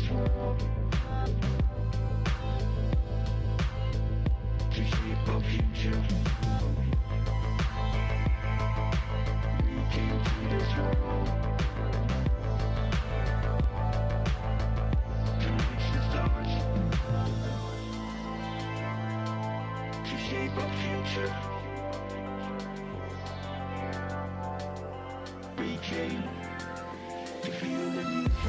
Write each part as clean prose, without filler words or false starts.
to shape our future. We came to this world to reach the stars, to shape our future. We came to feel the music.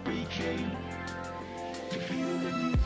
We came to feel the music.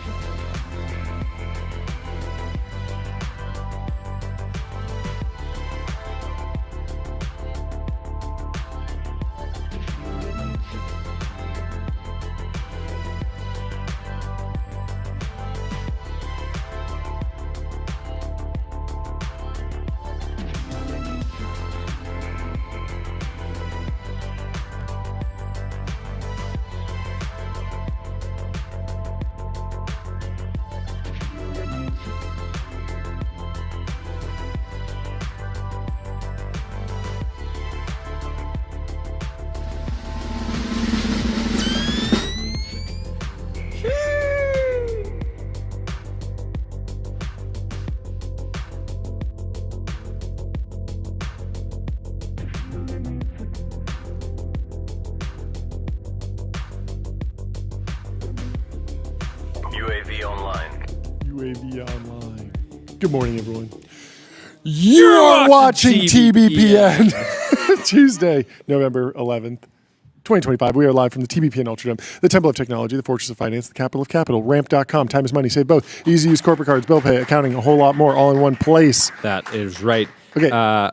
UAV online. UAV online. Good morning, everyone. You're watching TBPN. Tuesday, November 11th, 2025. We are live from the TBPN Ultradome, the Temple of Technology, the Fortress of Finance, the Capital of Capital, Ramp.com. Time is money, save both. Easy use corporate cards, bill pay, accounting, a whole lot more, all in one place. That is right. Okay. More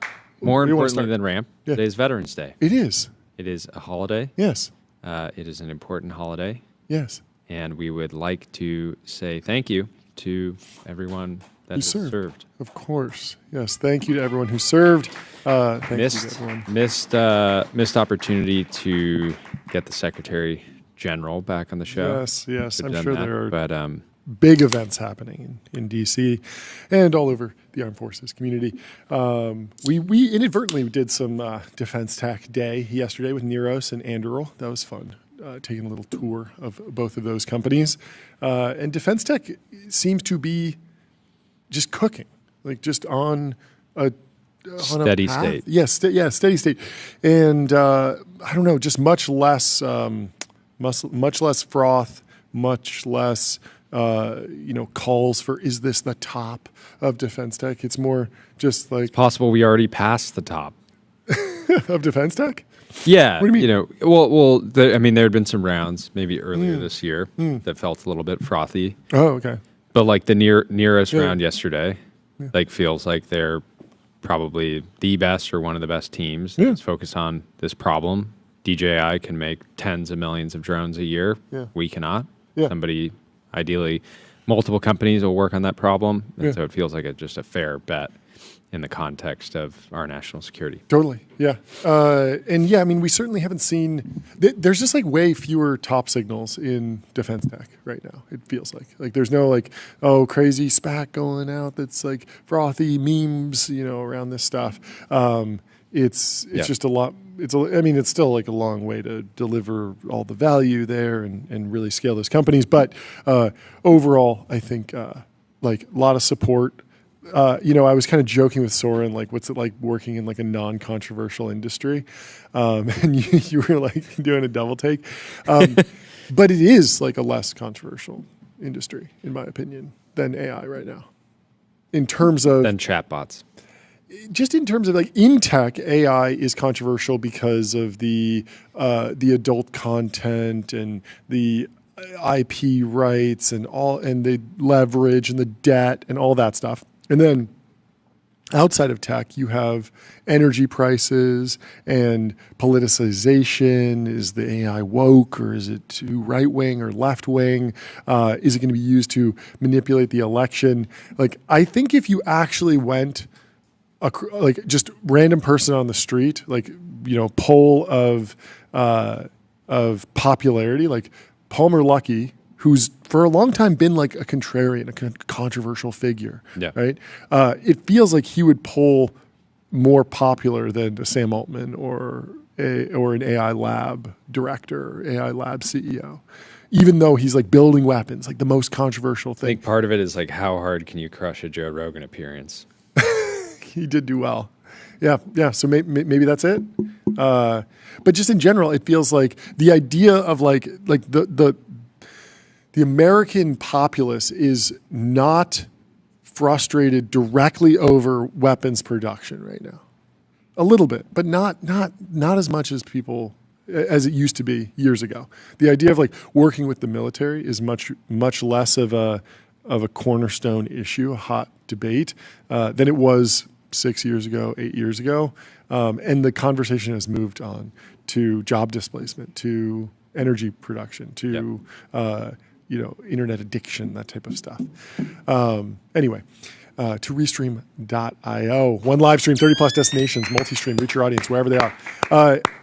Where do you wanna importantly start? than Ramp, Yeah. today's Veterans Day. It is. It is a holiday. Yes. It is an important holiday. Yes. And we would like to say thank you to everyone that has served. Of course. Yes. Thank you to everyone who served. Thank you to everyone. Missed opportunity to get the Secretary General back on the show. Yes, yes. Could've I'm done sure that, there are but big events happening in D.C. and all over the armed forces community. We inadvertently did some Defense Tech Day yesterday with Neros and Anduril. That was fun, taking a little tour of both of those companies. And Defense Tech seems to be just cooking, like just on a Steady path. state. Yes, steady state, and I don't know, just much less froth, much less calls for is this the top of defense tech? It's more just like Possible we already passed the top. of defense tech. Yeah. What do you mean? I mean, there had been some rounds maybe earlier this year that felt a little bit frothy. Oh, okay. But like the nearest round yesterday, like feels like they're probably the best or one of the best teams that's focused on this problem. DJI can make tens of millions of drones a year. Yeah. We cannot. Yeah. Somebody, ideally, multiple companies will work on that problem. And so it feels like just a fair bet in the context of our national security. Totally, yeah. I mean, we certainly haven't seen, there's just like way fewer top signals in defense tech right now, it feels like. Like there's no like, crazy SPAC going out that's like frothy memes, around this stuff. It's just a lot, it's still like a long way to deliver all the value there and really scale those companies. But overall, I think like a lot of support. I was kind of joking with Soren, like, what's it like working in like a non-controversial industry? And you were like doing a double take. But it is like a less controversial industry, in my opinion, than AI right now. In terms of... Than chatbots. Just in terms of like in tech, AI is controversial because of the adult content and the IP rights and the leverage and the debt and all that stuff. And then outside of tech, you have energy prices and politicization. Is the AI woke, or is it too right wing or left wing? Is it going to be used to manipulate the election? Like, I think if you actually went like just random person on the street, like, poll of popularity, like Palmer Luckey, who's for a long time been like a contrarian, a controversial figure, right? It feels like he would poll more popular than a Sam Altman or an AI lab director, or AI lab CEO, even though he's like building weapons, like the most controversial thing. I think part of it is like, how hard can you crush a Joe Rogan appearance? He did do well. Yeah. So maybe that's it. But just in general, it feels like the idea of like the American populace is not frustrated directly over weapons production right now. A little bit, but not as much as it used to be years ago. The idea of like working with the military is much less of a cornerstone issue, a hot debate, than it was 6 years ago, 8 years ago. And the conversation has moved on to job displacement, to energy production, to internet addiction, that type of stuff. Anyway, to restream.io. One live stream, 30 plus destinations, multi-stream, reach your audience wherever they are.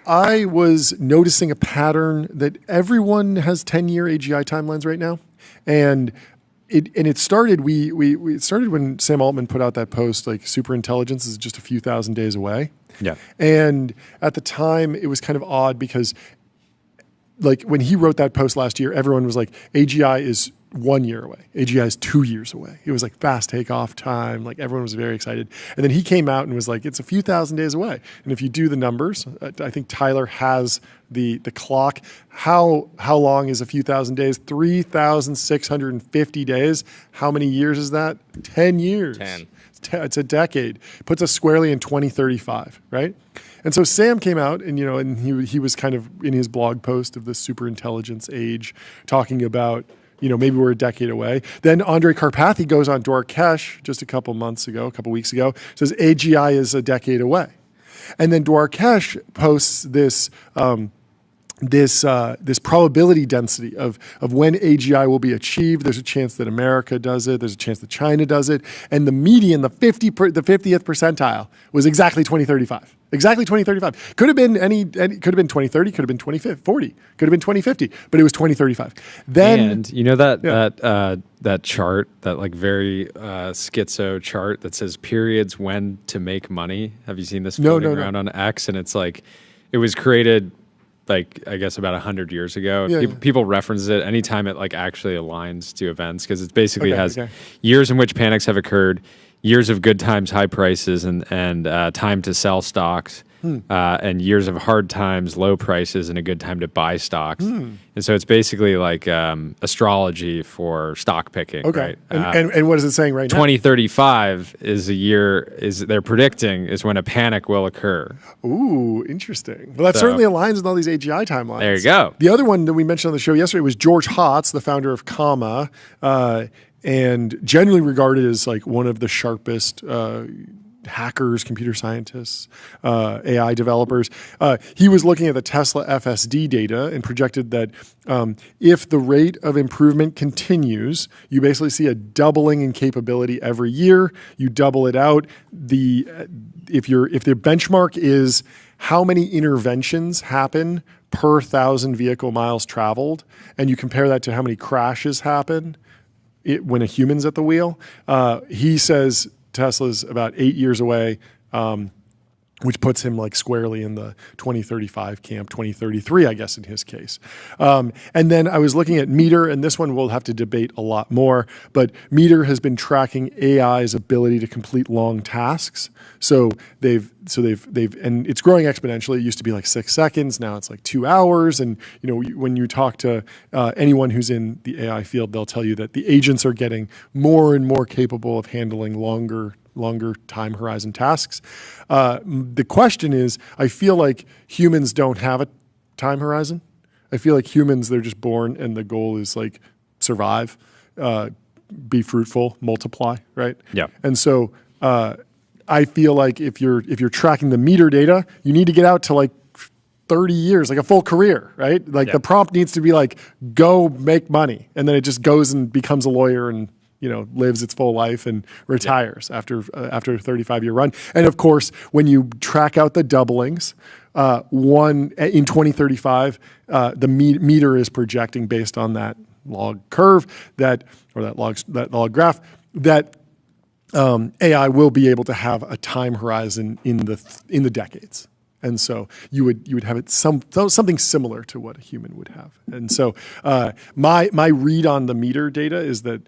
I was noticing a pattern that everyone has 10-year AGI timelines right now. And it started, it started when Sam Altman put out that post, like superintelligence is just a few thousand days away. Yeah. And at the time, it was kind of odd because like when he wrote that post last year, everyone was like, AGI is 1 year away. AGI is 2 years away. It was like fast takeoff time. Like everyone was very excited. And then he came out and was like, it's a few thousand days away. And if you do the numbers, I think Tyler has the clock. How long is a few thousand days? 3,650 days. How many years is that? 10 years. 10. It's a decade. Puts us squarely in 2035, right? And so Sam came out and, and he was kind of in his blog post of the superintelligence age talking about, maybe we're a decade away. Then Andre Karpathy goes on Dwarkesh just a couple weeks ago, says AGI is a decade away. And then Dwarkesh posts this probability density of when AGI will be achieved. There's a chance that America does it. There's a chance that China does it. And the median, the 50th percentile was exactly 2035. Exactly 2035. Could have been could have been 2030, could have been 2040, could have been 2050, but it was 2035. Then, and that chart, that like very schizo chart that says periods when to make money. Have you seen this floating around on X? And it's like, it was created like, I guess about 100 years ago. People reference it anytime it like actually aligns to events, because it basically has years in which panics have occurred, years of good times, high prices, and time to sell stocks, and years of hard times, low prices, and a good time to buy stocks. And so it's basically like astrology for stock picking. Okay. Right? And what is it saying right now? 2035 is a year they're predicting is when a panic will occur. Ooh, interesting. Well, that certainly aligns with all these AGI timelines. There you go. The other one that we mentioned on the show yesterday was George Hotz, the founder of Comma, and generally regarded as like one of the sharpest hackers, computer scientists, AI developers. He was looking at the Tesla FSD data and projected that if the rate of improvement continues, you basically see a doubling in capability every year. You double it out. If the benchmark is how many interventions happen per 1,000 vehicle miles traveled, and you compare that to how many crashes happen when a human's at the wheel, he says Tesla's about 8 years away, which puts him like squarely in the 2035 camp, 2033, I guess, in his case. And then I was looking at Meter, and this one we'll have to debate a lot more, but Meter has been tracking AI's ability to complete long tasks. So they've and it's growing exponentially. It used to be like 6 seconds. Now it's like 2 hours. And, when you talk to anyone who's in the AI field, they'll tell you that the agents are getting more and more capable of handling longer time horizon tasks. The question is, I feel like humans don't have a time horizon. I feel like humans, they're just born and the goal is like survive, be fruitful, multiply, right? Yeah. And so I feel like if you're tracking the Meter data, you need to get out to like 30 years, like a full career, right? Like the prompt needs to be like, go make money. And then it just goes and becomes a lawyer and lives its full life and retires after a 35-year run. And of course, when you track out the doublings, in 2035, the Meter is projecting based on that log curve that log graph that AI will be able to have a time horizon in the decades. And so you would have it something similar to what a human would have. And so my read on the Meter data is that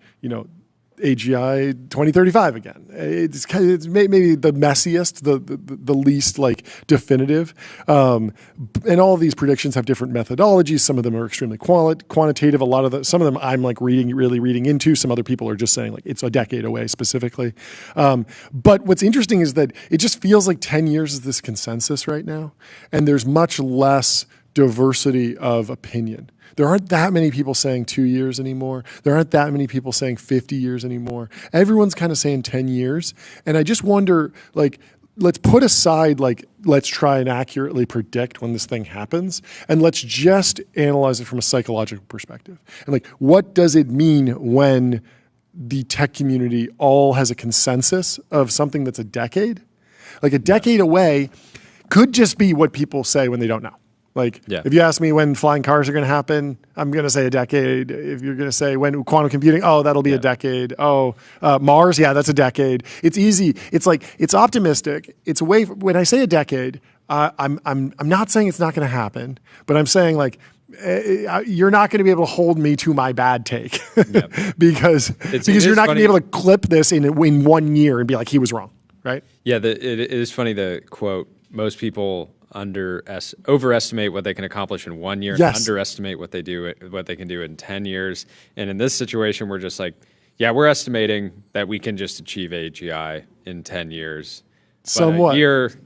AGI 2035 again. It's maybe the messiest, the least like definitive. And all of these predictions have different methodologies. Some of them are extremely quantitative. Some of them I'm like really reading into. Some other people are just saying like it's a decade away specifically. But what's interesting is that it just feels like 10 years is this consensus right now, and there's much less diversity of opinion. There aren't that many people saying 2 years anymore. There aren't that many people saying 50 years anymore. Everyone's kind of saying 10 years. And I just wonder, like, let's put aside, like, let's try and accurately predict when this thing happens. And let's just analyze it from a psychological perspective. And like, what does it mean when the tech community all has a consensus of something that's a decade? Like a decade away could just be what people say when they don't know. Like, if you ask me when flying cars are going to happen, I'm going to say a decade. If you're going to say when quantum computing, that'll be a decade. Mars, that's a decade. It's easy. It's like, it's optimistic. It's when I say a decade, I'm not saying it's not going to happen, but I'm saying like, you're not going to be able to hold me to my bad take because you're not going to be able to clip this in 1 year and be like, he was wrong, right? Yeah, it is funny, the quote, most people overestimate what they can accomplish in 1 year and underestimate what they can do in 10 years. And in this situation, we're just like, we're estimating that we can just achieve AGI in 10 years. Somewhat. But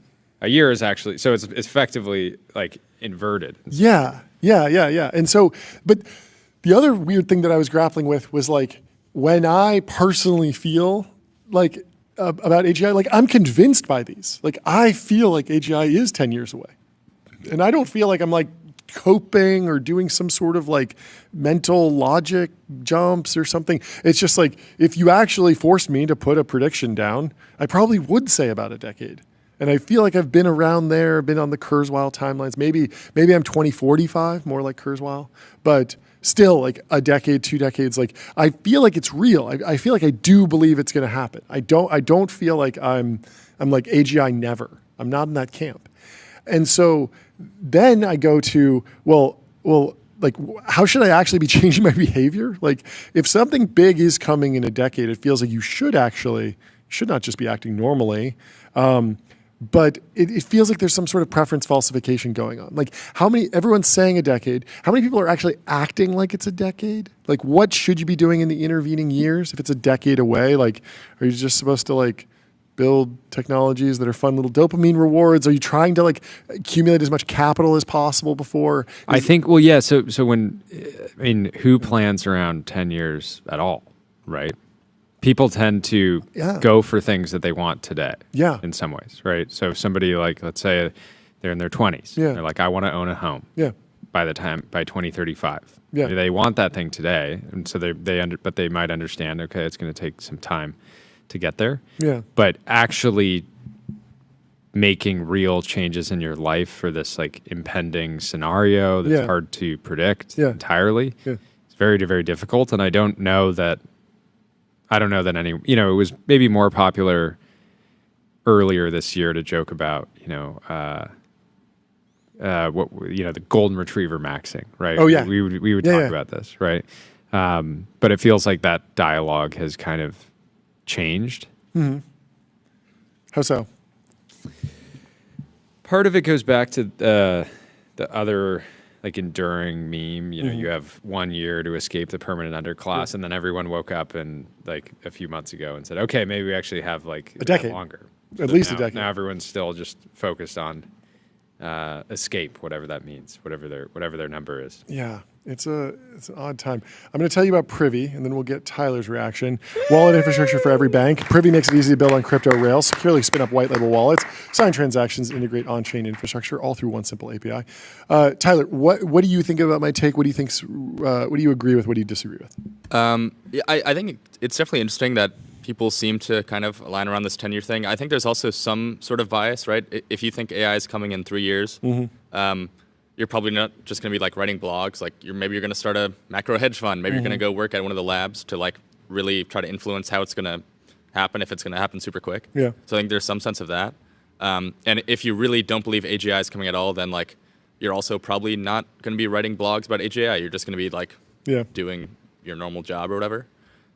a year is actually, so it's effectively like inverted. Yeah. And so, but the other weird thing that I was grappling with was like, when I personally feel like about AGI, like I'm convinced by these. Like I feel like AGI is 10 years away. And I don't feel like I'm like coping or doing some sort of like mental logic jumps or something. It's just like, if you actually forced me to put a prediction down, I probably would say about a decade. And I feel like I've been around there, been on the Kurzweil timelines. Maybe I'm 2045, more like Kurzweil, but still like a decade, 2 decades. Like I feel like it's real. I feel like I do believe it's going to happen. I don't feel like I'm like AGI never. I'm not in that camp. And so then I go to, well, like how should I actually be changing my behavior? Like if something big is coming in a decade, it feels like you should actually should not just be acting normally. But it feels like there's some sort of preference falsification going on. Like everyone's saying a decade. How many people are actually acting like it's a decade? Like what should you be doing in the intervening years if it's a decade away? Like, are you just supposed to like build technologies that are fun little dopamine rewards? Are you trying to like accumulate as much capital as possible before? I think, well, yeah. So when, I mean, who plans around 10 years at all, right? People tend to go for things that they want today. Yeah. In some ways, right? So if somebody like, let's say they're in their 20s. Yeah. They're like, I want to own a home. Yeah. By 2035. Yeah. They want that thing today, and so but they might understand. Okay, it's going to take some time to get there. Yeah. But actually making real changes in your life for this like impending scenario that's hard to predict entirely. Yeah. It's very, very difficult, and I don't know that any, it was maybe more popular earlier this year to joke about, the golden retriever maxing, right? Oh yeah. We would talk about this, right? But it feels like that dialogue has kind of changed. Mm-hmm. How so? Part of it goes back to the other like enduring meme. You have 1 year to escape the permanent underclass, and then everyone woke up and like a few months ago and said, okay, maybe we actually have like a decade longer, at least a decade. Now everyone's still just focused on escape, whatever that means, whatever their number is. Yeah, it's an odd time. I'm going to tell you about Privy, and then we'll get Tyler's reaction. Wallet infrastructure for every bank. Privy makes it easy to build on crypto rails, securely spin up white label wallets, sign transactions, integrate on-chain infrastructure, all through one simple API. Tyler, what do you think about my take? What do you think? What do you agree with? What do you disagree with? I think it's definitely interesting that people seem to kind of align around this 10-year thing. I think there's also some sort of bias, right? If you think AI is coming in 3 years, you're probably not just going to be like writing blogs. Like maybe you're going to start a macro hedge fund. Maybe you're going to go work at one of the labs to like really try to influence how it's going to happen, if it's going to happen super quick. Yeah. So I think there's some sense of that. And if you really don't believe AGI is coming at all, then like you're also probably not going to be writing blogs about AGI. You're just going to be like doing your normal job or whatever.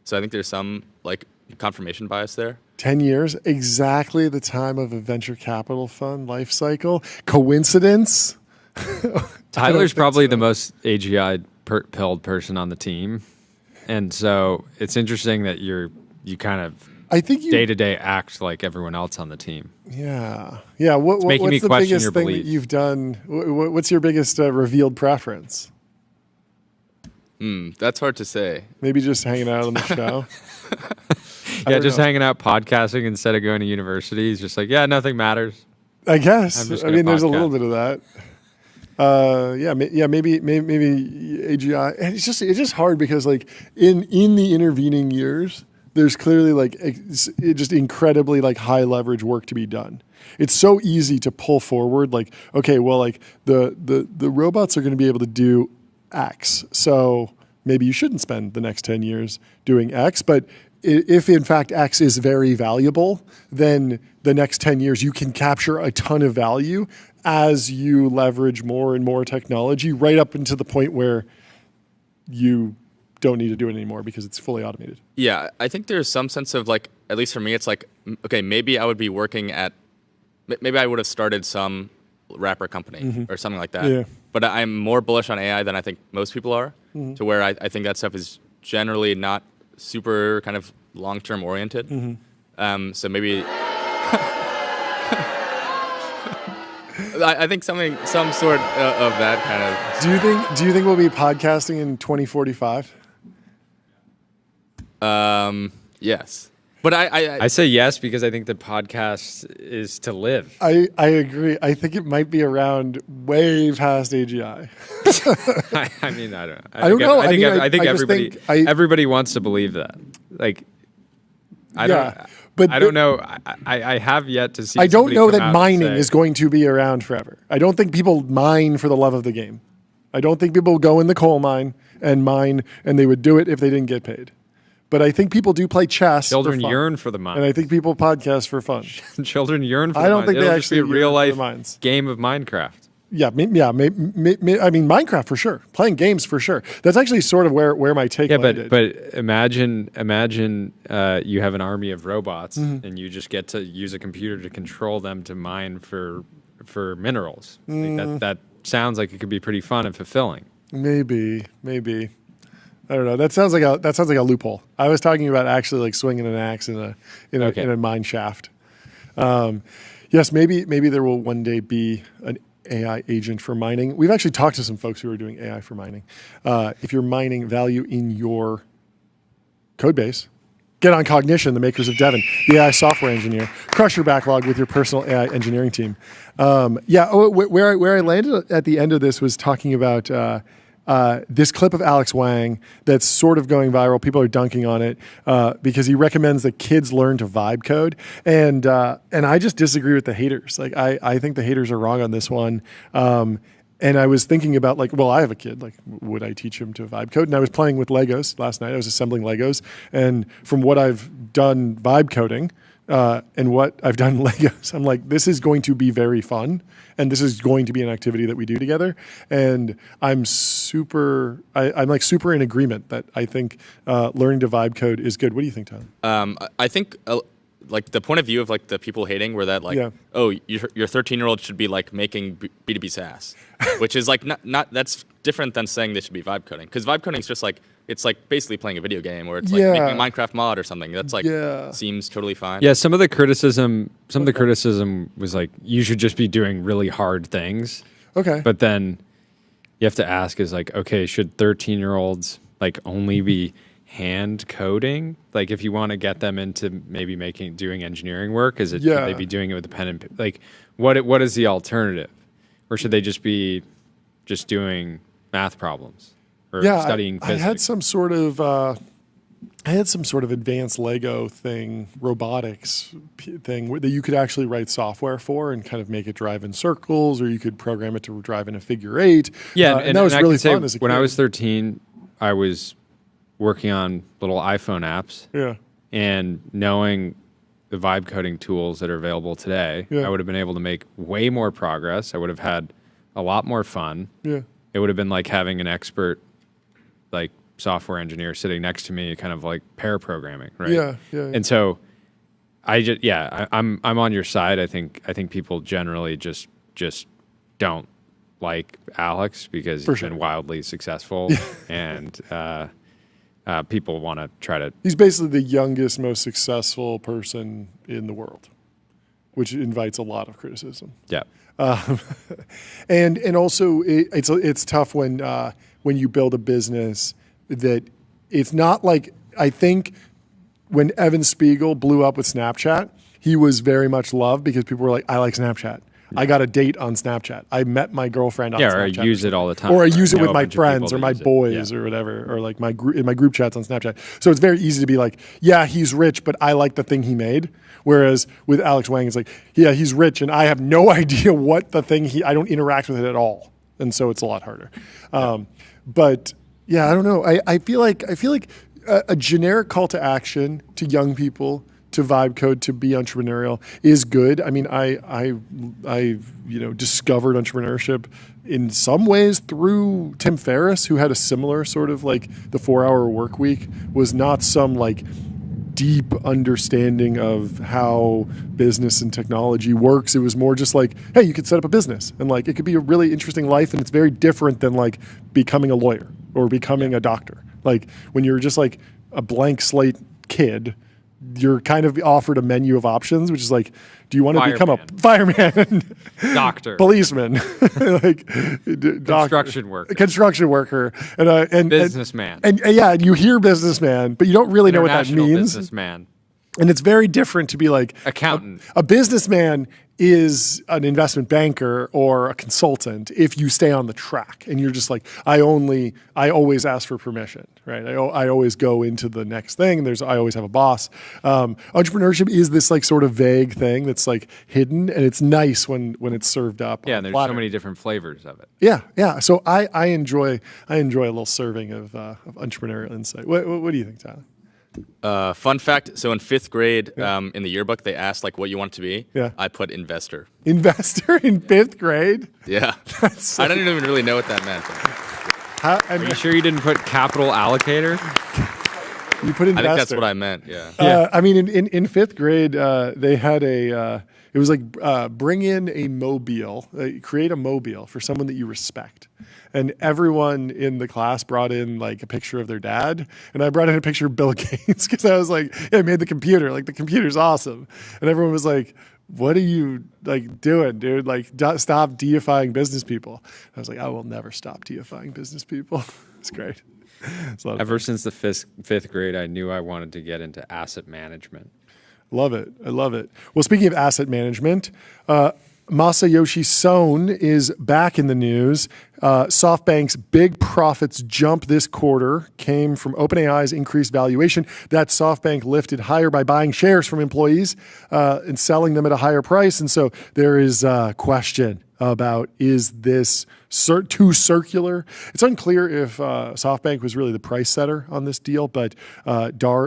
So I think there's some like confirmation bias there. 10 years, exactly the time of a venture capital fund life cycle. Coincidence? Tyler's probably the most AGI-pilled person on the team. And so it's interesting that you kind of day-to-day act like everyone else on the team. Yeah. Yeah. What's me the question biggest your thing belief. that you've done? What's your biggest revealed preference? That's hard to say. Maybe just hanging out on the show. Yeah, just hanging out podcasting instead of going to university. He's just like, yeah, nothing matters. I guess. I mean, there's a podcast. little bit of that. Maybe AGI. And it's just hard because like in the intervening years, there's clearly like just incredibly like high leverage work to be done. It's so easy to pull forward like, okay, well, like the robots are going to be able to do X. So maybe you shouldn't spend the next 10 years doing X. But if in fact X is very valuable, then the next 10 years you can capture a ton of value as you leverage more and more technology right up into the point where you don't need to do it anymore because it's fully automated. Yeah, I think there's some sense of like, at least for me, it's like, okay, maybe I would have started some wrapper company or something like that. Yeah. But I'm more bullish on AI than I think most people are, to where I think that stuff is generally not super kind of long-term oriented. So maybe I think some sort of that kind of. Do you think we'll be podcasting in 2045? Yes. But I say yes because I think the podcast is to live. I agree. I think it might be around way past AGI. I mean, I don't know. I don't know. I think everybody wants to believe that. Like, I don't know. I have yet to see. I don't know that mining say, is going to be around forever. I don't think people mine for the love of the game. I don't think people go in the coal mine and mine, and they would do it if they didn't get paid. But I think people do play chess. Children for fun. yearn for the mine. And I think people podcast for fun. Children yearn for I the don't mine. think It'll they just be actually a real yearn for life the mines. game of Minecraft. Yeah, I mean, Minecraft for sure. Playing games for sure. That's actually sort of where my take landed. But imagine you have an army of robots and you just get to use a computer to control them to mine for minerals. Like that sounds like it could be pretty fun and fulfilling. Maybe. I don't know. That sounds like a loophole. I was talking about actually like swinging an axe in a mine shaft. Yes, maybe there will one day be an AI agent for mining. We've actually talked to some folks who are doing AI for mining. If you're mining value in your code base, get on Cognition, the makers of Devon, the AI software engineer. Crush your backlog with your personal AI engineering team. Where I landed at the end of this was talking about this clip of Alex Wang that's sort of going viral. People are dunking on it because he recommends that kids learn to vibe code, and I just disagree with the haters. Like I think the haters are wrong on this one. And I was thinking about like, well, I have a kid. Like, would I teach him to vibe code? And I was playing with Legos last night. I was assembling Legos, and from what I've done vibe coding and what I've done Legos, I'm like, this is going to be very fun. And this is going to be an activity that we do together. And I'm super in agreement that I think learning to vibe code is good. What do you think, Tom? I think like the point of view of like the people hating were that like, oh, your 13-year-old should be like making B2B SaaS, which is like not that's different than saying they should be vibe coding, because vibe coding is just like, it's like basically playing a video game, or it's like making a Minecraft mod or something. That's like seems totally fine. Yeah, some of the criticism was like, you should just be doing really hard things. Okay. But then you have to ask is like, okay, should 13-year-olds like only be hand coding? Like if you want to get them into maybe doing engineering work, should they be doing it with a pen and like what is the alternative? Or should they just be doing math problems? Or studying physics. I had some sort of advanced Lego thing, robotics thing that you could actually write software for and kind of make it drive in circles, or you could program it to drive in a figure eight. Yeah, and that was really fun as a kid. When I was 13, I was working on little iPhone apps. Yeah. And knowing the vibe coding tools that are available today, I would have been able to make way more progress. I would have had a lot more fun. Yeah. It would have been like having an expert like software engineer sitting next to me, kind of like pair programming, right? Yeah. And so I'm on your side. I think people generally just don't like Alex because he's been wildly successful, and people want to try to. He's basically the youngest, most successful person in the world, which invites a lot of criticism. Yeah. And also it's tough when you build a business that it's not like, I think when Evan Spiegel blew up with Snapchat, he was very much loved because people were like, I like Snapchat. Yeah. I got a date on Snapchat. I met my girlfriend on Snapchat. Or I use it all the time. Or I use it with my friends or my boys or whatever, or like in my group chats on Snapchat. So it's very easy to be like, yeah, he's rich, but I like the thing he made. Whereas with Alex Wang, it's like, yeah, he's rich and I have no idea what the thing I don't interact with it at all. And so it's a lot harder. But yeah, I don't know. I feel like a generic call to action to young people to vibe code, to be entrepreneurial is good. I mean, I discovered entrepreneurship in some ways through Tim Ferriss, who had a similar sort of like the 4-hour work week was not some like deep understanding of how business and technology works. It was more just like, hey, you could set up a business and like it could be a really interesting life, and it's very different than like becoming a lawyer or becoming a doctor. Like when you're just like a blank slate kid, you're kind of offered a menu of options, which is like, do you want to become a fireman, doctor, policeman, like construction worker, and businessman, and you hear businessman, but you don't really know what that means. Businessman. And it's very different to be like accountant. A businessman is an investment banker or a consultant if you stay on the track and you're just like, I always ask for permission, right? I always go into the next thing. I always have a boss. Entrepreneurship is this like sort of vague thing that's like hidden, and it's nice when it's served up. Yeah, and there's so many different flavors of it. Yeah. So I enjoy a little serving of entrepreneurial insight. What do you think, Tyler? Fun fact. So in 5th grade, in the yearbook, they asked like what you want to be. Yeah. I put investor. Investor in 5th grade? Yeah. I don't even really know what that meant. Are you sure you didn't put capital allocator? You put investor. I think that's what I meant. Yeah. I mean, in 5th grade, they had it was like bring in a mobile, create a mobile for someone that you respect. And everyone in the class brought in like a picture of their dad. And I brought in a picture of Bill Gates because I was like, yeah, I made the computer. Like the computer's awesome. And everyone was like, what are you like doing, dude? Like stop deifying business people. I was like, I will never stop deifying business people. It's great. It's Ever since the 5th grade, I knew I wanted to get into asset management. Love it. I love it. Well, speaking of asset management, Masayoshi Son is back in the news. SoftBank's big profits jump this quarter came from OpenAI's increased valuation that SoftBank lifted higher by buying shares from employees and selling them at a higher price. And so there is a question about, is this too circular? It's unclear if SoftBank was really the price setter on this deal, but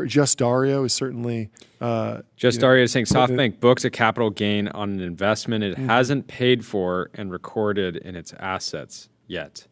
Just Dario is certainly... Dario is saying SoftBank books a capital gain on an investment it hasn't paid for and recorded in its assets yet.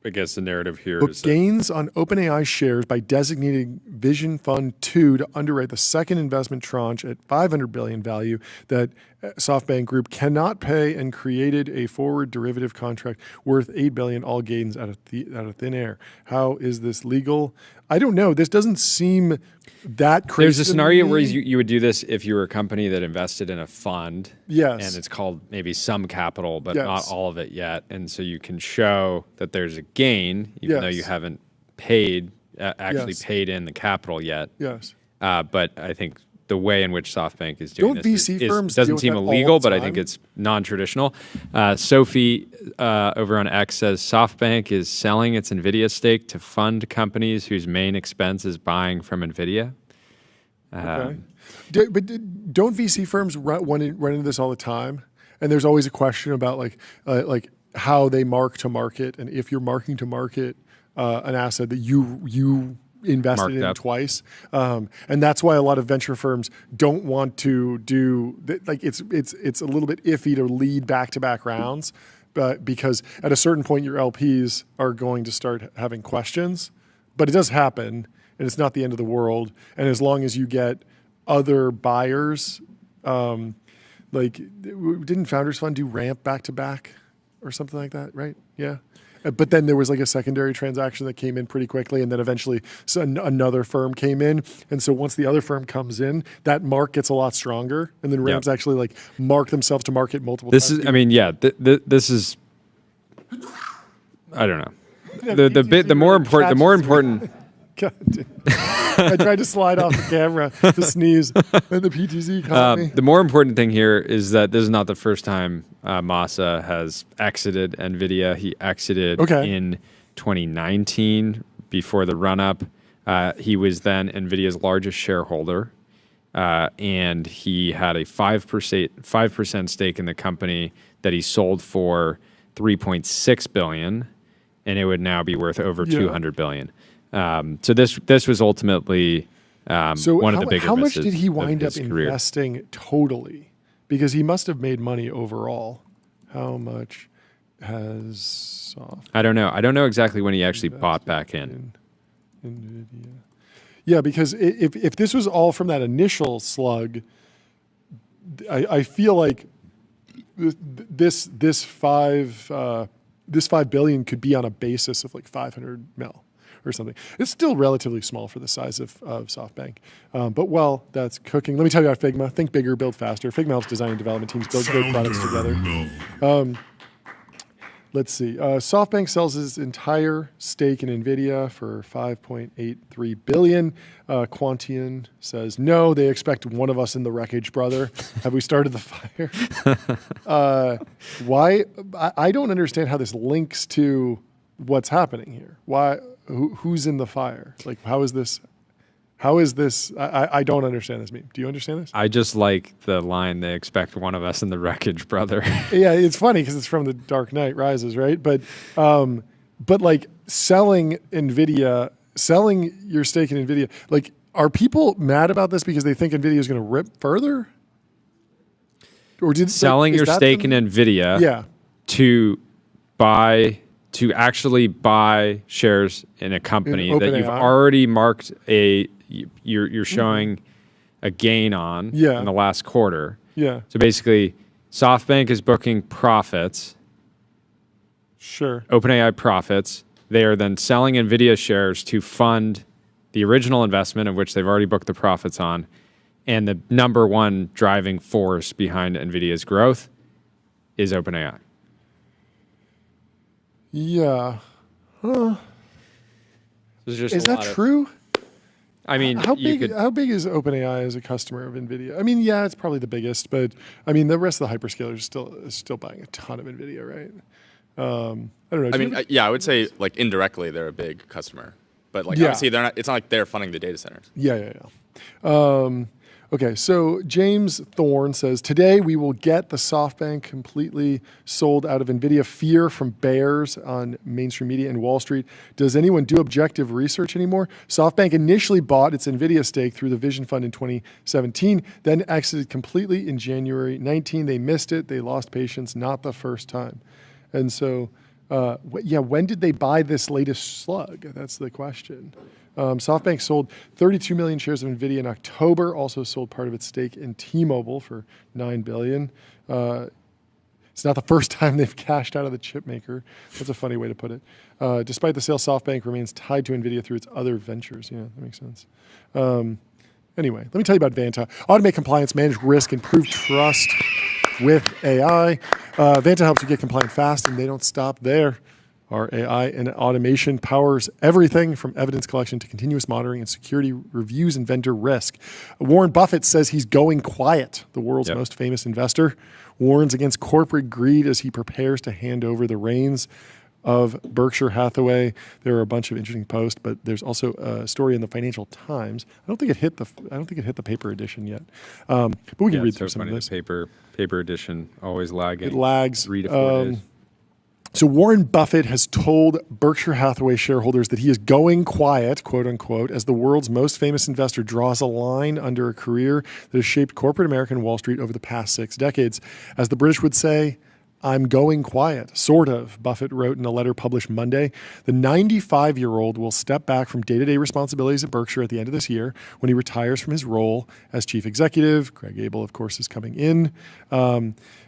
I guess the narrative here is gains on OpenAI shares by designating Vision Fund 2 to underwrite the second investment tranche at $500 billion value that SoftBank Group cannot pay and created a forward derivative contract worth $8 billion, all gains out of thin air. How is this legal? I don't know. This doesn't seem that crazy. There's a scenario where you would do this if you were a company that invested in a fund. Yes. And it's called maybe some capital, but Yes. not all of it yet. And so you can show that there's a gain, even though you haven't paid, paid in the capital yet. Yes. But I think the way in which SoftBank is doing Don't this VC firms doesn't deal with seem that all illegal, the but I think time? it's non-traditional. Sophie over on X says SoftBank is selling its NVIDIA stake to fund companies whose main expense is buying from NVIDIA. Okay. But don't VC firms run into this all the time? And there's always a question about like how they mark to market, and if you're marking to market an asset that you invested in twice, and that's why a lot of venture firms don't want to do like it's a little bit iffy to lead back-to-back rounds, but because at a certain point your LPs are going to start having questions, but it does happen. And it's not the end of the world. And as long as you get other buyers, like didn't Founders Fund do ramp back to back or something like that, right? Yeah. But then there was like a secondary transaction that came in pretty quickly, and then eventually another firm came in. And so once the other firm comes in, that mark gets a lot stronger, and then ramps actually like mark themselves to market multiple times. This is, I mean, this is, I don't know. The more important. God, I tried to slide off the camera to sneeze, and the PTZ caught me. The more important thing here is that this is not the first time Masa has exited NVIDIA. He exited in 2019 before the run-up. He was then NVIDIA's largest shareholder, and he had a 5% stake in the company that he sold for $3.6 billion, and it would now be worth over $200 billion. So this was ultimately one of the bigger how much misses did he wind of up his career. investing totally? Because he must have made money overall. How much has I don't know. I don't know exactly when he actually bought back in. NVIDIA. Yeah, because if this was all from that initial slug, I feel like this $5 billion could be on a basis of like 500 mil. Or something. It's still relatively small for the size of SoftBank. But that's cooking. Let me tell you about Figma. Think bigger, build faster. Figma helps design and development teams build great products together. Let's see. SoftBank sells its entire stake in NVIDIA for $5.83 billion. Quantian says, no, they expect one of us in the wreckage, brother. Have we started the fire? Why? I don't understand how this links to what's happening here. Why? Who's in the fire? Like, how is this? I don't understand this meme. Do you understand this? I just like the line, they expect one of us in the wreckage, brother. Yeah, it's funny because it's from The Dark Knight Rises, right? But like selling NVIDIA selling your stake in NVIDIA, like, are people mad about this because they think NVIDIA is going to rip further? Or selling your stake in NVIDIA to actually buy shares in a company that you've already marked you're showing a gain on in the last quarter. Yeah. So basically, SoftBank is booking profits. Sure. OpenAI profits. They are then selling NVIDIA shares to fund the original investment of which they've already booked the profits on. And the number one driving force behind NVIDIA's growth is OpenAI. Yeah. Huh. Is that true? I mean, how big is OpenAI as a customer of NVIDIA? I mean, yeah, it's probably the biggest, but I mean, the rest of the hyperscalers are still buying a ton of NVIDIA, right? I don't know. I mean, I would say like indirectly they're a big customer, but like obviously they're not. It's not like they're funding the data centers. Yeah. Okay, so James Thorne says, today we will get the SoftBank completely sold out of NVIDIA. Fear from bears on mainstream media and Wall Street. Does anyone do objective research anymore? SoftBank initially bought its NVIDIA stake through the Vision Fund in 2017, then exited completely in January 19. They missed it. They lost patience, not the first time. And so, when did they buy this latest slug? That's the question. SoftBank sold 32 million shares of NVIDIA in October, also sold part of its stake in T-Mobile for $9 billion. It's not the first time they've cashed out of the chip maker. That's a funny way to put it. Despite the sale, SoftBank remains tied to NVIDIA through its other ventures. Yeah, that makes sense. Anyway, let me tell you about Vanta. Automate compliance, manage risk, improve trust with AI. Vanta helps you get compliant fast, and they don't stop there. Our AI and automation powers everything from evidence collection to continuous monitoring and security reviews and vendor risk. Warren Buffett says he's going quiet. The world's most famous investor warns against corporate greed as he prepares to hand over the reins of Berkshire Hathaway. There are a bunch of interesting posts, but there's also a story in the Financial Times. I don't think it hit the paper edition yet, but we can read through some of this. Paper edition always lagging. It lags 3 to 4 days. So Warren Buffett has told Berkshire Hathaway shareholders that he is going quiet, quote unquote, as the world's most famous investor draws a line under a career that has shaped corporate America and Wall Street over the past 6 decades. As the British would say, I'm going quiet, sort of, Buffett wrote in a letter published Monday. The 95-year-old will step back from day-to-day responsibilities at Berkshire at the end of this year when he retires from his role as chief executive. Greg Abel, of course, is coming in.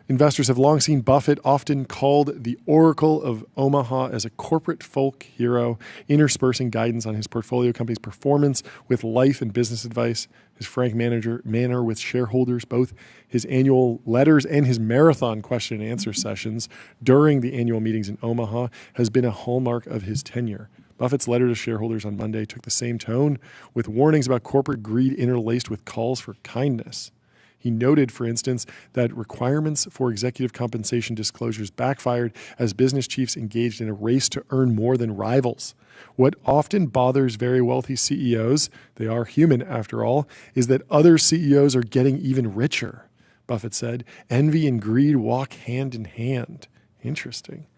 Investors have long seen Buffett, often called the Oracle of Omaha, as a corporate folk hero, interspersing guidance on his portfolio company's performance with life and business advice. His frank manner with shareholders, both his annual letters and his marathon question and answer sessions during the annual meetings in Omaha has been a hallmark of his tenure. Buffett's letter to shareholders on Monday took the same tone, with warnings about corporate greed interlaced with calls for kindness. He noted, for instance, that requirements for executive compensation disclosures backfired as business chiefs engaged in a race to earn more than rivals. What often bothers very wealthy CEOs, they are human after all, is that other CEOs are getting even richer, Buffett said. Envy and greed walk hand in hand. Interesting.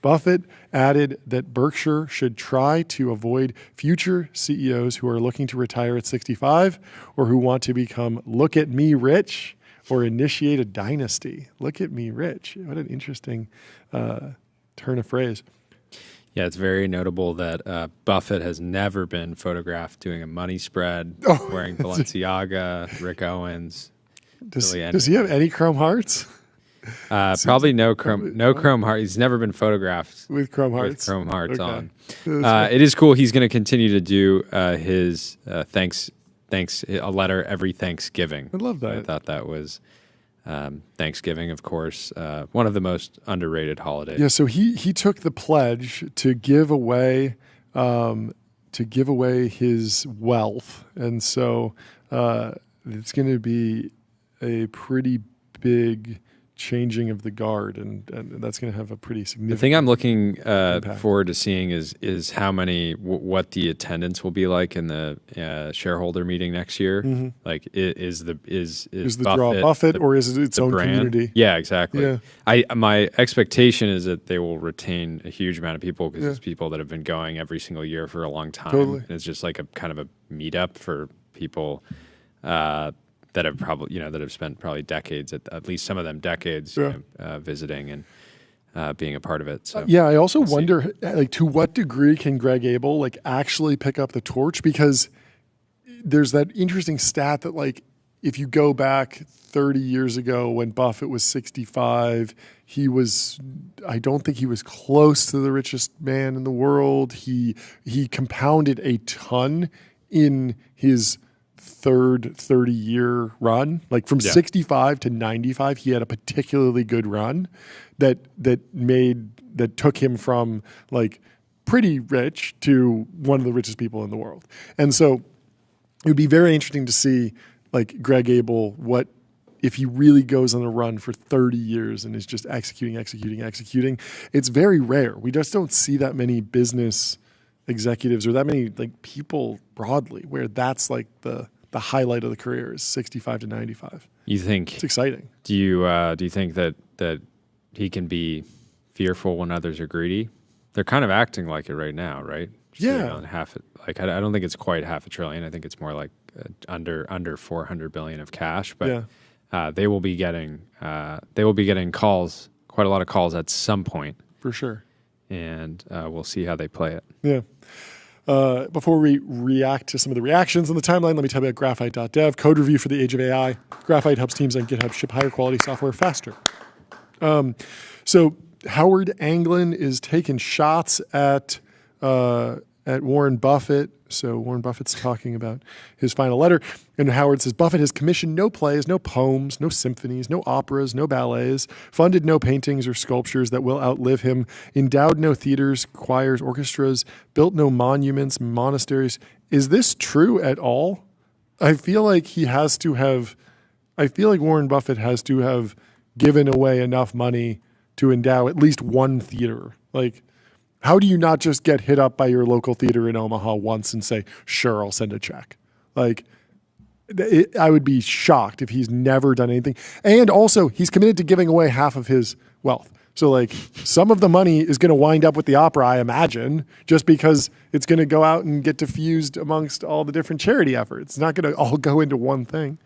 Buffett added that Berkshire should try to avoid future CEOs who are looking to retire at 65 or who want to become look at me rich or initiate a dynasty. Look at me rich. What an interesting turn of phrase. Yeah, it's very notable that Buffett has never been photographed doing a money spread, wearing Balenciaga, Rick Owens. Does he have any Chrome Hearts? Probably no Chrome Heart. He's never been photographed with Chrome Hearts on. It is cool. He's going to continue to do his thanks a letter every Thanksgiving. I love that. I thought that was Thanksgiving, of course, one of the most underrated holidays. Yeah. So he took the pledge to give away his wealth, and so it's going to be a pretty big changing of the guard, and that's going to have a pretty significant. The thing I'm looking impact. forward to seeing is how many what the attendance will be like in the shareholder meeting next year. Mm-hmm. Like, is the draw Buffett, or is it its own brand? community? Yeah, exactly. Yeah. My expectation is that they will retain a huge amount of people because Yeah. it's people that have been going every single year for a long time. Totally. And it's just like a kind of a meetup for people that have probably that have spent probably decades, at least some of them decades, visiting and being a part of it. So Yeah, I also wonder, like, to what degree can Greg Abel like actually pick up the torch? Because there's that interesting stat that, like, if you go back 30 years ago when Buffett was 65, I don't think he was close to the richest man in the world. He compounded a ton in his third 30-year run. Like, from 65 to 95, he had a particularly good run that took him from, like, pretty rich to one of the richest people in the world. And so it would be very interesting to see, like, Greg Abel, what if he really goes on a run for 30 years and is just executing. It's very rare. We just don't see that many business executives or that many, like, people broadly where that's like the highlight of the career is 65 to 95. You think It's exciting. Do you think that he can be fearful when others are greedy? They're kind of acting like it right now, right? Yeah. On half it. Like, I don't think it's quite $500 billion. I think it's more like under $400 billion of cash. But they will be getting calls, quite a lot of calls at some point, For sure. and we'll see how they play it. Yeah. Before we react to some of the reactions on the timeline, let me tell you about Graphite.dev, code review for the age of AI. Graphite helps teams on GitHub ship higher quality software faster. So Howard Anglin is taking shots at Warren Buffett. So Warren Buffett's talking about his final letter. And Howard says, Buffett has commissioned no plays, no poems, no symphonies, no operas, no ballets, funded no paintings or sculptures that will outlive him, endowed no theaters, choirs, orchestras, built no monuments, monasteries. Is this true at all? I feel like Warren Buffett has to have given away enough money to endow at least one theater. Like, how do you not just get hit up by your local theater in Omaha once and say, sure, I'll send a check? Like, I would be shocked if he's never done anything. And also, he's committed to giving away half of his wealth. So, like, some of the money is going to wind up with the opera, I imagine, just because it's going to go out and get diffused amongst all the different charity efforts. It's not going to all go into one thing.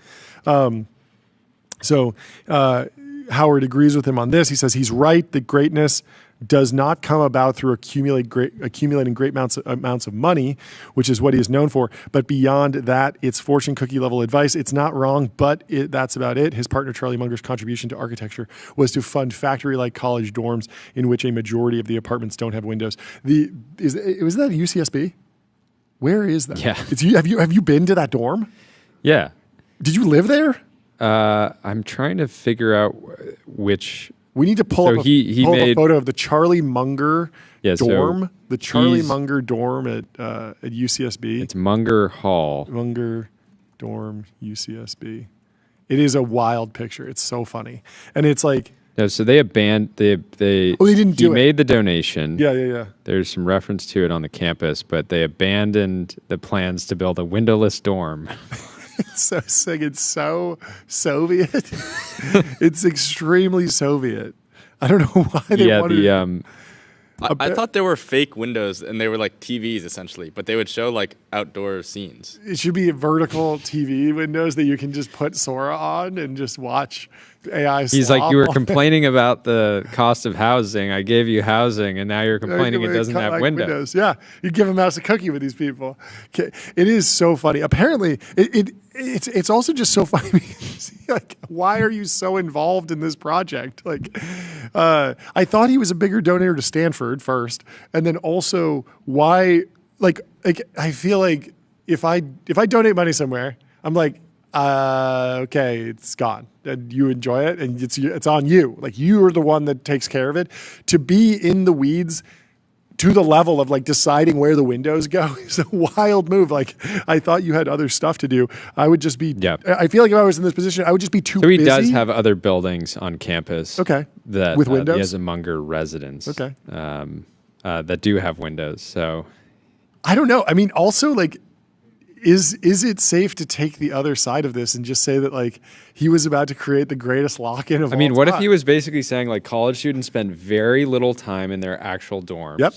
So Howard agrees with him on this. He says he's right that greatness does not come about through accumulating great amounts of money, which is what he is known for. But beyond that, it's fortune cookie level advice. It's not wrong, but that's about it. His partner Charlie Munger's contribution to architecture was to fund factory-like college dorms in which a majority of the apartments don't have windows. Was that UCSB? Where is that? Yeah. Have you been to that dorm? Yeah. Did you live there? I'm trying to figure out which. We need to pull up a photo of the Charlie Munger dorm. The Charlie Munger dorm at UCSB. It's Munger Hall. Munger dorm, UCSB. It is a wild picture. It's so funny, and it's like no. So they abandoned. They didn't do it. He made the donation. Yeah. There's some reference to it on the campus, but they abandoned the plans to build a windowless dorm. It's so sick. It's so Soviet. It's extremely Soviet. I don't know why they wanted. I thought they were fake windows and they were like TVs essentially, but they would show like outdoor scenes. It should be vertical TV windows that you can just put Sora on and just watch AI. He's like, you were complaining about the cost of housing. I gave you housing, and now you're complaining it doesn't have windows. Yeah, you give a mouse a cookie with these people. It is so funny. Apparently, it's also just so funny. Like, why are you so involved in this project? Like, I thought he was a bigger donor to Stanford first, and then also why? Like I feel like if I donate money somewhere, I'm like, okay, it's gone, and you enjoy it, and it's on you. Like, you are the one that takes care of it. To be in the weeds to the level of like deciding where the windows go is a wild move. Like, I thought you had other stuff to do. I would just be, I feel like if I was in this position, I would just be too busy. So he does have other buildings on campus. Okay. That with windows? he has a Munger residence. Okay. That do have windows. So I don't know. I mean, also like, is it safe to take the other side of this and just say that like he was about to create the greatest lock-in of all time? what if he was basically saying like college students spend very little time in their actual dorms? Yep.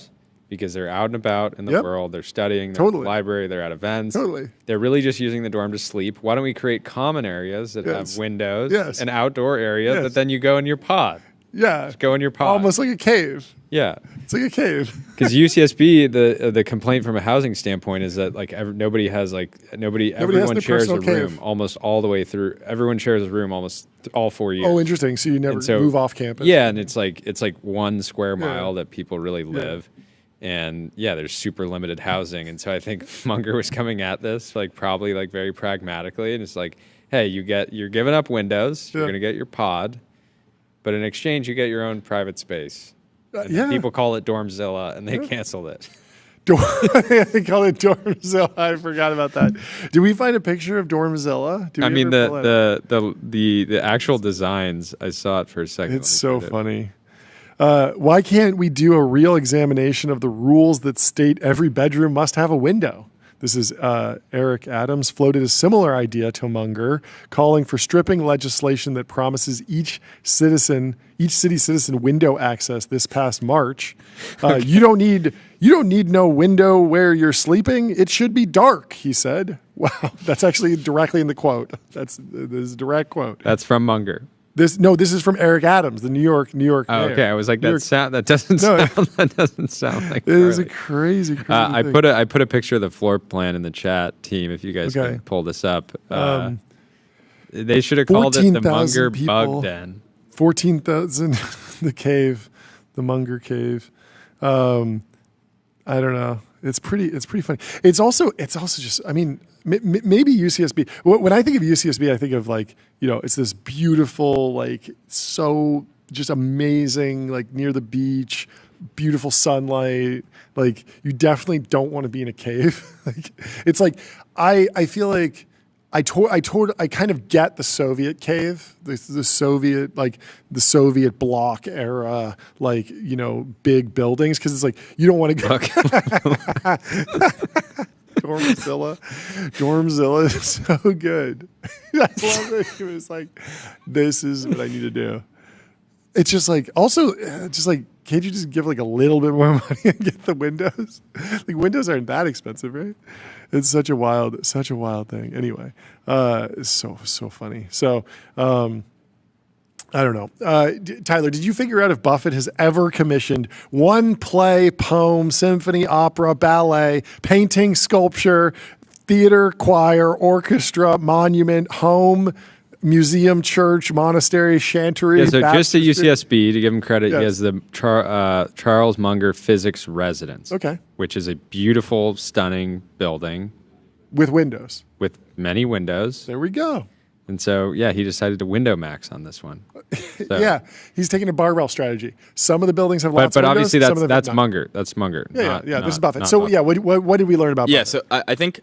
Because they're out and about in the world, they're studying, they're at the library, they're at events. Totally. They're really just using the dorm to sleep. Why don't we create common areas that have windows, an outdoor area that then you go in your pod? Yeah. Just go in your pod. Almost like a cave. Yeah. It's like a cave. Because UCSB, the complaint from a housing standpoint is that like everyone shares a room cave. almost all the way through. Everyone shares a room almost all 4 years. Oh, interesting. So you never move off campus. Yeah, and it's like 1 square mile that people really live. And there's super limited housing. And so I think Munger was coming at this like probably like very pragmatically. And it's like, hey, you're giving up windows, you're gonna get your pod, but in exchange you get your own private space. People call it Dormzilla and they canceled it. They call it Dormzilla. I forgot about that. Did we find a picture of Dormzilla? I mean the actual designs, I saw it for a second. It's so funny. Why can't we do a real examination of the rules that state every bedroom must have a window? This is Eric Adams floated a similar idea to Munger, calling for stripping legislation that promises each city citizen window access this past March. You don't need no window where you're sleeping. It should be dark, he said. Wow, that's actually directly in the quote. This is a direct quote. That's from Munger. This is from Eric Adams, the New York mayor. Oh, okay, I was like, that doesn't sound like it is a crazy thing. I put a picture of the floor plan in the chat, team, if you guys can pull this up. They should have called it the Munger Bug Den. 14,000 the Munger cave. I don't know. It's pretty funny. It's also just, I mean, maybe UCSB. When I think of UCSB, I think of like, it's this beautiful, like so just amazing, like near the beach, beautiful sunlight. Like you definitely don't want to be in a cave. Like it's like, I feel like I kind of get the Soviet cave, the Soviet, like the Soviet bloc era, like, big buildings. Cause it's like, you don't want to go. Dormzilla is so good. I love it. It was like, this is what I need to do. It's just like, also, just like, can't you just give like a little bit more money and get the windows? Like windows aren't that expensive, right? It's such a wild thing. Anyway, it's so funny. So, I don't know. Tyler, did you figure out if Buffett has ever commissioned one play, poem, symphony, opera, ballet, painting, sculpture, theater, choir, orchestra, monument, home, museum, church, monastery, chantry? Yeah, so just to UCSB, to give him credit, he has the Charles Munger Physics Residence. Okay. Which is a beautiful, stunning building. With windows. With many windows. There we go. And so, he decided to window max on this one. So. Yeah, he's taking a barbell strategy. Some of the buildings have lots of windows. But obviously that's Munger. That's Munger. Yeah, this is Buffett. So, what did we learn about Buffett? Yeah, so I think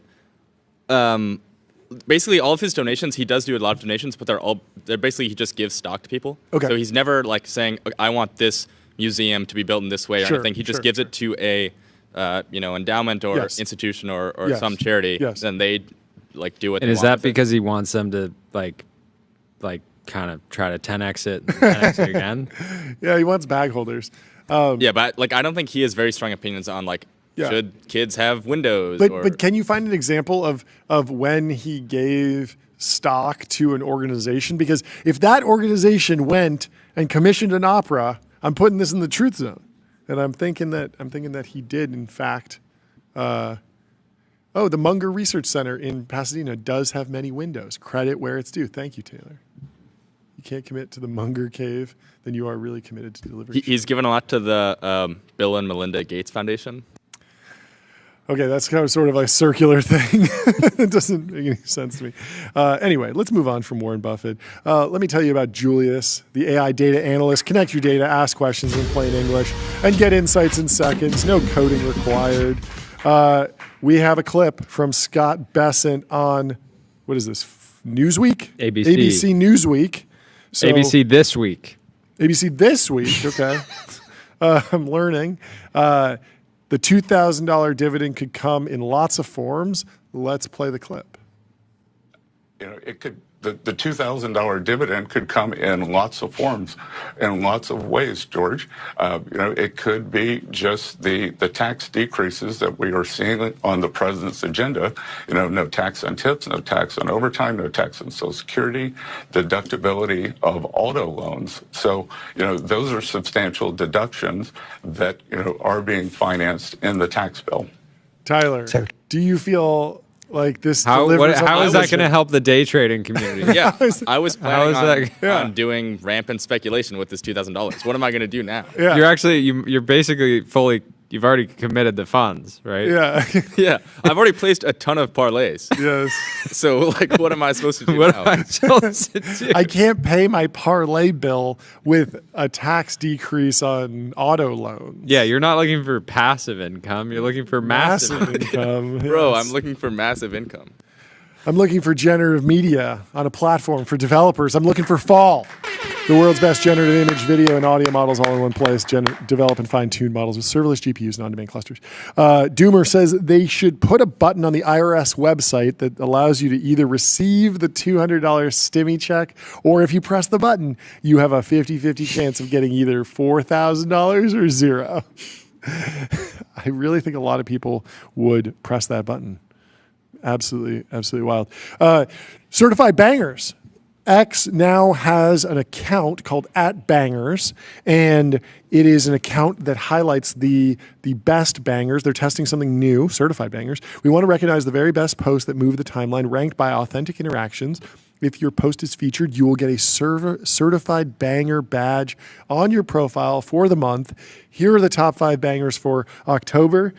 basically all of his donations, he does do a lot of donations, but they're basically, he just gives stock to people. Okay. So he's never like saying, I want this museum to be built in this way or anything. He just gives it to a endowment or institution or some charity. Yes. Then they like do what they want. And is that with because he wants them to like kind of try to 10x it and 10x it again? Yeah, he wants bag holders. But like I don't think he has very strong opinions on like should kids have windows. But can you find an example of when he gave stock to an organization? Because if that organization went and commissioned an opera, I'm putting this in the truth zone, and I'm thinking that he did in fact. The Munger Research Center in Pasadena does have many windows. Credit where it's due. Thank you, Taylor. You can't commit to the Munger Cave, then you are really committed to delivering. He's given a lot to the Bill and Melinda Gates Foundation. Okay, that's kind of sort of a circular thing. It doesn't make any sense to me. Anyway, let's move on from Warren Buffett. Let me tell you about Julius, the AI data analyst. Connect your data, ask questions in plain English, and get insights in seconds. No coding required. We have a clip from Scott Bessent on, what is this, Newsweek? ABC Newsweek. So, ABC This Week. ABC This Week, okay. I'm learning. The $2,000 dividend could come in lots of forms. Let's play the clip. It could. The $2,000 dividend could come in lots of forms, in lots of ways, George. It could be just the tax decreases that we are seeing on the president's agenda. No tax on tips, no tax on overtime, no tax on Social Security, deductibility of auto loans. So, those are substantial deductions that, are being financed in the tax bill. Tyler, do you feel like this how is that going to help the day trading community? Yeah, I was planning on doing rampant speculation with this $2,000. What am I going to do now? Yeah. You're basically you've already committed the funds, right? Yeah. Yeah. I've already placed a ton of parlays. Yes. So, what am I supposed to do What now? am I supposed to do? I can't pay my parlay bill with a tax decrease on auto loans. Yeah, you're not looking for passive income. You're looking for massive income. Bro, Yes. I'm looking for massive income. I'm looking for generative media on a platform for developers. I'm looking for Fall, the world's best generative image, video, and audio models all in one place. Develop and fine-tune models with serverless GPUs and on-demand clusters. Doomer says they should put a button on the IRS website that allows you to either receive the $200 stimmy check, or if you press the button, you have a 50-50 chance of getting either $4,000 or zero. I really think a lot of people would press that button. Absolutely wild. Certified Bangers. X now has an account called @Bangers, and it is an account that highlights the best bangers. They're testing something new, Certified Bangers. We want to recognize the very best posts that move the timeline, ranked by authentic interactions. If your post is featured, you will get a certified banger badge on your profile for the month. Here are the top 5 bangers for October.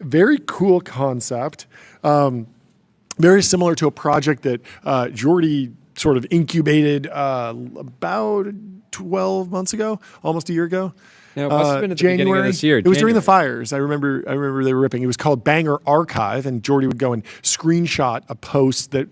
Very cool concept. Very similar to a project that Jordy sort of incubated about 12 months ago, almost a year ago. Yeah, it must have been at the January. beginning of this year. It was during the fires. I remember they were ripping. It was called Banger Archive, and Jordy would go and screenshot a post that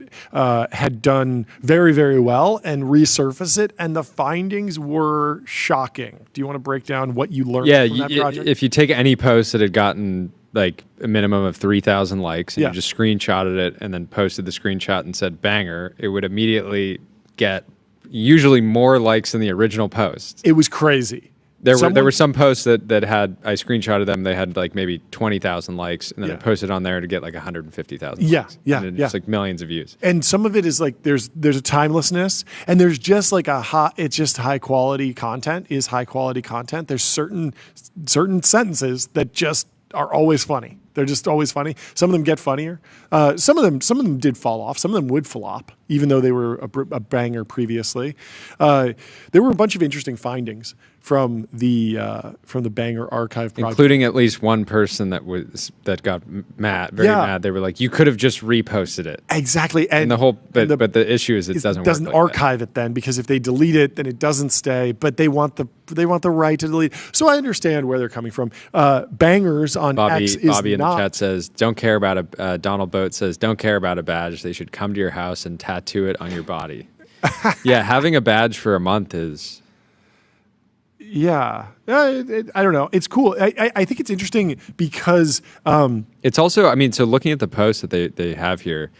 had done very, very well and resurface it, and the findings were shocking. Do you want to break down what you learned from that project? If you take any post that had gotten like a minimum of 3,000 likes and you just screenshotted it and then posted the screenshot and said banger, it would immediately get usually more likes than the original post. It was crazy. There were some posts that had, I screenshotted them, they had like maybe 20,000 likes, and then I posted on there to get like 150,000 likes. It's like millions of views. And some of it is like there's a timelessness, and there's just like it's just high quality content is high quality content. There's certain sentences that just are always funny. They're just always funny. Some of them get funnier. Some of them did fall off. Some of them would flop, even though they were a banger previously. There were a bunch of interesting findings from the Banger Archive project, including at least one person that got mad, very mad. They were like, "You could have just reposted it." Exactly, and the issue is it doesn't archive it then, because if they delete it, then it doesn't stay. But they want the right to delete. So I understand where they're coming from. Bangers on X is Bobby in the chat says, "Don't care about a." Donald Boat says, "Don't care about a badge. They should come to your house and tattoo it on your body." Yeah, having a badge for a month is. Yeah, I don't know. It's cool. I think it's interesting because it's also. I mean, so looking at the posts that they have here,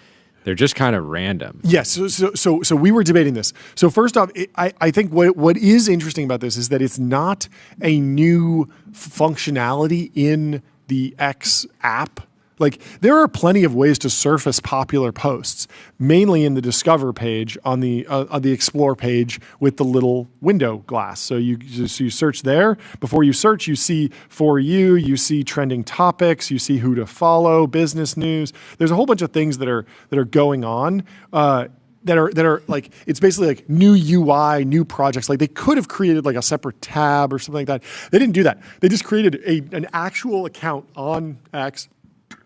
they're just kind of random. Yes. So we were debating this. So first off, I think what is interesting about this is that it's not a new functionality in the X app. Like, there are plenty of ways to surface popular posts, mainly in the Discover page on the Explore page with the little window glass. So you search there. Before you search, you see For You, you see trending topics, you see who to follow, business news. There's a whole bunch of things that are going on. That are like, it's basically like new UI, new projects. Like, they could have created like a separate tab or something like that. They didn't do that. They just created an actual account on X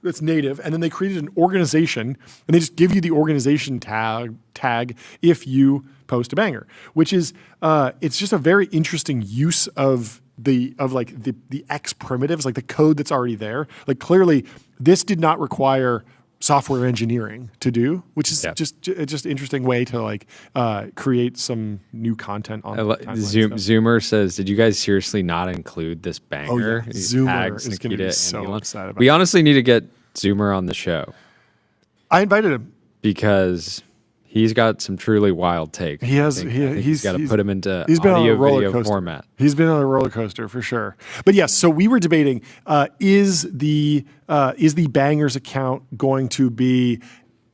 that's native, and then they created an organization, and they just give you the organization tag if you post a banger, which is it's just a very interesting use of the X primitives, like the code that's already there. Like clearly, this did not require software engineering to do, which is just an interesting way to like create some new content on Zoomer says, did you guys seriously not include this banger? Oh yeah, Zoomer is going to be so upset about We honestly need to get Zoomer on the show. I invited him because he's got some truly wild takes. He has. He's got to put him into he's been on a roller video coaster format. He's been on a roller coaster for sure. But yes, so we were debating: is the Bangers account going to be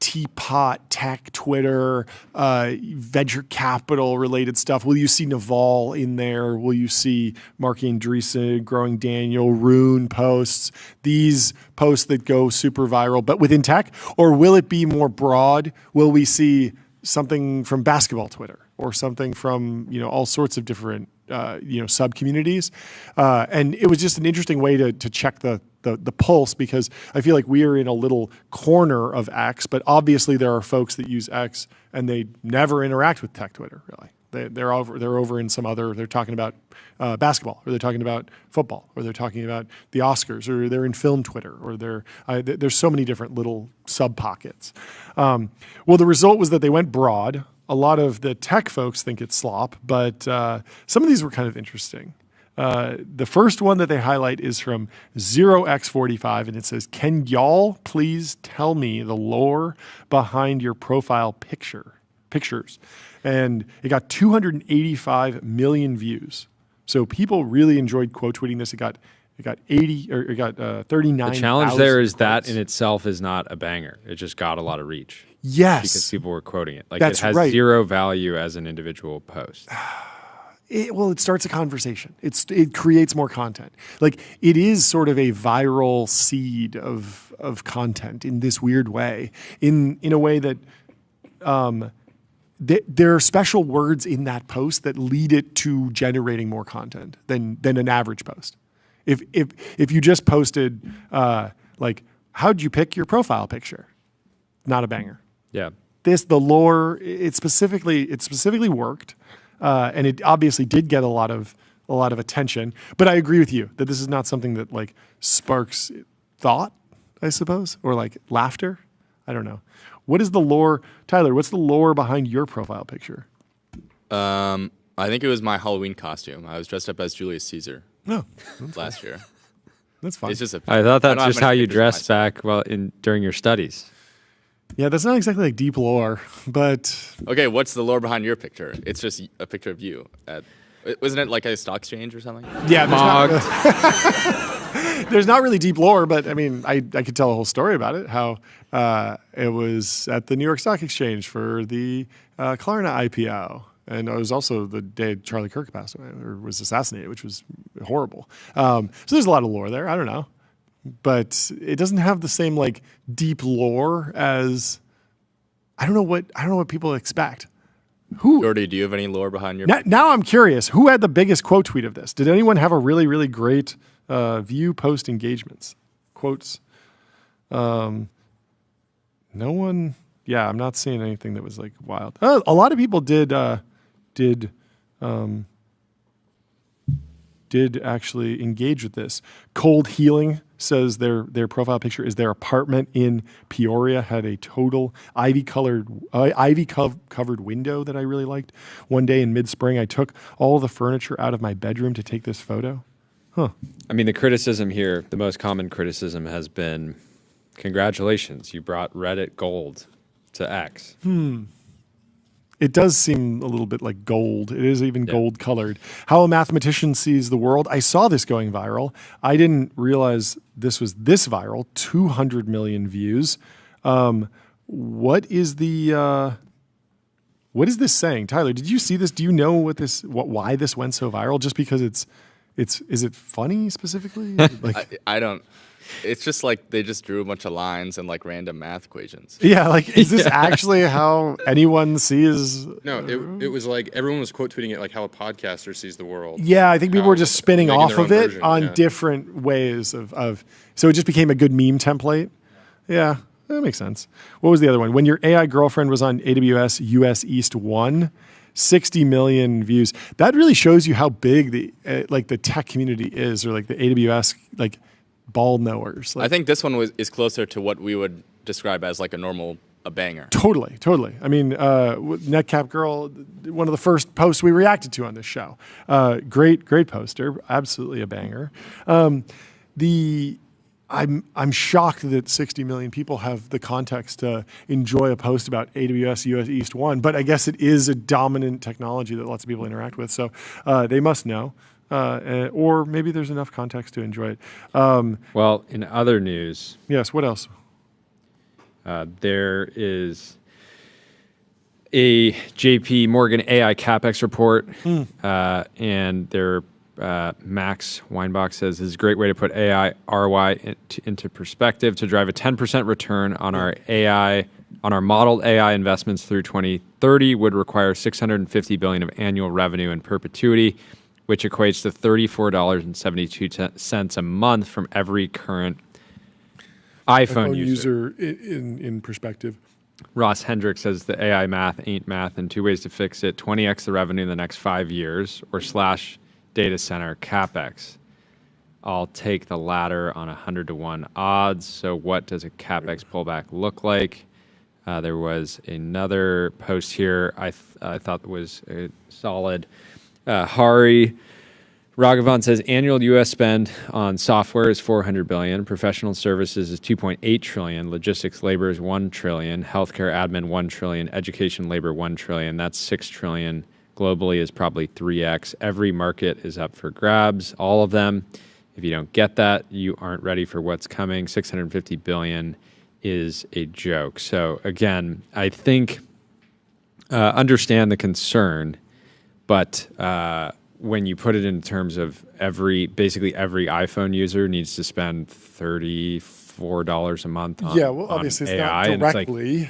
Teapot, Tech, Twitter, venture capital related stuff? Will you see Naval in there? Will you see Marky Andreessen, Growing Daniel, Rune posts? These posts that go super viral, but within tech? Or will it be more broad? Will we see something from basketball Twitter or something from all sorts of different sub communities? And it was just an interesting way to check the pulse, because I feel like we are in a little corner of X, but obviously there are folks that use X and they never interact with tech Twitter really. They're over in some other. They're talking about basketball, or they're talking about football, or they're talking about the Oscars, or they're in film Twitter, or there's so many different little sub pockets. Well, the result was that they went broad. A lot of the tech folks think it's slop, but some of these were kind of interesting. The first one that they highlight is from 0x45, and it says, "Can y'all please tell me the lore behind your profile pictures?" And it got 285 million views. So people really enjoyed quote tweeting this. It got 39. The challenge there is that in itself is not a banger. It just got a lot of reach. Yes, because people were quoting it. Like That's it has right. zero value as an individual post. It starts a conversation. It creates more content. Like it is sort of a viral seed of content in this weird way, in a way that there are special words in that post that lead it to generating more content than an average post. If you just posted like, how'd you pick your profile picture? Not a banger. Yeah. The lore, it specifically worked. And it obviously did get a lot of attention, but I agree with you that this is not something that like sparks thought, I suppose, or like laughter. I don't know. What is the lore, Tyler? What's the lore behind your profile picture? I think it was my Halloween costume. I was dressed up as Julius Caesar. No, last year. That's fine. It's just I thought that's just how you dressed back during your studies. Yeah, that's not exactly like deep lore, but okay. What's the lore behind your picture? It's just a picture of you. Wasn't it like a stock exchange or something? Yeah, there's not really deep lore, but I mean, I could tell a whole story about it. How it was at the New York Stock Exchange for the Klarna IPO, and it was also the day Charlie Kirk passed away or was assassinated, which was horrible. So there's a lot of lore there. I don't know. But it doesn't have the same like deep lore as I don't know what people expect. Jordy, do you have any lore behind your? Now I'm curious. Who had the biggest quote tweet of this? Did anyone have a really really great view post engagements quotes? No one. Yeah, I'm not seeing anything that was like wild. A lot of people did actually engage with this. Cold Healing says their profile picture is their apartment in Peoria, had a total ivy covered window that I really liked. One day in mid-spring, I took all the furniture out of my bedroom to take this photo. Huh. I mean, the criticism here, the most common criticism has been, congratulations, you brought Reddit gold to X. It does seem a little bit like gold. It is even gold colored. How a Mathematician Sees the World. I saw this going viral. I didn't realize this was this viral. 200 million views. What is this saying? Tyler, did you see this? Do you know why this went so viral? Just because is it funny specifically? Like I don't. It's just like they just drew a bunch of lines and like random math equations. Yeah, like is this actually how anyone sees? No, it was like everyone was quote tweeting it like how a podcaster sees the world. Yeah, I think people were just spinning making off their own of it version, on different ways of. So it just became a good meme template. Yeah, that makes sense. What was the other one? When your AI girlfriend was on AWS US East 1, 60 million views. That really shows you how big the the tech community is, or like the AWS ball knowers. I think this one is closer to what we would describe as like a banger. Totally. I mean, Netcap Girl, one of the first posts we reacted to on this show. Great poster, absolutely a banger. I'm shocked that 60 million people have the context to enjoy a post about AWS US East 1, but I guess it is a dominant technology that lots of people interact with, so they must know. Or maybe there's enough context to enjoy it. Well, in other news... Yes, what else? There is a JP Morgan AI CapEx report, and their Max Weinbach says this is a great way to put AI ROI into perspective. To drive a 10% return on our modeled AI investments through 2030 would require $650 billion of annual revenue in perpetuity, which equates to $34.72 a month from every current iPhone user. In perspective. Ross Hendricks says the AI math ain't math, and two ways to fix it: 20x the revenue in the next 5 years, or slash data center capex. I'll take the latter on 100-to-1 odds. So what does a capex pullback look like? There was another post here I thought was solid. Hari Raghavan says annual U.S. spend on software is $400 billion, professional services is $2.8 trillion, logistics labor is $1 trillion, healthcare admin $1 trillion, education labor $1 trillion. That's $6 trillion. Globally is probably 3x. Every market is up for grabs, all of them. If you don't get that, you aren't ready for what's coming. $650 billion is a joke. So again, I think understand the concern, but when you put it in terms of basically every iPhone user needs to spend $34 a month on Yeah, well, obviously it's AI, not directly.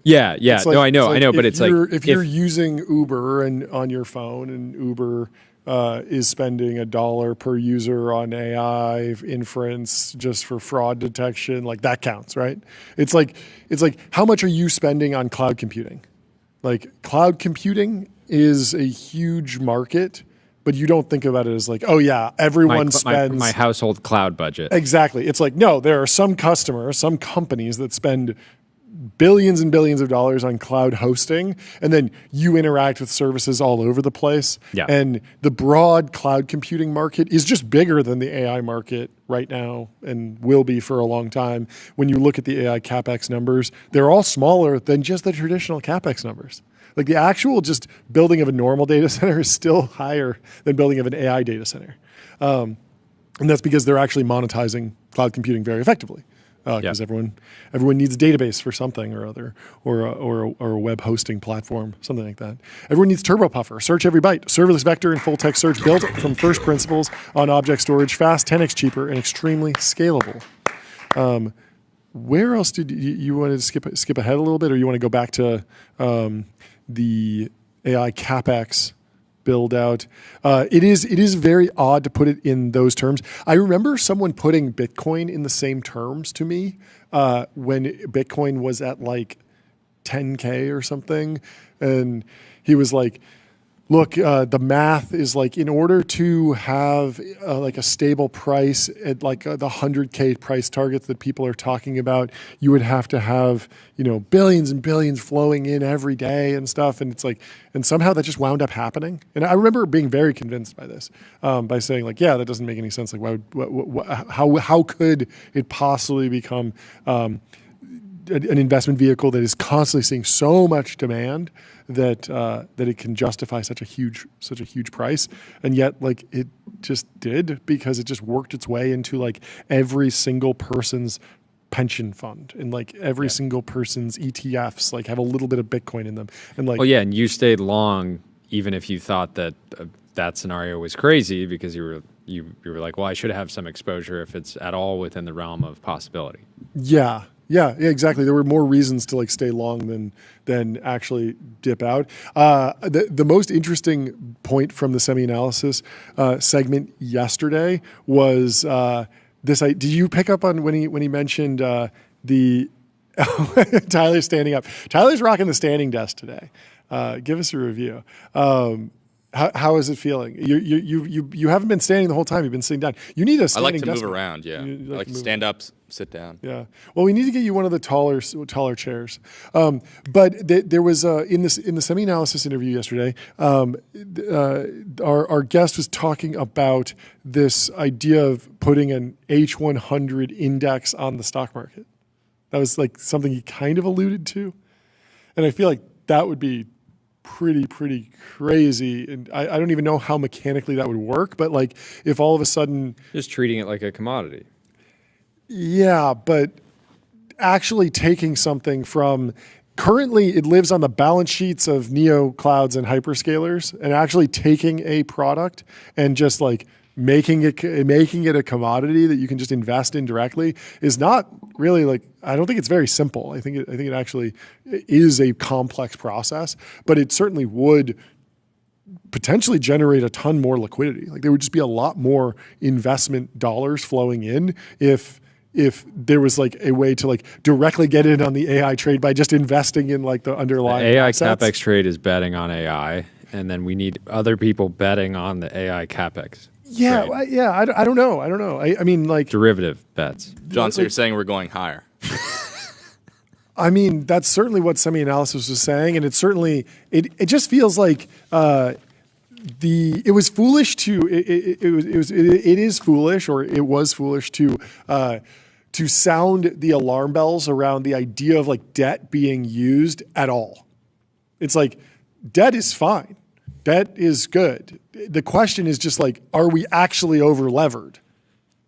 Yeah. No, I know, but it's like if you're using Uber and on your phone, and Uber is spending $1 per user on AI inference just for fraud detection, like that counts, right? It's like how much are you spending on cloud computing? Like cloud computing is a huge market, but you don't think about it as like, oh yeah, everyone spends my household cloud budget. Exactly. It's like, no, there are some customers, some companies that spend billions and billions of dollars on cloud hosting, and then you interact with services all over the place. Yeah. And the broad cloud computing market is just bigger than the AI market right now, and will be for a long time. When you look at the AI CapEx numbers, they're all smaller than just the traditional CapEx numbers. Like the actual just building of a normal data center is still higher than building of an AI data center. And that's because they're actually monetizing cloud computing very effectively. Because everyone needs a database for something or other, or a web hosting platform, something like that. Everyone needs Turbo Puffer, search every byte, serverless vector and full text search built from first principles on object storage, fast, 10x cheaper, and extremely scalable. Where else did you want to skip ahead a little bit, or you want to go back to the AI CapEx build out? It is very odd to put it in those terms. I remember someone putting Bitcoin in the same terms to me when Bitcoin was at like 10K or something, and he was like, look, the math is like, in order to have like a stable price at like the 100K price targets that people are talking about, you would have to have, billions and billions flowing in every day and stuff. And it's like, and somehow that just wound up happening. And I remember being very convinced by this, by saying like, yeah, that doesn't make any sense. Like, how could it possibly become an investment vehicle that is constantly seeing so much demand that it can justify such a huge price? And yet, like, it just did, because it just worked its way into like every single person's pension fund, and like every single person's ETFs like have a little bit of Bitcoin in them. And like, and you stayed long even if you thought that that scenario was crazy, because you were like, well, I should have some exposure if it's at all within the realm of possibility. Yeah, exactly. There were more reasons to like stay long than actually dip out. The most interesting point from the semi-analysis segment yesterday was this. Did you pick up on when he mentioned the Tyler's standing up. Tyler's rocking the standing desk today. Give us a review. How is it feeling? You haven't been standing the whole time. You've been sitting down. You need a I standing like to desk move now. around. Yeah, You I like to to move stand up, sit down. Yeah. Well, we need to get you one of the taller chairs. But there was in the semi-analysis interview yesterday, our guest was talking about this idea of putting an H100 index on the stock market. That was like something he kind of alluded to, and I feel like that would be pretty crazy. And I don't even know how mechanically that would work. But like, if all of a sudden, Just treating it like a commodity. yeah, but actually taking something from currently it lives on the balance sheets of neo clouds and hyperscalers, and actually taking a product and just like making it a commodity that you can just invest in directly is not really like, I don't think it's very simple. I think it actually is a complex process, but it certainly would potentially generate a ton more liquidity. Like there would just be a lot more investment dollars flowing in if there was like a way to like directly get in on the AI trade by just investing in like the underlying AI assets. CapEx trade is betting on AI, and then we need other people betting on the AI CapEx. Yeah, trade. I don't know. I mean, like, Derivative bets. John, so you're saying we're going higher? I mean, that's certainly what semi-analysis was saying, and it certainly it just feels like it was foolish to it is foolish, or it was foolish to sound the alarm bells around the idea of like debt being used at all. It's like debt is fine. Debt is good. The question is just like, are we actually over levered?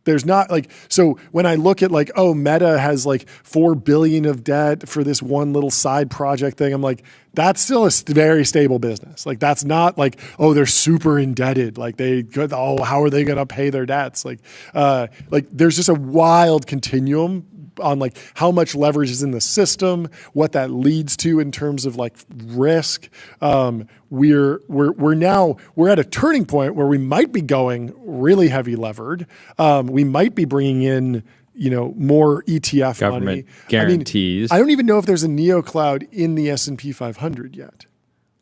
There's not like, so when I look at like, oh, Meta has like 4 billion of debt for this one little side project thing, I'm like, that's still a very stable business. Like that's not like, oh, they're super indebted. Like how are they going to pay their debts? Like there's just a wild continuum on like how much leverage is in the system, what that leads to in terms of like risk. We're at a turning point where we might be going really heavy levered. We might be bringing in more ETF Government money. guarantees. I don't even know if there's a neocloud in the S&P 500 yet.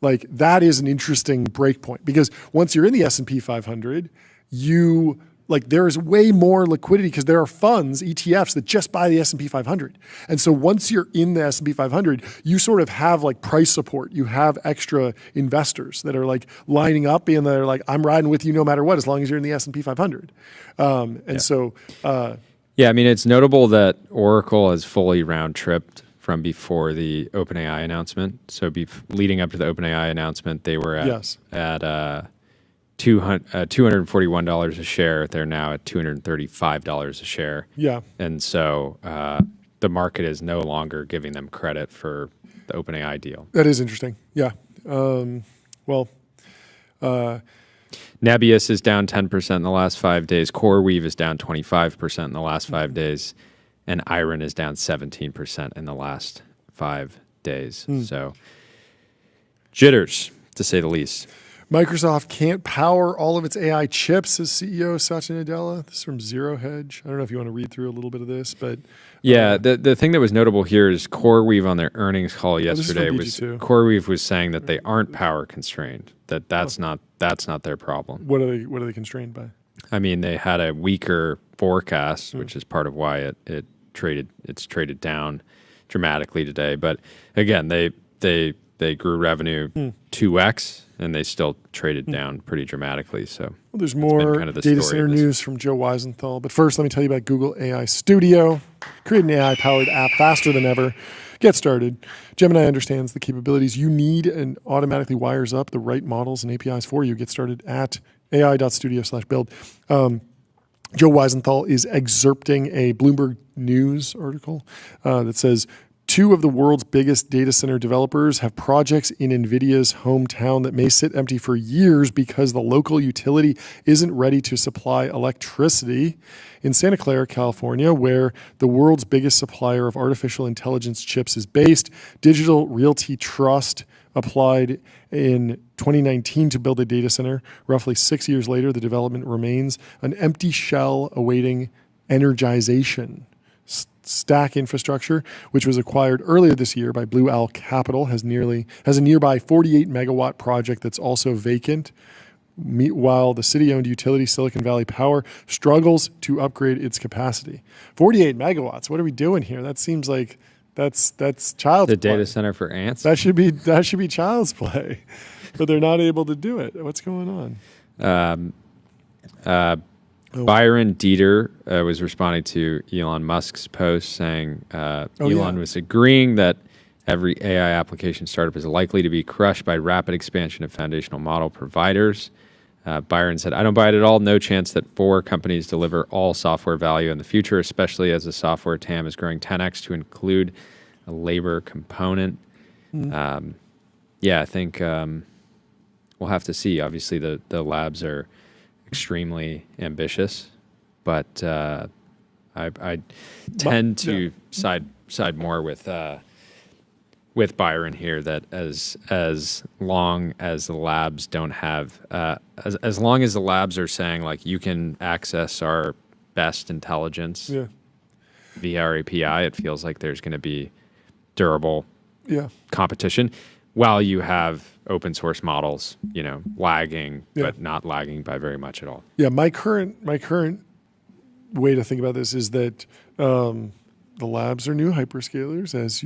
Like that is an interesting break point, because once you're in the S&P 500, there is way more liquidity because there are funds, ETFs, that just buy the S&P 500. And so once you're in the S&P 500, you sort of have like price support. You have extra investors that are like lining up and they're like, I'm riding with you no matter what, as long as you're in the S&P 500. Yeah, I mean, it's notable that Oracle has fully round-tripped from before the OpenAI announcement. So leading up to the OpenAI announcement, they were at $241 a share. They're now at $235 a share. Yeah. And so the market is no longer giving them credit for the OpenAI deal. That is interesting. Yeah. Nebius is down 10% in the last 5 days. CoreWeave is down 25% in the last 5 days. And Iron is down 17% in the last 5 days. So jitters, to say the least. Microsoft can't power all of its AI chips, says CEO Satya Nadella. This is from Zero Hedge. I don't know if you want to read through a little bit of this, but yeah, the thing that was notable here is CoreWeave on their earnings call yesterday CoreWeave was saying that they aren't power constrained. That's not their problem. What are they constrained by? I mean, they had a weaker forecast, which is part of why it's traded down dramatically today. But again, they grew revenue 2x. And they still traded down pretty dramatically. So there's more data center news from Joe Weisenthal. But first, let me tell you about Google AI Studio. Create an AI-powered app faster than ever. Get started. Gemini understands the capabilities you need and automatically wires up the right models and APIs for you. Get started at ai.studio/build. Joe Weisenthal is excerpting a Bloomberg News article that says, 2 of the world's biggest data center developers have projects in NVIDIA's hometown that may sit empty for years because the local utility isn't ready to supply electricity. In Santa Clara, California, where the world's biggest supplier of artificial intelligence chips is based, Digital Realty Trust applied in 2019 to build a data center. Roughly 6 years later, the development remains an empty shell awaiting energization. Stack Infrastructure, which was acquired earlier this year by Blue Owl Capital, has a nearby 48 megawatt project that's also vacant. While the city-owned utility Silicon Valley Power struggles to upgrade its capacity. 48 megawatts. What are we doing here? That seems like that's child's play. The data center for ants. That should be child's play, but they're not able to do it. What's going on? Byron Dieter was responding to Elon Musk's post saying Elon was agreeing that every AI application startup is likely to be crushed by rapid expansion of foundational model providers. Byron said, I don't buy it at all. No chance that 4 companies deliver all software value in the future, especially as the software TAM is growing 10x to include a labor component. I think we'll have to see. Obviously, the labs are extremely ambitious, but I tend to side more with Byron here, that as long as the labs don't have as long as the labs are saying like you can access our best intelligence via our API, it feels like there's going to be durable competition while you have open source models, lagging but not lagging by very much at all. Yeah, my current way to think about this is that the labs are new hyperscalers, as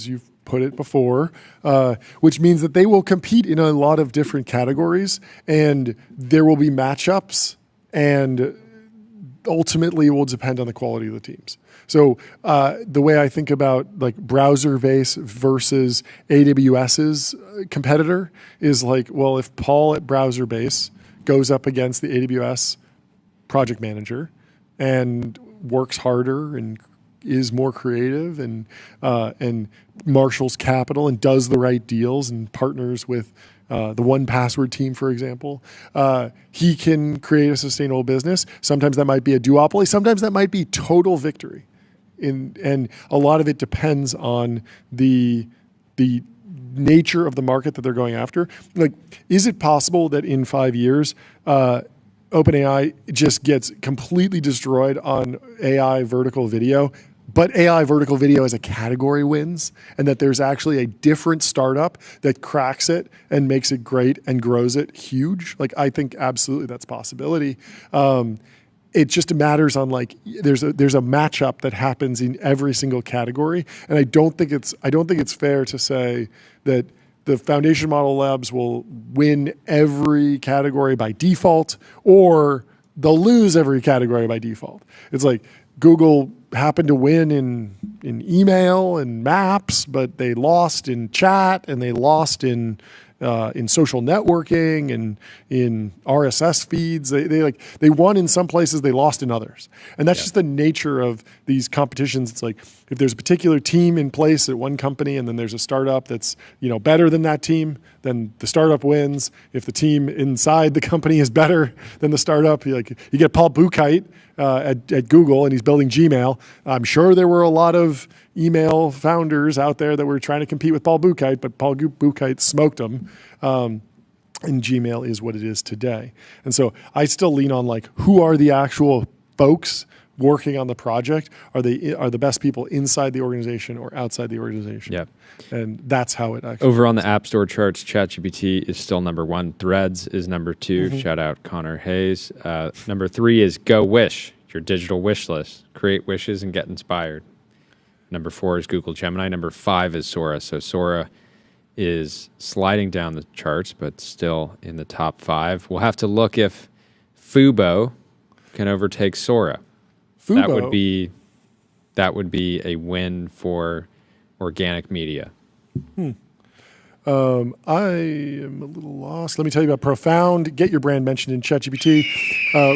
you've put it before, which means that they will compete in a lot of different categories, and there will be matchups, and ultimately it will depend on the quality of the teams. So the way I think about like Browserbase versus AWS's competitor is like, well, if Paul at Browserbase goes up against the AWS project manager and works harder and is more creative and marshals capital and does the right deals and partners with the 1Password team, for example, he can create a sustainable business. Sometimes that might be a duopoly. Sometimes that might be total victory. And a lot of it depends on the nature of the market that they're going after. Like, is it possible that in 5 years, OpenAI just gets completely destroyed on AI vertical video, but AI vertical video as a category wins, and that there's actually a different startup that cracks it and makes it great and grows it huge? Like, I think absolutely that's a possibility. It just matters on like there's a matchup that happens in every single category, and I don't think it's fair to say that the foundation model labs will win every category by default, or they'll lose every category by default. It's like Google happened to win in email and maps, but they lost in chat, and they lost in social networking and in RSS feeds. They won in some places, they lost in others. And that's just the nature of these competitions. It's like if there's a particular team in place at one company and then there's a startup that's better than that team, then the startup wins. If the team inside the company is better than the startup, you get Paul Buchheit at Google, and he's building Gmail. I'm sure there were a lot of email founders out there that were trying to compete with Paul Buchheit, but Paul Buchheit smoked them. And Gmail is what it is today. And so I still lean on like, who are the actual folks working on the project? Are the best people inside the organization or outside the organization? Yeah. And that's how it actually over on the App Store charts, ChatGPT is still number 1. Threads is number 2. Shout out Connor Hayes. Number 3 is Go Wish, your digital wish list. Create wishes and get inspired. Number 4 is Google Gemini. Number 5 is Sora. So Sora is sliding down the charts, but still in the top 5. We'll have to look if Fubo can overtake Sora. Fubo. That would be a win for organic media. I am a little lost. Let me tell you about Profound. Get your brand mentioned in ChatGPT.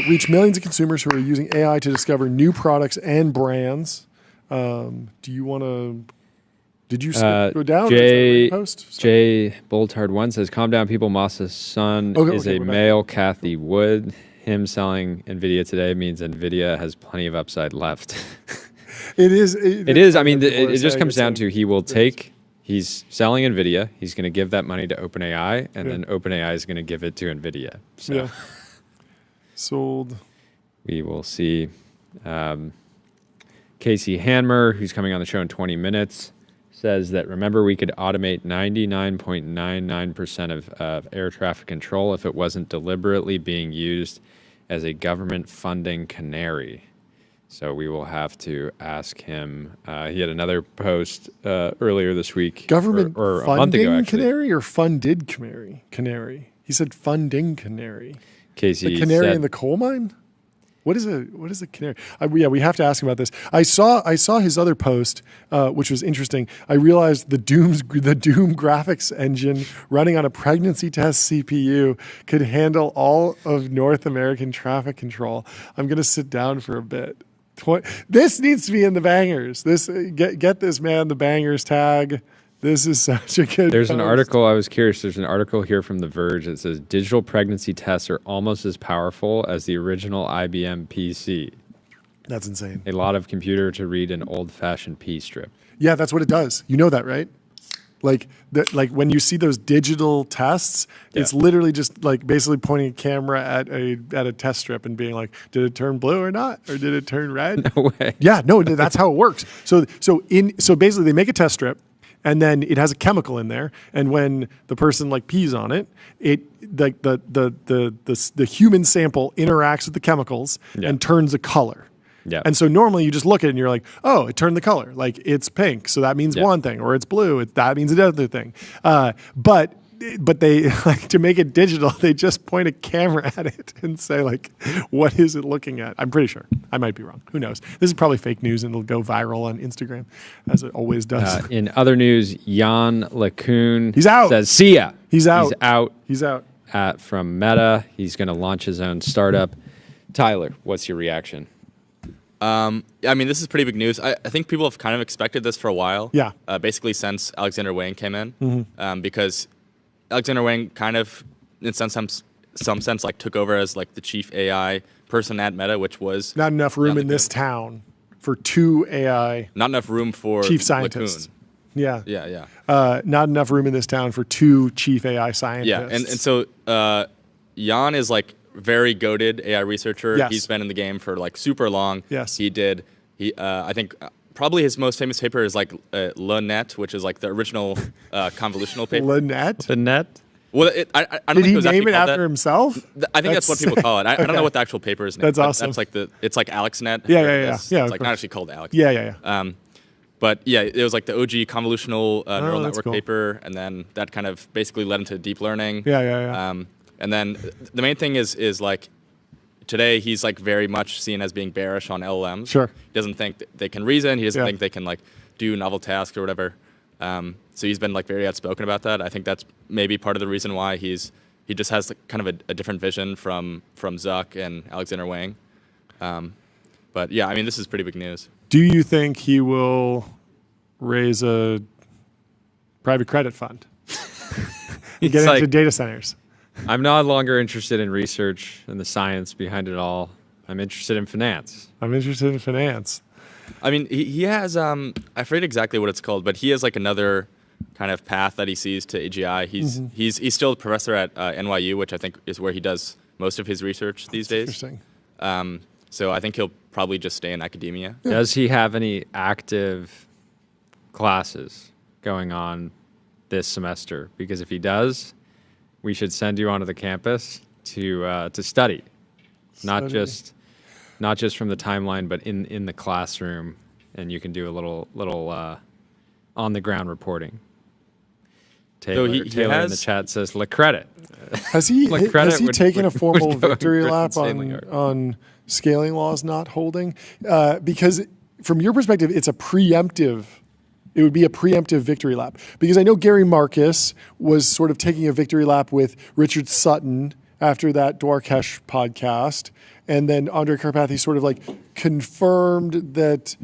Reach millions of consumers who are using AI to discover new products and brands. Do you want to? Did you go down? Jay Boltard 1 says, "Calm down, people. Moss's son is a male. Kathy Wood. Him selling NVIDIA today means NVIDIA has plenty of upside left." It is. It is. I mean, it just comes down to he will take. He's selling NVIDIA. He's going to give that money to OpenAI, and then OpenAI is going to give it to NVIDIA. So sold. We will see. Casey Hanmer, who's coming on the show in 20 minutes, says that, remember, we could automate 99.99% of air traffic control if it wasn't deliberately being used as a government funding canary. So we will have to ask him. He had another post earlier this week. Government or a funding month ago, actually. canary or funded canary? He said funding canary. Casey The canary said, in the coal mine? What is a canary? We have to ask him about this. I saw his other post, which was interesting. I realized the Doom graphics engine running on a pregnancy test CPU could handle all of North American traffic control. I'm going to sit down for a bit. This needs to be in the bangers. Get this man the bangers tag. This is such a good There's post. an article, I was curious, there's an article here from The Verge that says digital pregnancy tests are almost as powerful as the original IBM PC. That's insane. A lot of computer to read an old-fashioned P strip. Yeah, that's what it does. You know that, right? Like when you see those digital tests, it's literally just like basically pointing a camera at a test strip and being like, did it turn blue or not, or did it turn red? No way. Yeah, no, that's how it works. So basically they make a test strip, and then it has a chemical in there, and when the person like pees on it, like the human sample interacts with the chemicals and turns a color. Yeah. And so normally you just look at it and you're like, oh, it turned the color. Like it's pink, so that means one thing, or it's blue, that means another thing. But they like to make it digital, they just point a camera at it and say like, what is it looking at? I'm pretty sure. I might be wrong. Who knows? This is probably fake news and it'll go viral on Instagram, as it always does. In other news, Jan LeCun He's out. says, see ya. He's out. He's out. He's out. From Meta. He's going to launch his own startup. Tyler, what's your reaction? I mean, this is pretty big news. I think people have kind of expected this for a while. Yeah. Basically since Alexander Wang came in, because Alexander Wang kind of, in some sense, like took over as like the chief AI person at Meta, which was Not enough room in this town for two AI not enough room for chief scientists. LeCun. Yeah. Yeah. Not enough room in this town for two chief AI scientists. Yeah, and so Jan is like very goated AI researcher. Yes. He's been in the game for like super long. Yes. I think probably his most famous paper is like Le Net, which is like the original convolutional paper. Lynette? The net? Well, I don't Did think he it was name actually it called after that. himself? I think that's what people call it. I don't know what the actual paper is named. That's awesome. That's like it's like AlexNet. Yeah. It's of like not course. actually called Alex. Yeah. But yeah, it was like the OG convolutional neural that's network cool. paper, and then that kind of basically led into deep learning. Yeah. And then the main thing is like today he's like very much seen as being bearish on LLMs. Sure. He doesn't think they can reason. He doesn't Yeah. think they can like do novel tasks or whatever. So he's been like very outspoken about that. I think that's maybe part of the reason why he just has like kind of a different vision from Zuck and Alexander Wang. But yeah, I mean, this is pretty big news. Do you think he will raise a private credit fund and get into data centers? I'm no longer interested in research and the science behind it all. I'm interested in finance. I'm interested in finance. I mean, he has, I forget exactly what it's called, but he has like another kind of path that he sees to AGI. He's still a professor at NYU, which I think is where he does most of his research these days. Interesting. So I think he'll probably just stay in academia. Does he have any active classes going on this semester? Because if he does, we should send you onto the campus to study. Not just from the timeline, but in the classroom, and you can do a little on the ground reporting. Taylor, he Taylor in the chat says, "Le credit." Has he credit would- taken a would formal go victory lap insanely hard. on scaling laws not holding? Because from your perspective, it's a preemptive. It would be a preemptive victory lap. Because I know Gary Marcus was sort of taking a victory lap with Richard Sutton after that Dwarkesh podcast. And then Andre Karpathy sort of like confirmed that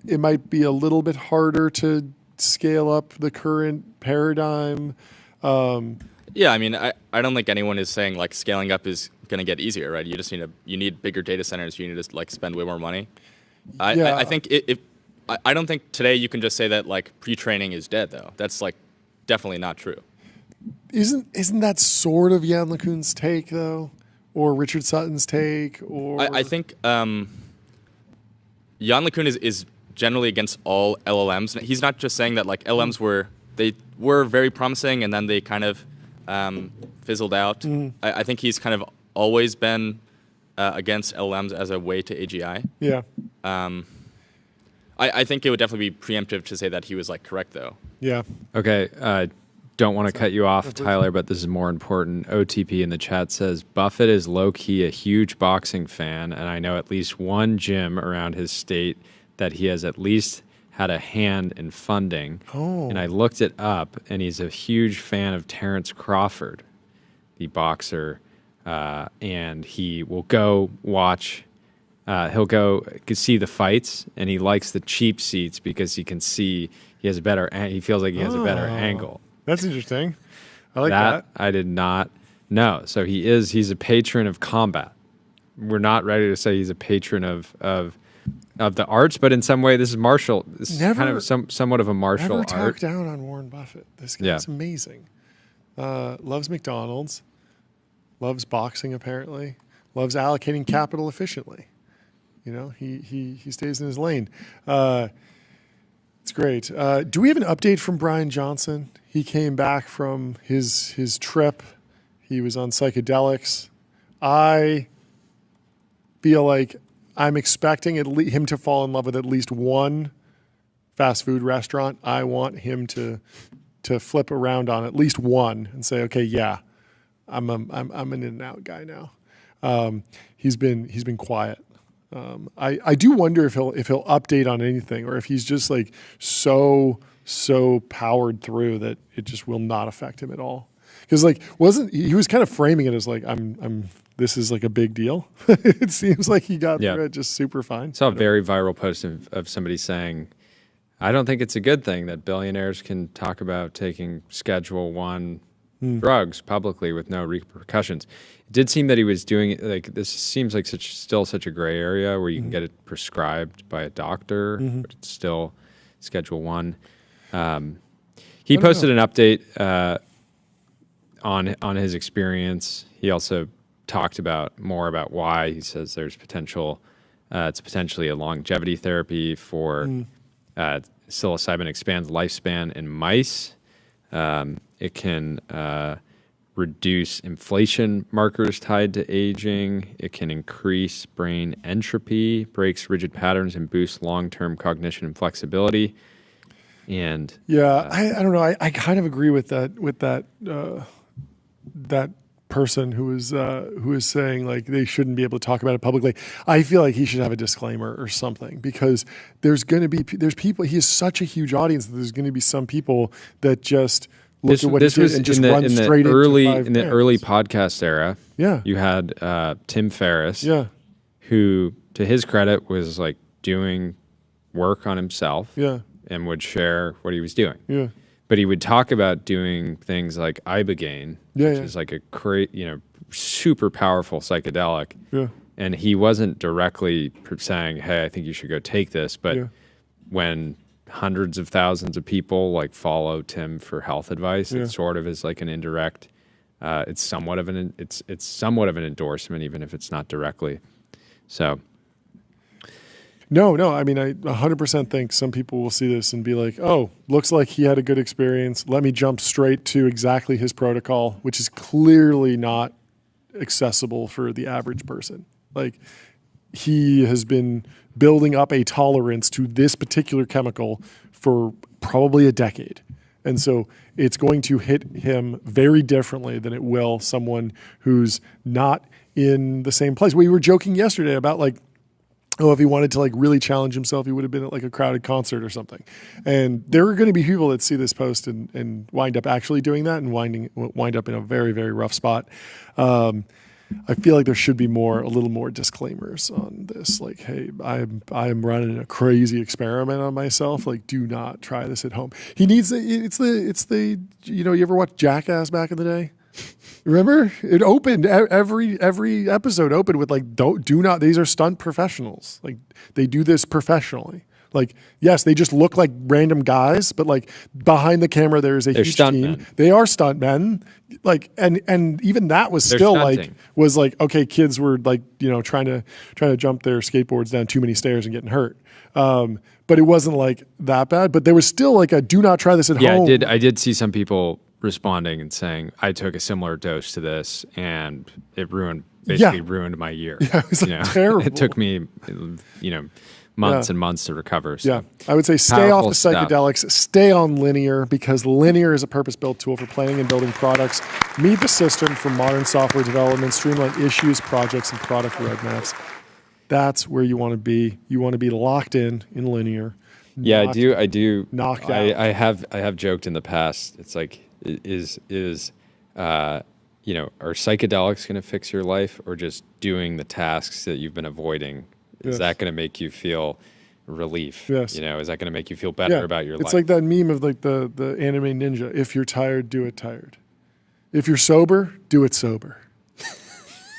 it might be a little bit harder to scale up the current paradigm. Yeah, I mean, I don't think anyone is saying like scaling up is going to get easier, right? You just need bigger data centers. You need to like spend way more money. I think I don't think today you can just say that like pre-training is dead though. That's like definitely not true. Isn't that sort of Jan LeCun's take though, or Richard Sutton's take? Or I think Jan LeCun is generally against all LLMs. And he's not just saying that like LLMs were very promising and then they kind of fizzled out. I think he's kind of always been against LLMs as a way to AGI. Yeah. I think it would definitely be preemptive to say that he was like correct though. Yeah. Okay. Don't want to cut you off, Tyler, but this is more important. OTP in the chat says Buffett is low-key a huge boxing fan, and I know at least one gym around his state that he has at least had a hand in funding. Oh. And I looked it up, and he's a huge fan of Terrence Crawford, the boxer, and he will go watch. He'll go see the fights, and he likes the cheap seats because he can see he has a better. He feels like he has a better angle. That's interesting. I like that. I did not know. So he's a patron of combat. We're not ready to say he's a patron of the arts, but in some way this is martial. This is kind of somewhat of a martial art. Never talk down on Warren Buffett. This guy's amazing. Loves McDonald's. Loves boxing apparently. Loves allocating capital efficiently. You know, he stays in his lane. It's great. Do we have an update from Brian Johnson? He came back from his trip. He was on psychedelics. I feel like I'm expecting him to fall in love with at least one fast food restaurant. I want him to flip around on at least one and say, okay, yeah, I'm an In-N-Out guy now. He's been quiet. I do wonder if he'll update on anything or if he's just like so powered through that it just will not affect him at all. Because like he was kind of framing it as like this is like a big deal. It seems like he got through it just super fine. I saw a very viral post of somebody saying, I don't think it's a good thing that billionaires can talk about taking Schedule I drugs publicly with no repercussions. It did seem that he was doing it like this seems like still such a gray area where you can get it prescribed by a doctor, but it's still Schedule I. He posted an update on his experience. He also talked more about why he says there's potential. It's potentially a longevity therapy for psilocybin expands lifespan in mice. It can reduce inflation markers tied to aging. It can increase brain entropy, breaks rigid patterns, and boosts long-term cognition and flexibility. And I don't know. I kind of agree with that person who is saying like they shouldn't be able to talk about it publicly. I feel like he should have a disclaimer or something because there's people. He has such a huge audience that there's going to be some people that just look at what he did and just run straight into in the early podcast era. Yeah, you had Tim Ferriss. Yeah, who to his credit was like doing work on himself. Yeah, and would share what he was doing. Yeah. But he would talk about doing things like Ibogaine, which is like a super powerful psychedelic. Yeah. And he wasn't directly saying, hey, I think you should go take this. But when hundreds of thousands of people like follow Tim for health advice, it sort of is like an indirect, it's somewhat of an endorsement, even if it's not directly. So. No. I mean, I 100% think some people will see this and be like, oh, looks like he had a good experience. Let me jump straight to exactly his protocol, which is clearly not accessible for the average person. Like, he has been building up a tolerance to this particular chemical for probably a decade. And so it's going to hit him very differently than it will someone who's not in the same place. We were joking yesterday about like, if he wanted to like really challenge himself, he would have been at like a crowded concert or something. And there are going to be people that see this post and wind up actually doing that and wind up in a very, very rough spot. I feel like there should be a little more disclaimers on this. Like, hey, I'm running a crazy experiment on myself. Like, do not try this at home. He needs it's the you ever watch Jackass back in the day? Remember, it opened every episode opened with like do not. These are stunt professionals. Like they do this professionally. Like, yes, they just look like random guys, but like behind the camera, there is a huge team. stuntmen. They are stuntmen. Like, and even that was They're still stunting. like, okay, kids were like, trying to jump their skateboards down too many stairs and getting hurt. But it wasn't like that bad, but there was still like a do not try this at home. I did see some people responding and saying, I took a similar dose to this and it basically ruined my year. Yeah, it was terrible. It took me, months and months to recover. So. Yeah, I would say stay off Powerful the stuff. psychedelics, stay on Linear, because Linear is a purpose-built tool for planning and building products. Meet the system for modern software development, streamline issues, projects, and product roadmaps. That's where you want to be. You want to be locked in Linear. Yeah, I do. Knocked out. I have joked in the past. It's like, are psychedelics going to fix your life, or just doing the tasks that you've been avoiding? Is that going to make you feel relief? Yes. Is that going to make you feel better about your life? It's like that meme of like the anime ninja. If you're tired, do it tired. If you're sober, do it sober.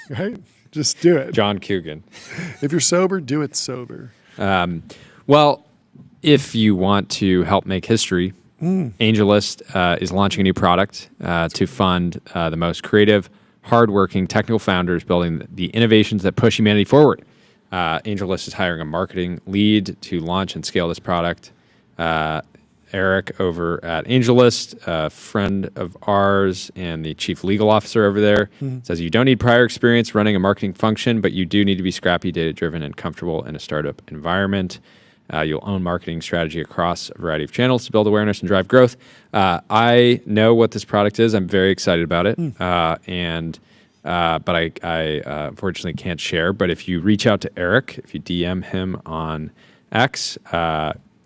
Right? Just do it. John Coogan. If you're sober, do it sober. Well, if you want to help make history, AngelList is launching a new product to fund the most creative, hardworking technical founders building the innovations that push humanity forward. AngelList is hiring a marketing lead to launch and scale this product. Eric over at AngelList, a friend of ours and the chief legal officer over there, says you don't need prior experience running a marketing function, but you do need to be scrappy, data-driven, and comfortable in a startup environment. You'll own marketing strategy across a variety of channels to build awareness and drive growth. I know what this product is. I'm very excited about it. But I unfortunately can't share. But if you reach out to Eric, if you DM him on X,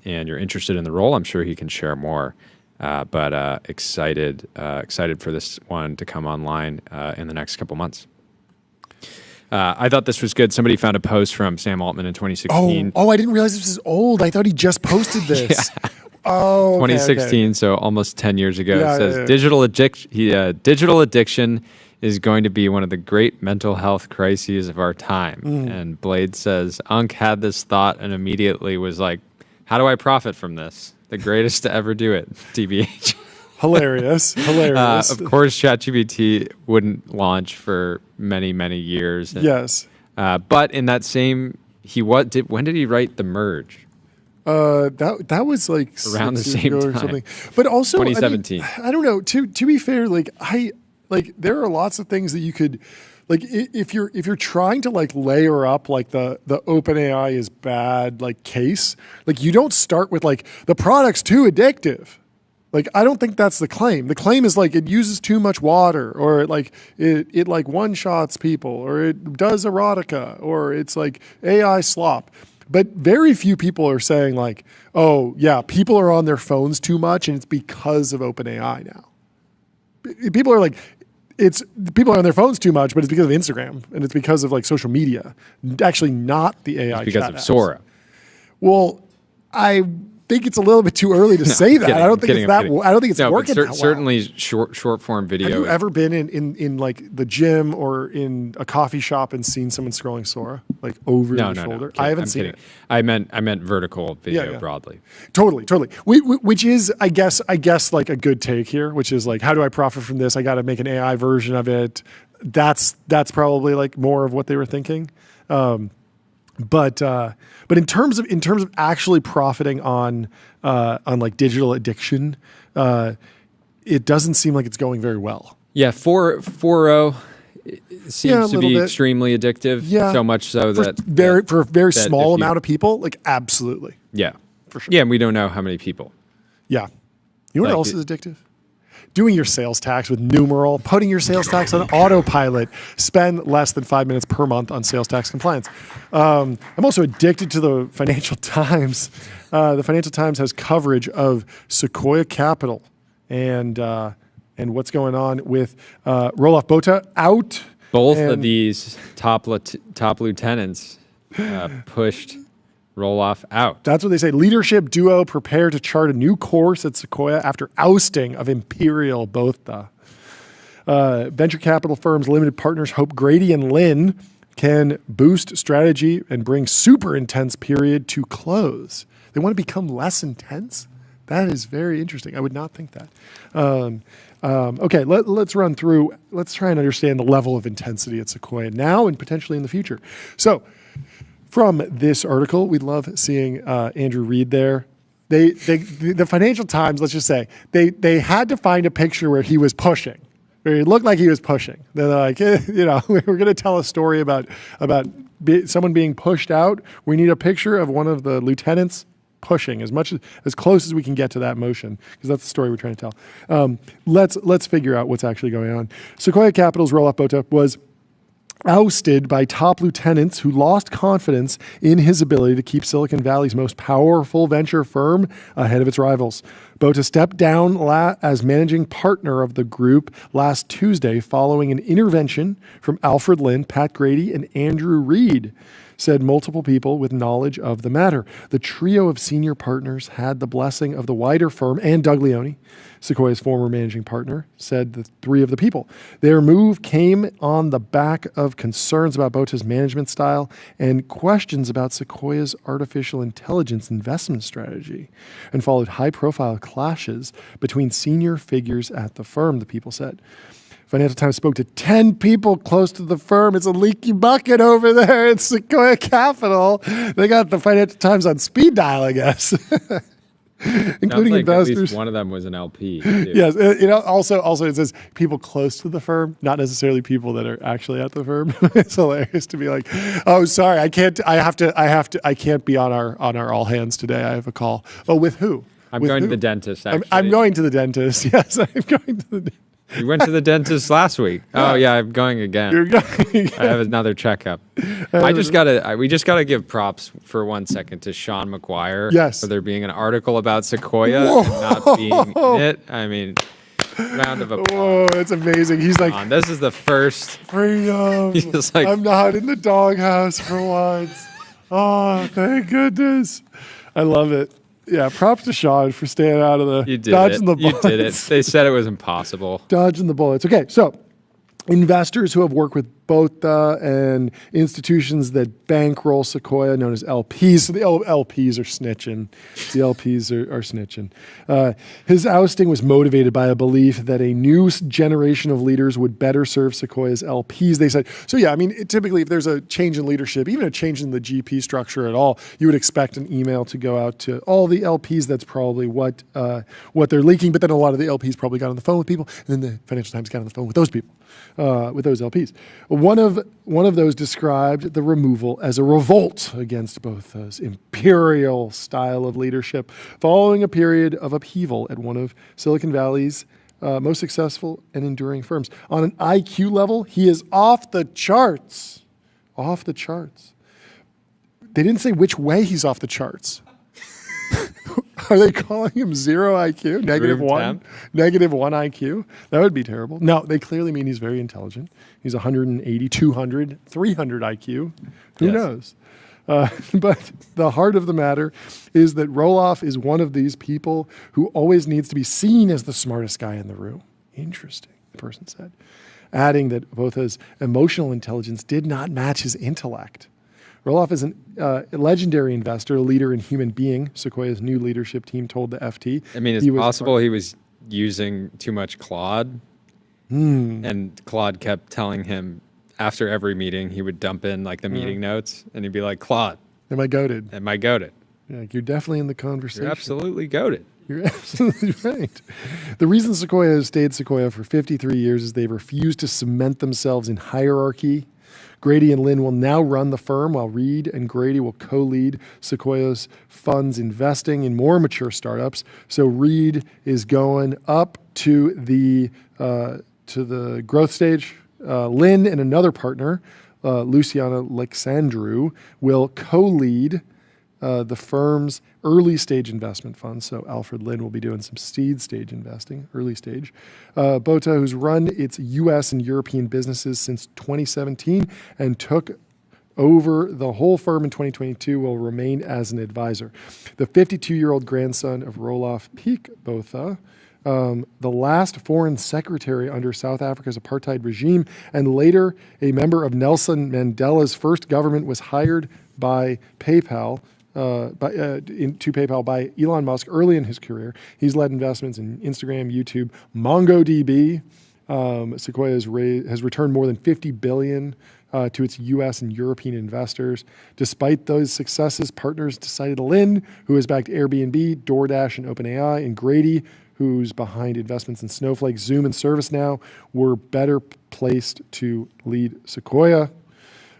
and you're interested in the role, I'm sure he can share more. But excited for this one to come online in the next couple months. I thought this was good. Somebody found a post from Sam Altman in 2016. Oh, I didn't realize this was old. I thought he just posted this. Oh, 2016, so almost 10 years ago. Yeah, It says yeah. digital addiction is going to be one of the great mental health crises of our time. And Blade says, Unc had this thought and immediately was like, how do I profit from this? The greatest to ever do it, TBH. Hilarious. Of course, ChatGPT wouldn't launch for many, many years. Yes. But in that same, when did he write The Merge? That was like Around the 6 years same ago or time. something. But also, 2017. I don't know. To be fair, there are lots of things that you could, like, if you're trying to like layer up like the OpenAI is bad like case, like you don't start with like the product's too addictive. Like, I don't think that's the claim. The claim is like it uses too much water, or it like one shots people, or it does erotica, or it's like AI slop. But very few people are saying like, oh yeah, people are on their phones too much, and it's because of OpenAI now. People are like, people are on their phones too much, but it's because of Instagram, and it's because of like social media. Actually, not the AI. It's because chat of apps. Sora. Well, I think it's a little bit too early to say that. I don't think it's that. I don't think it's working that well. Certainly, short form video. Have you ever been in like the gym or in a coffee shop and seen someone scrolling Sora like over their shoulder? No, I haven't seen it. I meant vertical video broadly. Totally. Which is, I guess, like a good take here. Which is like, how do I profit from this? I got to make an AI version of it. That's probably like more of what they were thinking. But in terms of actually profiting on like digital addiction, it doesn't seem like it's going very well. Yeah, 4.0 seems to be bit. Extremely addictive. Yeah, so much so for a very small amount of people, like absolutely. Yeah, for sure. Yeah, and we don't know how many people. Yeah, you know what else is addictive? Doing your sales tax with Numeral, putting your sales tax on autopilot. Spend less than 5 minutes per month on sales tax compliance. I'm also addicted to the Financial Times. The Financial Times has coverage of Sequoia Capital and what's going on with Roelof Botha out. Both of these top lieutenants pushed Roelof out. That's what they say. Leadership duo prepare to chart a new course at Sequoia after ousting of Imperial Botha. Venture capital firms, limited partners hope Grady and Lynn can boost strategy and bring super intense period to close. They want to become less intense? That is very interesting. I would not think that. Okay, let's run through. Let's try and understand the level of intensity at Sequoia now and potentially in the future. So, from this article, we love seeing Andrew Reid there. The Financial Times, let's just say, they had to find a picture where he was pushing. Where it looked like he was pushing. They're like, we're going to tell a story about someone being pushed out. We need a picture of one of the lieutenants pushing as close as we can get to that motion, because that's the story we're trying to tell. Let's figure out what's actually going on. Sequoia Capital's Roelof Botha was ousted by top lieutenants who lost confidence in his ability to keep Silicon Valley's most powerful venture firm ahead of its rivals. Botha stepped down as managing partner of the group last Tuesday following an intervention from Alfred Lin, Pat Grady, and Andrew Reid, said multiple people with knowledge of the matter. The trio of senior partners had the blessing of the wider firm and Doug Leone, Sequoia's former managing partner, said the three of the people. Their move came on the back of concerns about Botha's management style and questions about Sequoia's artificial intelligence investment strategy, and followed high-profile clashes between senior figures at the firm, the people said. Financial Times spoke to 10 people close to the firm. It's a leaky bucket over there at Sequoia Capital. They got the Financial Times on speed dial, I guess. Including like investors. At least one of them was an LP. Too. Yes. Also it says people close to the firm, not necessarily people that are actually at the firm. It's hilarious to be like, oh, sorry, I can't be on our all hands today. I have a call. Oh, with who? I'm going to the dentist, actually. I'm going to the dentist. Yes, I'm going to the dentist. You went to the dentist last week. Oh yeah, I'm going again. You're going again. I have another checkup. We just gotta give props for 1 second to Sean McGuire. Yes. For there being an article about Sequoia and not being in it. I mean, round of applause. Whoa, it's amazing. He's like, this is the first freedom. He's like, I'm not in the doghouse for once. Oh, thank goodness. I love it. Yeah, props to Sean for staying out of the dodging the bullets. You did it. They said it was impossible. Dodging the bullets. Okay, so investors who have worked with Botha and institutions that bankroll Sequoia, known as LPs. So the LPs are snitching. The LPs are snitching. His ousting was motivated by a belief that a new generation of leaders would better serve Sequoia's LPs, they said. So yeah, I mean, typically if there's a change in leadership, even a change in the GP structure at all, you would expect an email to go out to all the LPs. That's probably what they're leaking. But then a lot of the LPs probably got on the phone with people, and then the Financial Times got on the phone with those people, with those LPs. One of those described the removal as a revolt against Botha's imperial style of leadership, following a period of upheaval at one of Silicon Valley's most successful and enduring firms. On an IQ level, he is off the charts. Off the charts. They didn't say which way he's off the charts. Are they calling him zero IQ? Negative one? Negative one IQ? That would be terrible. No, they clearly mean he's very intelligent. He's 180, 200, 300 IQ. Who knows? But the heart of the matter is that Roelof is one of these people who always needs to be seen as the smartest guy in the room. Interesting, the person said, adding that Botha's emotional intelligence did not match his intellect. Roelof is a legendary investor, a leader in human being, Sequoia's new leadership team told the FT. I mean, it's possible he was using too much Claude, and Claude kept telling him after every meeting, he would dump in like the meeting notes, and he'd be like, Claude. Am I goated? Am I goated? Yeah, you're definitely in the conversation. You're absolutely goated. You're absolutely right. The reason Sequoia has stayed Sequoia for 53 years is they've refused to cement themselves in hierarchy. Grady and Lynn will now run the firm, while Reid and Grady will co-lead Sequoia's funds investing in more mature startups. So Reid is going up to the growth stage. Lynn and another partner, Luciana Alexandru, will co-lead the firm's early stage investment fund. So Alfred Lin will be doing some seed stage investing, early stage. Botha, who's run its U.S. and European businesses since 2017 and took over the whole firm in 2022, will remain as an advisor. The 52-year-old grandson of Roelof Peak Botha, the last foreign secretary under South Africa's apartheid regime, and later a member of Nelson Mandela's first government, was hired by PayPal to PayPal by Elon Musk early in his career. He's led investments in Instagram, YouTube, MongoDB. Sequoia has returned more than $50 billion to its U.S. and European investors. Despite those successes, partners decided to lend, who has backed Airbnb, DoorDash, and OpenAI, and Grady, who's behind investments in Snowflake, Zoom, and ServiceNow, were better placed to lead Sequoia.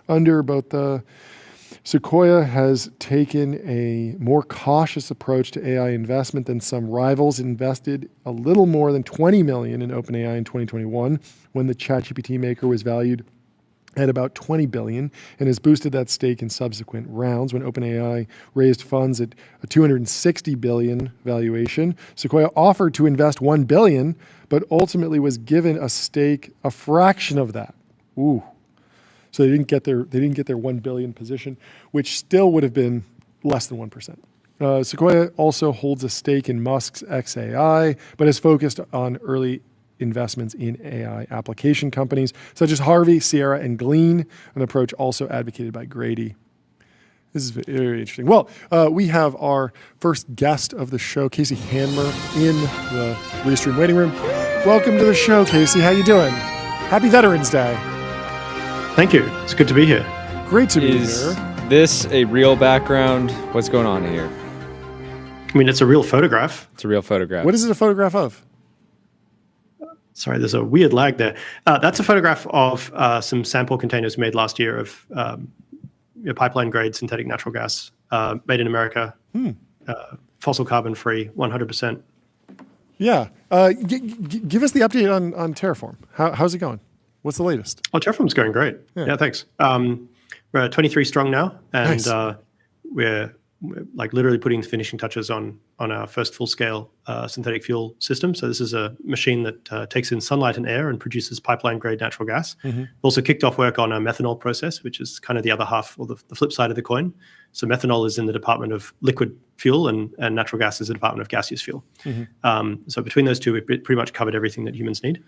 Under both the Sequoia has taken a more cautious approach to AI investment than some rivals. It invested a little more than $20 million in OpenAI in 2021 when the ChatGPT maker was valued at about $20 billion and has boosted that stake in subsequent rounds. When OpenAI raised funds at a $260 billion valuation, Sequoia offered to invest $1 billion, but ultimately was given a stake a fraction of that. Ooh. So they didn't get their $1 billion position, which still would have been less than 1%. Sequoia also holds a stake in Musk's xAI, but is focused on early investments in AI application companies such as Harvey, Sierra, and Glean, an approach also advocated by Grady. This is very interesting. Well, we have our first guest of the show, Casey Handmer, in the Restream waiting room. Welcome to the show, Casey. How you doing? Happy Veterans Day. Thank you. It's good to be here. Great to be here. Is this a real background? What's going on here? I mean, it's a real photograph. It's a real photograph. What is it a photograph of? Sorry, there's a weird lag there. That's a photograph of some sample containers made last year of pipeline-grade synthetic natural gas made in America, fossil carbon-free, 100%. Yeah. Give us the update on Terraform. How's it going? What's the latest? Oh, Terraform's going great. Yeah, thanks. We're at 23 strong now, and nice. We're like literally putting the finishing touches on our first full-scale synthetic fuel system. So this is a machine that takes in sunlight and air and produces pipeline-grade natural gas. Mm-hmm. Also kicked off work on a methanol process, which is kind of the other half, or the flip side of the coin. So methanol is in the Department of Liquid Fuel, and natural gas is the Department of Gaseous Fuel. Mm-hmm. So between those two, we've pretty much covered everything that humans need.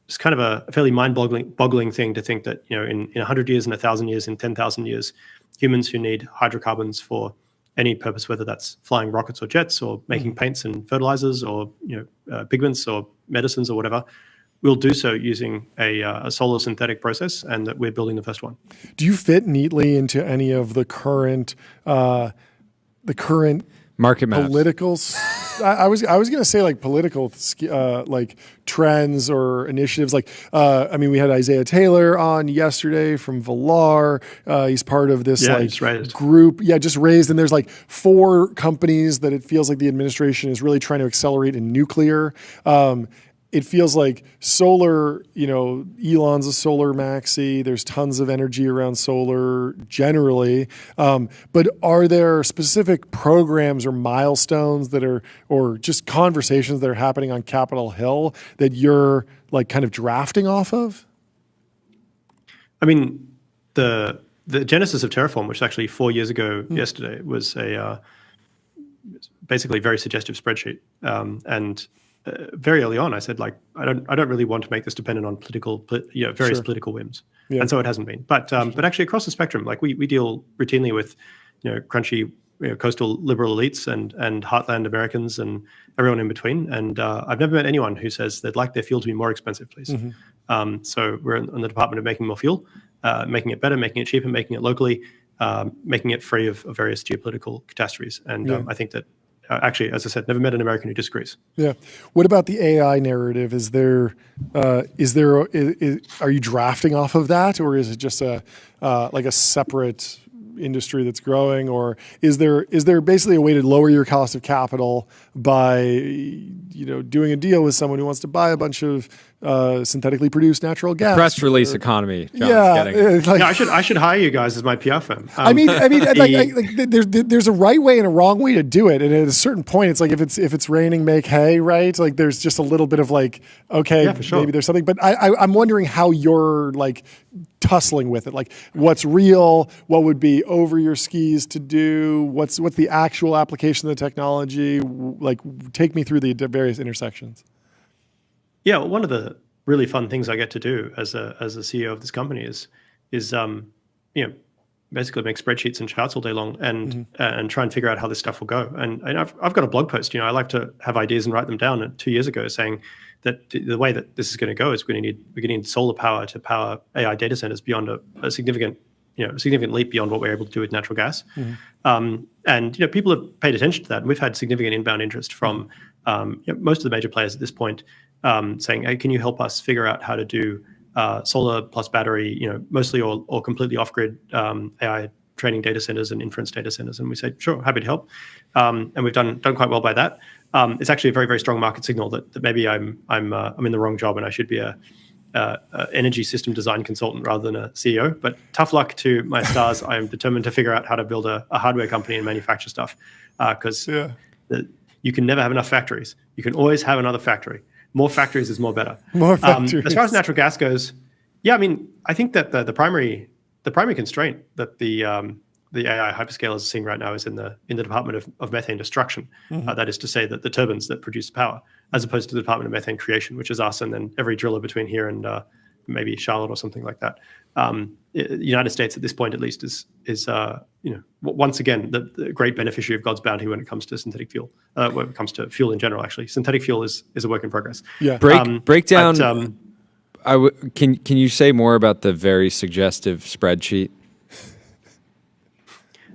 It's kind of a fairly mind-boggling thing to think that, in 100 years, in 1,000 years, in 10,000 years, humans who need hydrocarbons for any purpose, whether that's flying rockets or jets or making paints and fertilizers or pigments or medicines or whatever, will do so using a solar synthetic process, and that we're building the first one. Do you fit neatly into any of the current market maps? Politicals? I was going to say like political like trends or initiatives. Like we had Isaiah Taylor on yesterday from Valar. He's part of this group. Yeah, just raised. And there's like 4 companies that it feels like the administration is really trying to accelerate in nuclear. It feels like solar, Elon's a solar maxi. There's tons of energy around solar generally. But are there specific programs or milestones that are, or just conversations that are happening on Capitol Hill that you're like kind of drafting off of? I mean, the genesis of Terraform, which actually 4 years ago yesterday, was basically a very suggestive spreadsheet. Very early on, I said, I don't really want to make this dependent on various political whims, and so it hasn't been. But actually, across the spectrum, we deal routinely with, crunchy, coastal liberal elites and heartland Americans and everyone in between. And I've never met anyone who says they'd like their fuel to be more expensive, please. Mm-hmm. So we're in the department of making more fuel, making it better, making it cheaper, making it locally, making it free of various geopolitical catastrophes. And I think that. Actually, as I said, never met an American who disagrees. Yeah. What about the AI narrative? Are you drafting off of that, or is it just a separate industry that's growing, or is there basically a way to lower your cost of capital by doing a deal with someone who wants to buy a bunch of synthetically produced natural gas? Press release economy. I should hire you guys as my PR firm. There's a right way and a wrong way to do it, and at a certain point, it's like if it's raining, make hay, right? Like there's just a little bit of maybe there's something, but I'm wondering how you're tussling with it. Like what's real, what would be over your skis to do, what's the actual application of the technology? Like take me through the various intersections. Yeah, well, one of the really fun things I get to do as a CEO of this company is basically make spreadsheets and charts all day long and try and figure out how this stuff will go. And I've got a blog post. I like to have ideas and write them down. 2 years ago, saying that the way that this is going to go is we're going to need solar power to power AI data centers beyond a significant leap beyond what we're able to do with natural gas. And people have paid attention to that. And we've had significant inbound interest from most of the major players at this point, saying, "Hey, can you help us figure out how to do solar plus battery, mostly or completely off-grid AI training data centers and inference data centers?" And we say, "Sure, happy to help." And we've done quite well by that. It's actually a very, very strong market signal that maybe I'm in the wrong job and I should be a energy system design consultant rather than a CEO. But tough luck to my stars. I am determined to figure out how to build a hardware company and manufacture stuff, because you can never have enough factories. You can always have another factory. More factories is more better. More factories. As far as natural gas goes, I think that the primary constraint that the AI hyperscalers are seeing right now is in the department of methane destruction. That is to say that the turbines that produce power, as opposed to the department of methane creation, which is us and then every driller between here and maybe Charlotte or something like that. The United States at this point, at least, is once again the great beneficiary of God's bounty when it comes to synthetic fuel. When it comes to fuel in general, actually, synthetic fuel is a work in progress. Yeah. Break down. Can you say more about the very suggestive spreadsheet?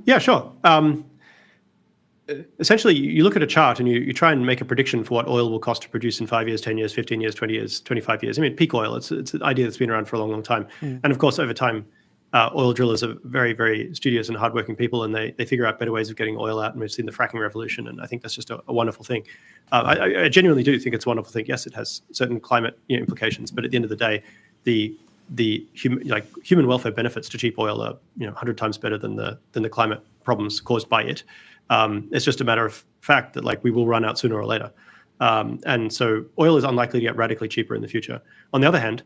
Yeah, sure. Essentially, you look at a chart and you try and make a prediction for what oil will cost to produce in 5 years, 10 years, 15 years, 20 years, 25 years. I mean, peak oil, it's an idea that's been around for a long, long time. And of course, over time, oil drillers are very, very studious and hardworking people, and they figure out better ways of getting oil out. And we've seen the fracking revolution, and I think that's just a wonderful thing. I genuinely do think it's a wonderful thing. Yes, it has certain climate implications, but at the end of the day, the human welfare benefits to cheap oil are 100 times better than the climate problems caused by it. It's just a matter of fact that we will run out sooner or later. And so oil is unlikely to get radically cheaper in the future. On the other hand,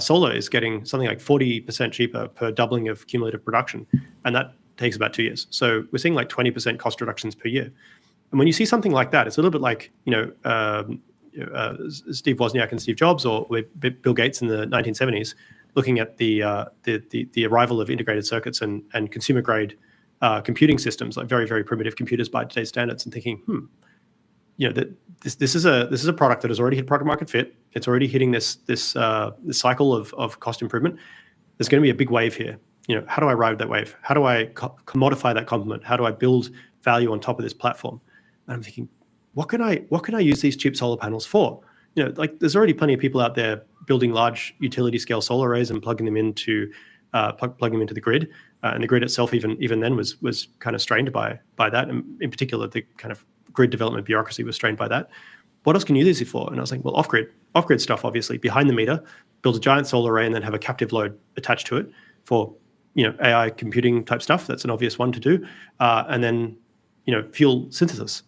solar is getting something like 40% cheaper per doubling of cumulative production. And that takes about 2 years. So we're seeing 20% cost reductions per year. And when you see something like that, it's a little bit like, Steve Wozniak and Steve Jobs, or Bill Gates in the 1970s, looking at the arrival of integrated circuits and consumer grade computing systems, like very, very primitive computers by today's standards, and thinking, that this is a product that has already hit product market fit. It's already hitting this cycle of cost improvement. There's going to be a big wave here. How do I ride that wave? How do I commodify that complement? How do I build value on top of this platform? And I'm thinking, what can I use these cheap solar panels for? There's already plenty of people out there building large utility scale solar arrays and plugging them into the grid. And the grid itself, even then, was kind of strained by that. And in particular, the kind of grid development bureaucracy was strained by that. What else can you use it for? And I was like, well, off-grid stuff, obviously, behind the meter, build a giant solar array and then have a captive load attached to it for AI computing type stuff. That's an obvious one to do. And then fuel synthesis.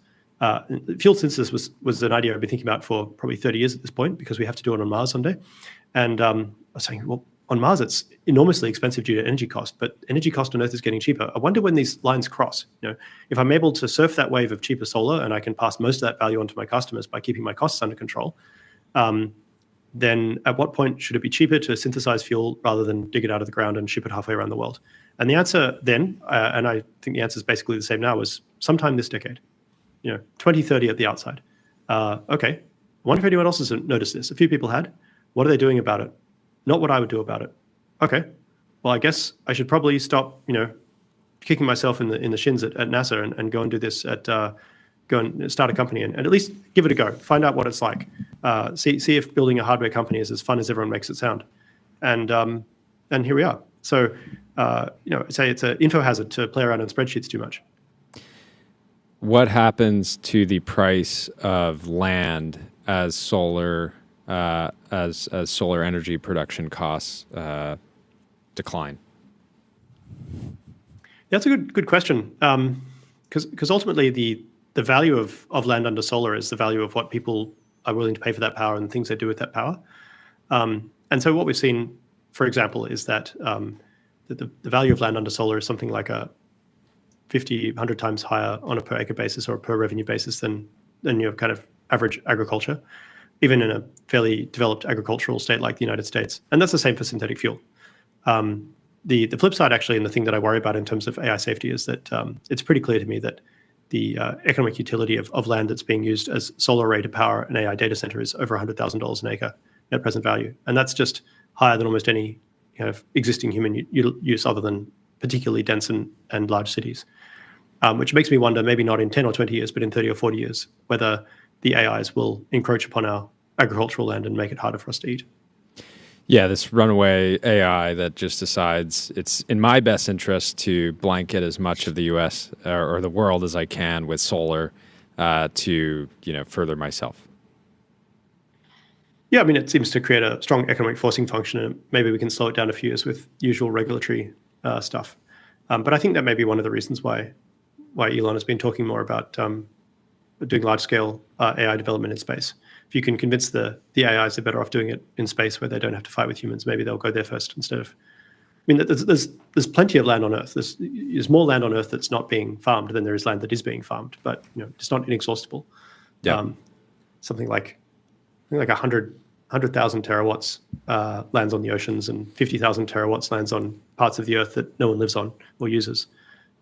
Fuel synthesis was an idea I've been thinking about for probably 30 years at this point, because we have to do it on Mars someday. And I was saying, well, on Mars, it's enormously expensive due to energy cost, but energy cost on Earth is getting cheaper. I wonder when these lines cross. If I'm able to surf that wave of cheaper solar and I can pass most of that value onto my customers by keeping my costs under control, then at what point should it be cheaper to synthesize fuel rather than dig it out of the ground and ship it halfway around the world? And the answer then, and I think the answer is basically the same now, was sometime this decade, 2030 at the outside. Okay, I wonder if anyone else has noticed this. A few people had. What are they doing about it? Not what I would do about it. Okay, well, I guess I should probably stop, kicking myself in the shins at NASA and go and do this go and start a company and at least give it a go. Find out what it's like. See if building a hardware company is as fun as everyone makes it sound. And here we are. So, say it's an info hazard to play around on spreadsheets too much. What happens to the price of land as solar energy production costs decline? That's a good question. Because ultimately the value of land under solar is the value of what people are willing to pay for that power and the things they do with that power. And so what we've seen, for example, is that the value of land under solar is something like a 50, 100 times higher on a per acre basis or a per revenue basis than your kind of average agriculture, even in a fairly developed agricultural state like the United States. And that's the same for synthetic fuel. the flip side, actually, and the thing that I worry about in terms of AI safety is that it's pretty clear to me that the economic utility of land that's being used as solar array to power an AI data center is over $100,000 an acre net present value, and that's just higher than almost any kind of existing human use other than particularly dense and large cities. Which makes me wonder, maybe not in 10 or 20 years, but in 30 or 40 years, whether the AIs will encroach upon our agricultural land and make it harder for us to eat. Yeah, this runaway AI that just decides it's in my best interest to blanket as much of the U.S. or the world as I can with solar to further myself. Yeah, I mean, it seems to create a strong economic forcing function, and maybe we can slow it down a few years with usual regulatory stuff. But I think that may be one of the reasons why Elon has been talking more about doing large-scale AI development in space. If you can convince the AIs they're better off doing it in space where they don't have to fight with humans, maybe they'll go there first instead of. I mean, there's plenty of land on Earth. There's more land on Earth that's not being farmed than there is land that is being farmed, but it's not inexhaustible. Yeah. Something like 100,000 terawatts lands on the oceans, and 50,000 terawatts lands on parts of the Earth that no one lives on or uses.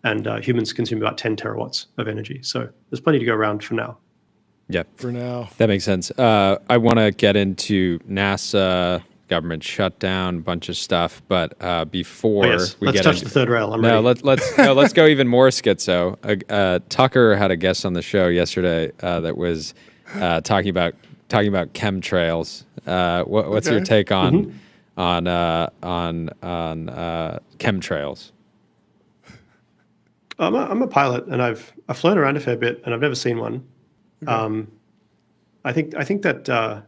And humans consume about 10 terawatts of energy. So there's plenty to go around for now. Yeah. For now. That makes sense. I want to get into NASA, government shutdown, a bunch of stuff. But before let's get touch the third rail. I'm no, ready. let's go even more schizo. Tucker had a guest on the show yesterday that was talking about chemtrails. What's your take on chemtrails? I'm a pilot, and I've flown around a fair bit, and I've never seen one. Okay. I think that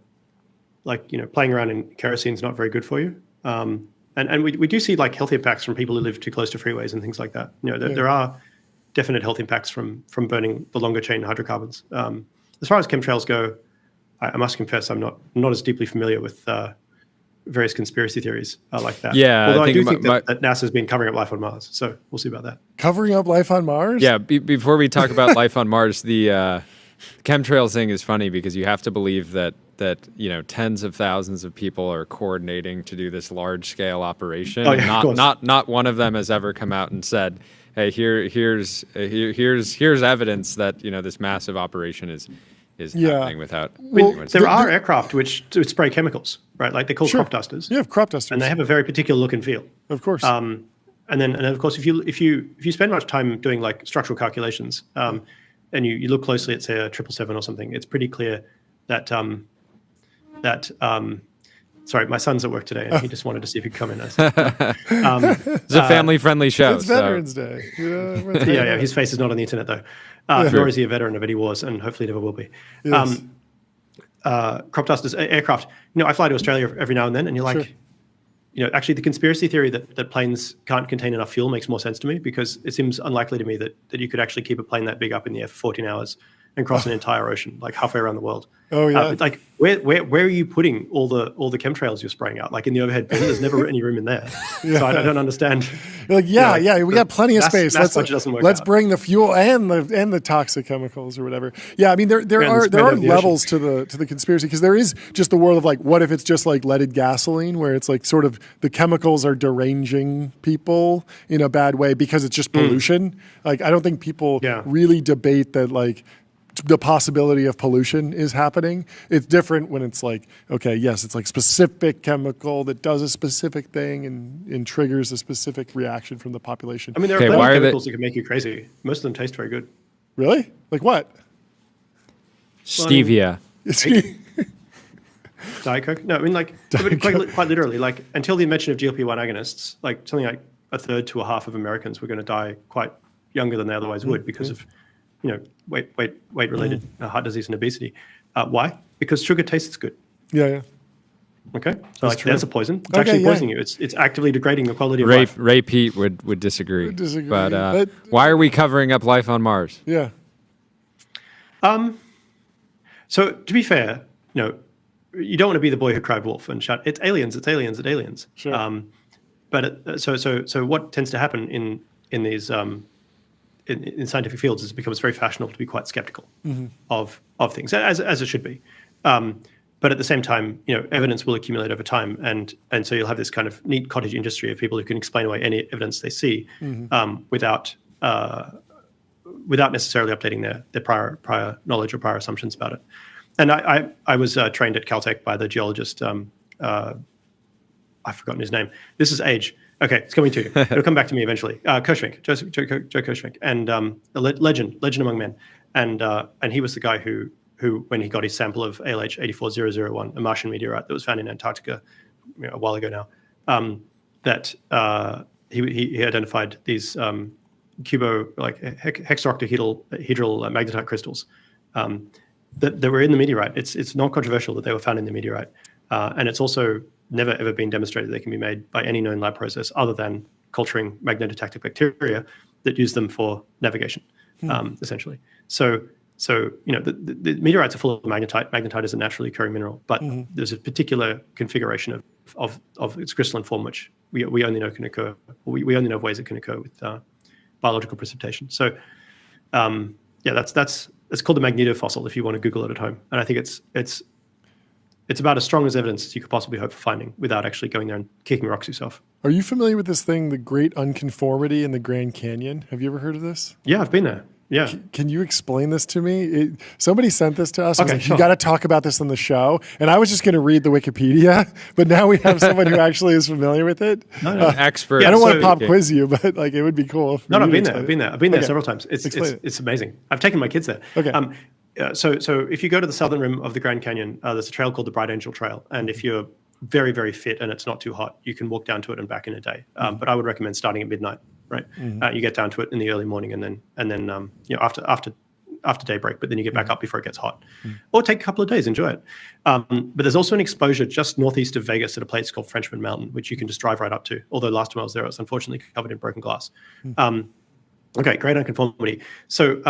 playing around in kerosene is not very good for you. And we do see like health impacts from people who live too close to freeways and things like that. There are definite health impacts from burning the longer chain hydrocarbons. As far as chemtrails go, I must confess I'm not as deeply familiar with various conspiracy theories like that. Yeah, although I do think that NASA's been covering up life on Mars, so we'll see about that. Covering up life on Mars? Yeah, before we talk about life on Mars, the chemtrails thing is funny because you have to believe that tens of thousands of people are coordinating to do this large scale operation. Oh, yeah, not one of them has ever come out and said, "Hey, here's evidence that this massive operation is happening without." There are aircraft which spray chemicals, right? Like they're called crop dusters. You have crop dusters, and they have a very particular look and feel. Of course. And then of course, if you spend much time doing like structural calculations, and you look closely at say a 777 or something, it's pretty clear that sorry, my son's at work today, and he just wanted to see if he could come in. It's a family-friendly show. It's Veterans Day. Yeah. His face is not on the internet though. Nor is he a veteran of any wars, and hopefully never will be. Yes. Crop dusters, aircraft. I fly to Australia every now and then, and you're like, actually, the conspiracy theory that planes can't contain enough fuel makes more sense to me, because it seems unlikely to me that you could actually keep a plane that big up in the air for 14 hours and cross an entire ocean, like halfway around the world. Oh yeah. Like where are you putting all the chemtrails you're spraying out? Like in the overhead bin, there's never any room in there. Yeah. So I don't understand. You're like, we got plenty of space. Let's bring the fuel and the toxic chemicals or whatever. Yeah, I mean there are levels to the conspiracy, because there is just the world of like, what if it's just like leaded gasoline, where it's like sort of the chemicals are deranging people in a bad way because it's just pollution. Like I don't think people really debate that like the possibility of pollution is happening. It's different when it's like, okay, yes, it's like specific chemical that does a specific thing and triggers a specific reaction from the population. I mean, there are plenty of chemicals that can make you crazy. Most of them taste very good. Really? Like what? Stevia. Diet Coke? No, I mean like quite literally, like until the invention of GLP-1 agonists, like something like a third to a half of Americans were going to die quite younger than they otherwise would because of weight-related heart disease and obesity. Why? Because sugar tastes good. Yeah. Okay, so that's a poison. It's actually poisoning you. It's actively degrading the quality of life. Ray Pete would disagree. But why are we covering up life on Mars? Yeah. So to be fair, you don't want to be the boy who cried wolf and shout, "It's aliens! It's aliens! It's aliens!" Sure. So what tends to happen in these in scientific fields is it becomes very fashionable to be quite skeptical of things, as it should be. But at the same time, evidence will accumulate over time, and so you'll have this kind of neat cottage industry of people who can explain away any evidence they see without necessarily updating their prior knowledge or prior assumptions about it. And I was trained at Caltech by the geologist. I've forgotten his name. This is age. Okay, it's coming to you. It'll come back to me eventually. Kirschvink, Joe Kirschvink, and a legend among men. And he was the guy who, when he got his sample of ALH 84001, a Martian meteorite that was found in Antarctica a while ago now, that he identified these hexaoctahedral magnetite crystals that were in the meteorite. It's non-controversial that they were found in the meteorite, and it's also never ever been demonstrated they can be made by any known lab process other than culturing magnetotactic bacteria that use them for navigation, essentially. So the meteorites are full of magnetite. Magnetite is a naturally occurring mineral, but there's a particular configuration of its crystalline form which we only know can occur. We only know of ways it can occur with biological precipitation. So that's called the magnetofossil if you want to Google it at home. And I think it's about as strong as evidence as you could possibly hope for finding without actually going there and kicking rocks yourself. Are you familiar with this thing, the Great Unconformity in the Grand Canyon? Have you ever heard of this? Yeah, I've been there. Yeah. Can you explain this to me? Somebody sent this to us. Okay, like, sure. You got to talk about this on the show. And I was just going to read the Wikipedia, but now we have someone who actually is familiar with it. No. Expert. I don't want to pop quiz you, but it would be cool. No, I've been there. I've been there several times. It's amazing. I've taken my kids there. Okay. So if you go to the southern rim of the Grand Canyon, there's a trail called the Bright Angel Trail. And if you're very, very fit and it's not too hot, you can walk down to it and back in a day. But I would recommend starting at midnight. Right, you get down to it in the early morning, and then after daybreak. But then you get back up before it gets hot, or take a couple of days, enjoy it. But there's also an exposure just northeast of Vegas at a place called Frenchman Mountain, which you can just drive right up to. Although last time I was there, it was unfortunately covered in broken glass. Okay, great unconformity. So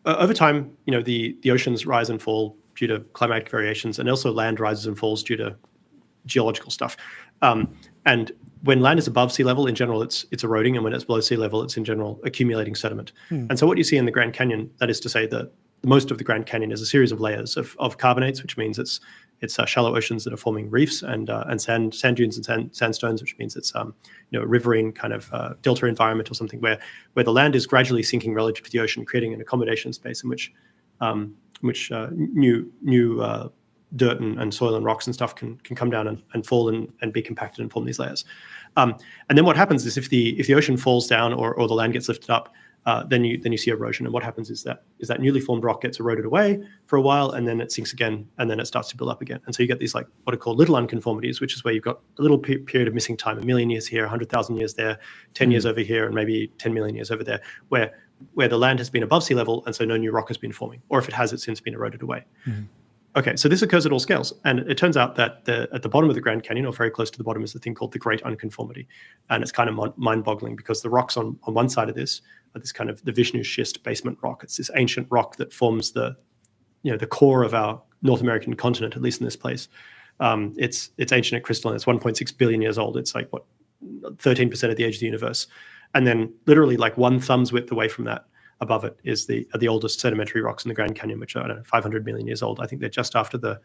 over time, the oceans rise and fall due to climatic variations, and also land rises and falls due to geological stuff. And when land is above sea level, in general, it's eroding, and when it's below sea level, it's in general accumulating sediment. And so what you see in the Grand Canyon, that is to say that most of the Grand Canyon is a series of layers of carbonates, which means it's shallow oceans that are forming reefs, and sand dunes and sandstones, which means it's a riverine kind of delta environment or something where the land is gradually sinking relative to the ocean, creating an accommodation space in which new dirt and soil and rocks and stuff can come down and fall and be compacted and form these layers. And then what happens is if the ocean falls down or the land gets lifted up, then you see erosion. And what happens is that newly formed rock gets eroded away for a while, and then it sinks again, and then it starts to build up again. And so you get these what are called little unconformities, which is where you've got a little period of missing time, 1 million years here, 100,000 years there, 10 years over here, and maybe 10 million years over there, where the land has been above sea level, and so no new rock has been forming. Or if it has, it's since been eroded away. Okay, so this occurs at all scales, and it turns out that at the bottom of the Grand Canyon, or very close to the bottom, is the thing called the Great Unconformity, and it's kind of mind-boggling because the rocks on one side of this are this kind of the Vishnu schist basement rock. It's this ancient rock that forms the core of our North American continent, at least in this place. It's ancient and crystalline. It's 1.6 billion years old. It's 13% of the age of the universe, and then literally one thumb's width away from that, above it, is the oldest sedimentary rocks in the Grand Canyon, which are 500 million years old. I think they're just after the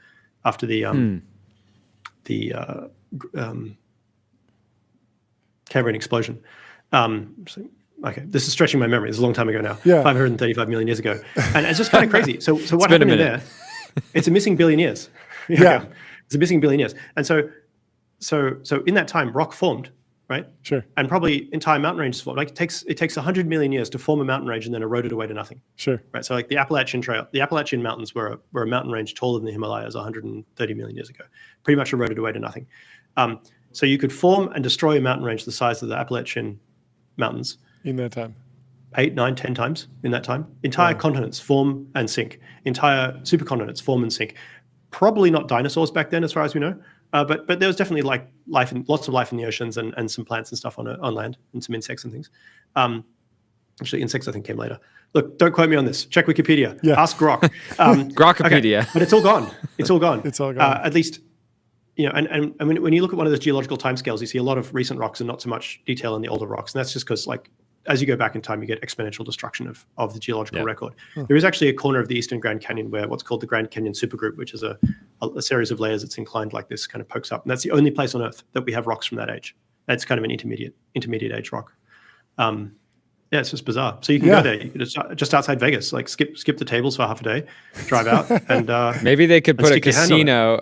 Cambrian explosion. Okay, this is stretching my memory. It's a long time ago now. Yeah. 535 million years ago, and it's just kind of crazy. So what happened in there? It's a missing billion years. Yeah, it's a missing billion years, and so in that time, rock formed. Right. Sure. And probably entire mountain ranges formed. It takes 100 million years to form a mountain range and then erode it away to nothing. Sure. Right. So the Appalachian Trail, the Appalachian Mountains were a mountain range taller than the Himalayas 130 million years ago, pretty much eroded away to nothing. So you could form and destroy a mountain range the size of the Appalachian Mountains in that time. 8, 9, 10 times in that time. Entire continents form and sink. Entire supercontinents form and sink. Probably not dinosaurs back then, as far as we know. But there was definitely lots of life in the oceans and some plants and stuff on land and some insects and things. Actually, insects I think came later. Look, don't quote me on this. Check Wikipedia. Yeah. Ask Grok. Grokopedia. Okay. But it's all gone. It's all gone. It's all gone. At least, and when you look at one of those geological timescales, you see a lot of recent rocks and not so much detail in the older rocks. And that's just because as you go back in time, you get exponential destruction of the geological record. There is actually a corner of the Eastern Grand Canyon where what's called the Grand Canyon Supergroup, which is a a series of layers that's inclined like this kind of pokes up. And that's the only place on Earth that we have rocks from that age. That's kind of an intermediate age rock. Yeah, it's just bizarre. So you can go there, you can just outside Vegas, like skip the tables for half a day, drive out, and maybe they could put a casino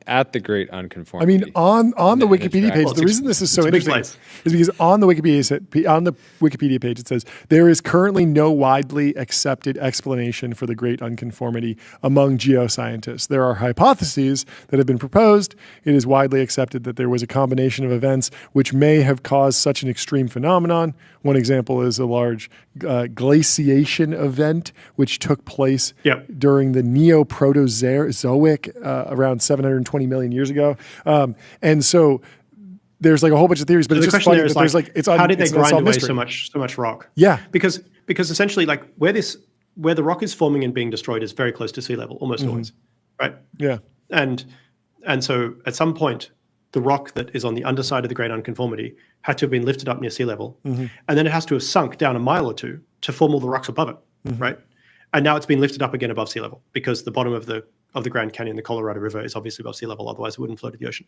at the Great Unconformity. I mean, on the Wikipedia page, the reason this is so interesting is because on the Wikipedia page it says there is currently no widely accepted explanation for the Great Unconformity among geoscientists. There are hypotheses that have been proposed. It is widely accepted that there was a combination of events which may have caused such an extreme phenomenon. One example is a large glaciation event which took place during the Neoproterozoic around 720 million years ago. And so there's like a whole bunch of theories, but so it's just funny that there's how did they grind away so much rock? Yeah. Because essentially like where the rock is forming and being destroyed is very close to sea level, almost always, right? Yeah. And so at some point, the rock that is on the underside of the Great Unconformity had to have been lifted up near sea level, and then it has to have sunk down a mile or two to form all the rocks above it, right? And now it's been lifted up again above sea level because the bottom of the Grand Canyon, the Colorado River, is obviously above sea level. Otherwise, it wouldn't flow to the ocean.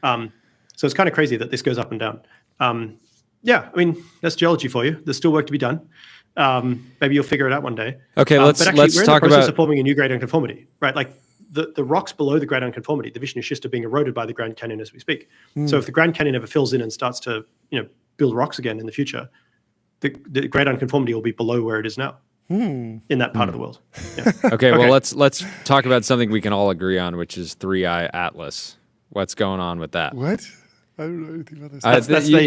So it's kind of crazy that this goes up and down. Yeah, I mean that's geology for you. There's still work to be done. Maybe you'll figure it out one day. Okay, let's we're in the process of about forming a new Great Unconformity, right? Like the rocks below the Great Unconformity, the Vishnu Schist, are being eroded by the Grand Canyon as we speak. So if the Grand Canyon ever fills in and starts to build rocks again in the future, the Great Unconformity will be below where it is now in that part of the world. Yeah. Okay, well let's talk about something we can all agree on, which is 3i Atlas. What's going on with that? What? I don't know anything about this. That's this the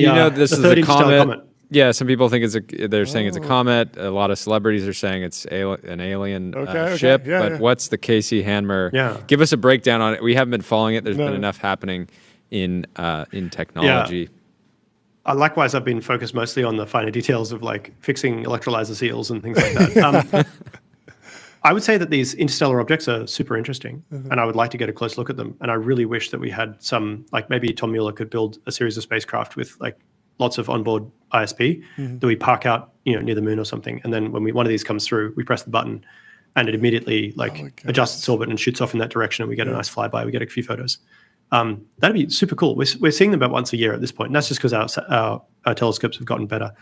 is third a interstellar comet. Yeah, some people think they're saying it's a comet. A lot of celebrities are saying it's an alien ship. Yeah, but what's the Casey Hanmer? Yeah. Give us a breakdown on it. We haven't been following it. There's been enough happening in technology. Likewise, I've been focused mostly on the finer details of like fixing electrolyzer seals and things like that. I would say that these interstellar objects are super interesting, and I would like to get a close look at them. And I really wish that we had some, like maybe Tom Mueller could build a series of spacecraft with like lots of onboard ISP that we park out, near the moon or something. And then when one of these comes through, we press the button, and it immediately adjusts its orbit and shoots off in that direction, and we get a nice flyby. We get a few photos. That'd be super cool. We're seeing them about once a year at this point, and that's just because our telescopes have gotten better.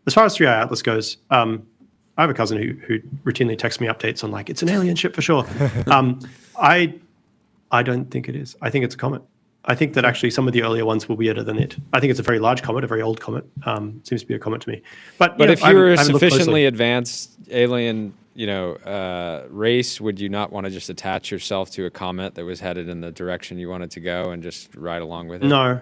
As far as 3i Atlas goes, I have a cousin who routinely texts me updates on like, it's an alien ship for sure. I don't think it is. I think it's a comet. I think that actually some of the earlier ones were weirder than it. I think it's a very large comet, a very old comet. Seems to be a comet to me. But if you were a sufficiently advanced alien, race, would you not want to just attach yourself to a comet that was headed in the direction you wanted to go and just ride along with it? No,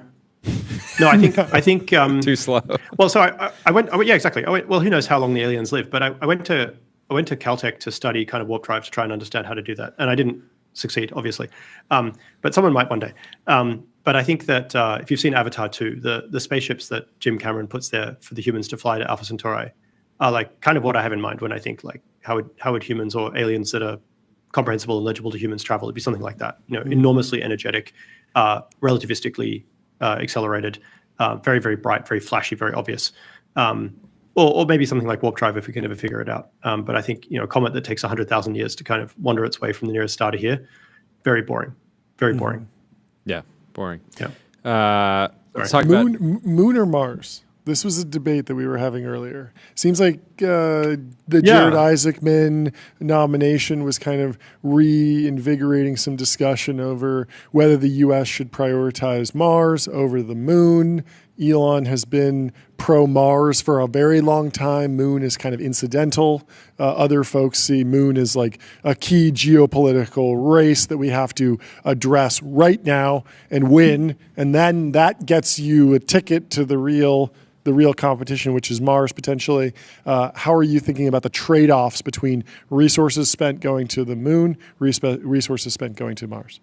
I think too slow. Well, so I went. Yeah, exactly. Well, who knows how long the aliens live? But I went to Caltech to study kind of warp drive to try and understand how to do that, and I didn't succeed, obviously. But someone might one day. But I think that if you've seen Avatar 2, the spaceships that Jim Cameron puts there for the humans to fly to Alpha Centauri are like kind of what I have in mind when I think like how would humans or aliens that are comprehensible and legible to humans travel? It'd be something like that. Enormously energetic, relativistically accelerated, very, very bright, very flashy, very obvious. Or maybe something like warp drive if we can ever figure it out. But I think a comet that takes 100,000 years to kind of wander its way from the nearest star to here, very boring, very boring. Yeah, boring. Yeah. Let's talk Moon or Mars. This was a debate that we were having earlier. Seems like the Jared Isaacman nomination was kind of reinvigorating some discussion over whether the U.S. should prioritize Mars over the moon. Elon has been pro-Mars for a very long time. Moon is kind of incidental. Other folks see Moon as like a key geopolitical race that we have to address right now and win. And then that gets you a ticket to the real competition, which is Mars potentially. How are you thinking about the trade-offs between resources spent going to the moon, resources spent going to Mars?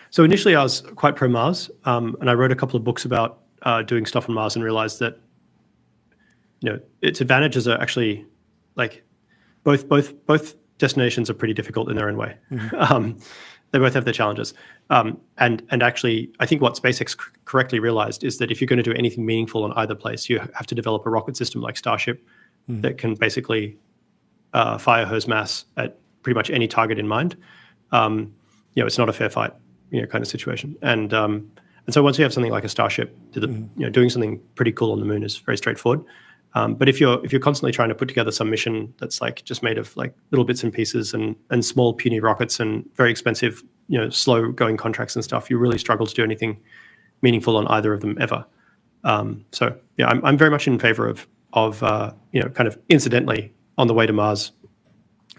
So initially I was quite pro-Mars, and I wrote a couple of books about doing stuff on Mars and realized that its advantages are actually like both destinations are pretty difficult in their own way. They both have their challenges. And actually, I think what SpaceX correctly realized is that if you're going to do anything meaningful on either place, you have to develop a rocket system like Starship that can basically fire hose mass at pretty much any target in mind, it's not a fair fight, kind of situation. And so once you have something like a Starship, doing something pretty cool on the moon is very straightforward. But if you're constantly trying to put together some mission that's like just made of like little bits and pieces and small puny rockets and very expensive, slow going contracts and stuff, you really struggle to do anything meaningful on either of them ever. So yeah, I'm very much in favor of kind of incidentally on the way to Mars,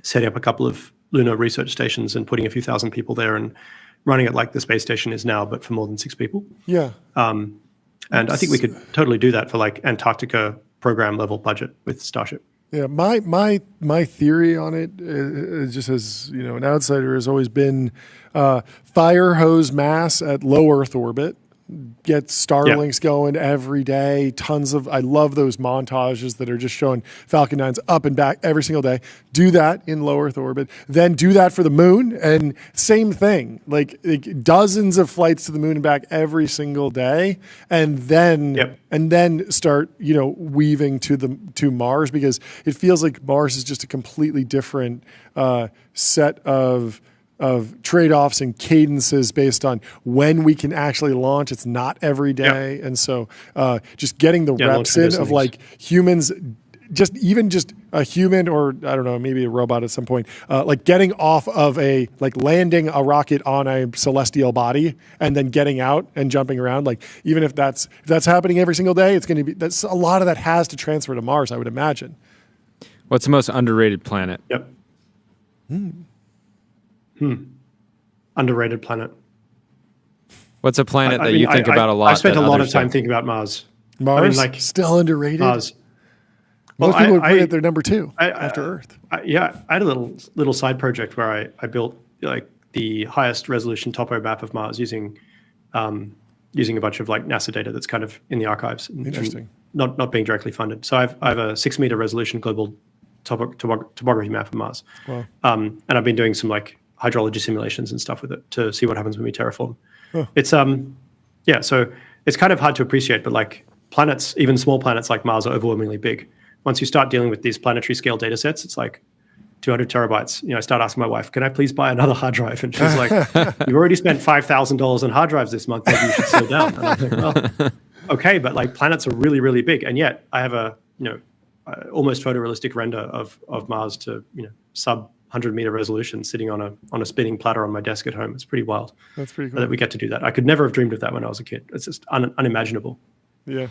setting up a couple of lunar research stations and putting a few thousand people there and running it like the space station is now, but for more than 6 people. Yeah. And I think we could totally do that for like Antarctica program level budget with Starship. Yeah, my theory on it, just as an outsider, has always been fire hose mass at low Earth orbit. Get Starlinks going every day. Tons of, I love those montages that are just showing Falcon 9s up and back every single day. Do that in low Earth orbit. Then do that for the moon, and same thing. Like dozens of flights to the moon and back every single day, and then start weaving to Mars, because it feels like Mars is just a completely different set of trade-offs and cadences based on when we can actually launch. It's not every day. And so just getting the reps in of like humans, just a human, or I don't know, maybe a robot at some point, like getting off of landing a rocket on a celestial body and then getting out and jumping around. Like even if that's happening every single day, it's going to be, that's a lot of that has to transfer to Mars, I would imagine. What's the most underrated planet? Underrated planet. What's a planet that you think about a lot? I spent a lot of time thinking about Mars. Mars, still underrated. Mars. Most people would put it their number 2 after Earth. I had a little side project where I built like the highest resolution topo map of Mars using a bunch of like NASA data that's kind of in the archives. Interesting. And not being directly funded. So I have a 6-meter resolution global topography map of Mars. Wow. And I've been doing some like hydrology simulations and stuff with it to see what happens when we terraform. Huh. It's so it's kind of hard to appreciate, but like planets, even small planets like Mars, are overwhelmingly big. Once you start dealing with these planetary scale data sets, it's like 200 terabytes. I start asking my wife, can I please buy another hard drive? And she's like, you've already spent $5,000 on hard drives this month. Maybe you should slow down. And I'm like, well, okay, but like planets are really, really big. And yet I have a, almost photorealistic render of Mars to, sub 100-meter resolution sitting on a spinning platter on my desk at home. It's pretty wild. That's pretty cool. That we get to do that. I could never have dreamed of that when I was a kid. It's just unimaginable. Yeah.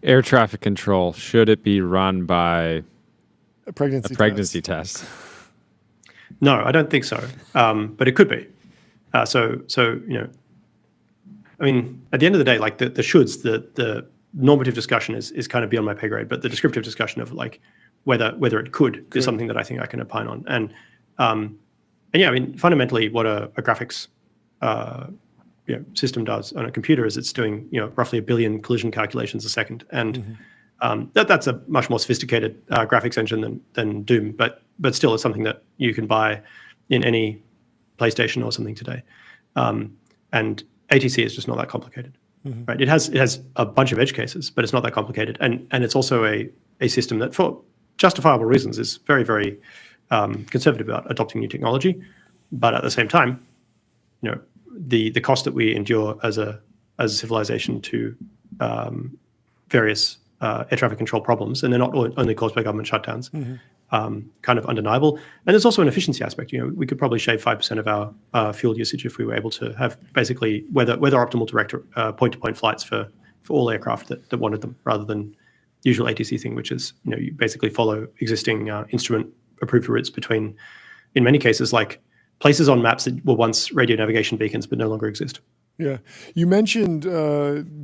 Air traffic control, should it be run by a pregnancy test? No, I don't think so. But it could be. So I mean, at the end of the day, like the shoulds, the normative discussion is kind of beyond my pay grade, but the descriptive discussion of like whether it could is something that I think I can opine on. And yeah, I mean, fundamentally, what a graphics system does on a computer is it's doing roughly 1 billion collision calculations a second, and that's a much more sophisticated graphics engine than Doom, but still, it's something that you can buy in any PlayStation or something today. And ATC is just not that complicated. Right? It has a bunch of edge cases, but it's not that complicated, and it's also a system that, for justifiable reasons, is very, very conservative about adopting new technology. But at the same time, the cost that we endure as a civilization to various air traffic control problems, and they're not only caused by government shutdowns, kind of undeniable. And there's also an efficiency aspect. We could probably shave 5% of our fuel usage if we were able to have basically weather optimal direct point-to-point flights for all aircraft that wanted them, rather than usual ATC thing, which is you basically follow existing instrument approved routes between, in many cases, like places on maps that were once radio navigation beacons but no longer exist. Yeah, you mentioned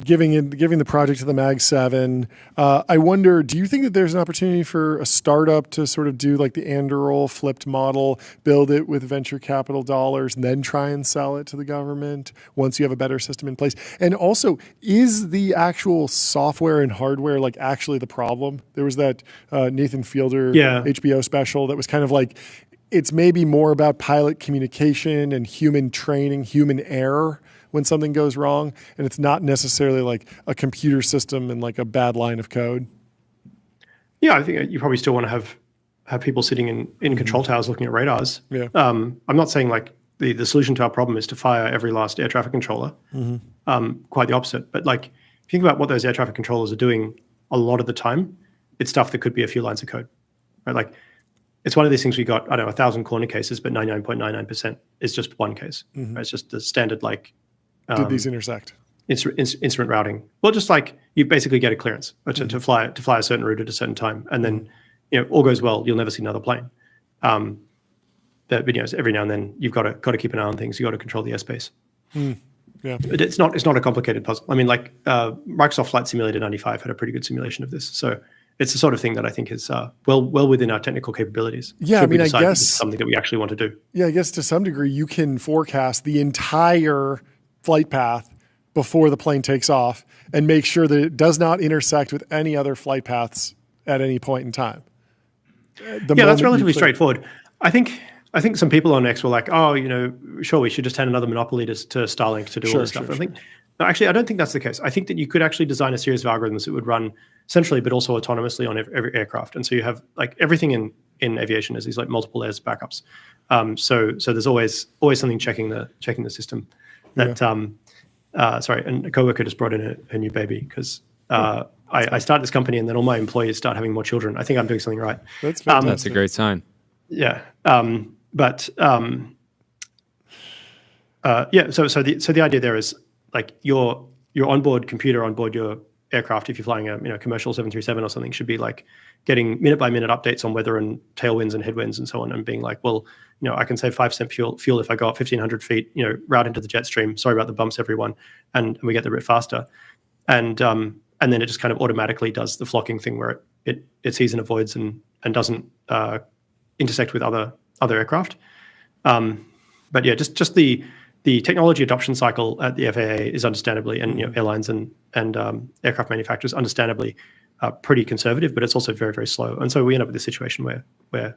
giving the project to the Mag 7. I wonder, do you think that there's an opportunity for a startup to sort of do like the Anduril flipped model, build it with venture capital dollars, and then try and sell it to the government once you have a better system in place? And also, is the actual software and hardware like actually the problem? There was that Nathan Fielder HBO special that was kind of like, it's maybe more about pilot communication and human training, human error when something goes wrong, and it's not necessarily like a computer system and like a bad line of code. Yeah, I think you probably still want to have have people sitting in control towers looking at radars. Yeah. I'm not saying like the solution to our problem is to fire every last air traffic controller. Quite the opposite. But like, if you think about what those air traffic controllers are doing a lot of the time, it's stuff that could be a few lines of code, right? Like, it's one of these things we got, I don't know, 1,000 corner cases, but 99.99% is just one case. Right? It's just the standard, like, Did these intersect? Instrument routing. Well, just like you basically get a clearance to fly a certain route at a certain time, and then all goes well, you'll never see another plane. But every now and then you've got to keep an eye on things. You've got to control the airspace. Yeah. But it's not a complicated puzzle. I mean, like Microsoft Flight Simulator 95 had a pretty good simulation of this. So it's the sort of thing that I think is well within our technical capabilities. Yeah, Should we I decide guess it's something that we actually want to do. Yeah, I guess to some degree you can forecast the entire flight path before the plane takes off and make sure that it does not intersect with any other flight paths at any point in time. That's relatively straightforward. I think some people on X were like, oh, sure, we should just hand another monopoly to Starlink to do all this stuff. I think, no, actually, I don't think that's the case. I think that you could actually design a series of algorithms that would run centrally, but also autonomously on every aircraft. And so you have like everything in aviation is these like multiple layers of backups. So there's always something checking the system. That sorry, and a coworker just brought in a new baby because I started this company and then all my employees start having more children. I think I'm doing something right. That's That's a great sign. Yeah. So the idea there is like your onboard computer onboard your aircraft, if you're flying a commercial 737 or something, should be like getting minute by minute updates on weather and tailwinds and headwinds and so on, and being like, well, I can save 5% fuel if I go up 1,500 feet, route into the jet stream. Sorry about the bumps, everyone, and we get there a bit faster, and then it just kind of automatically does the flocking thing where it sees and avoids and doesn't intersect with other aircraft. But yeah, just the technology adoption cycle at the FAA is understandably, and airlines and aircraft manufacturers understandably pretty conservative, but it's also very, very slow. And so we end up with a situation where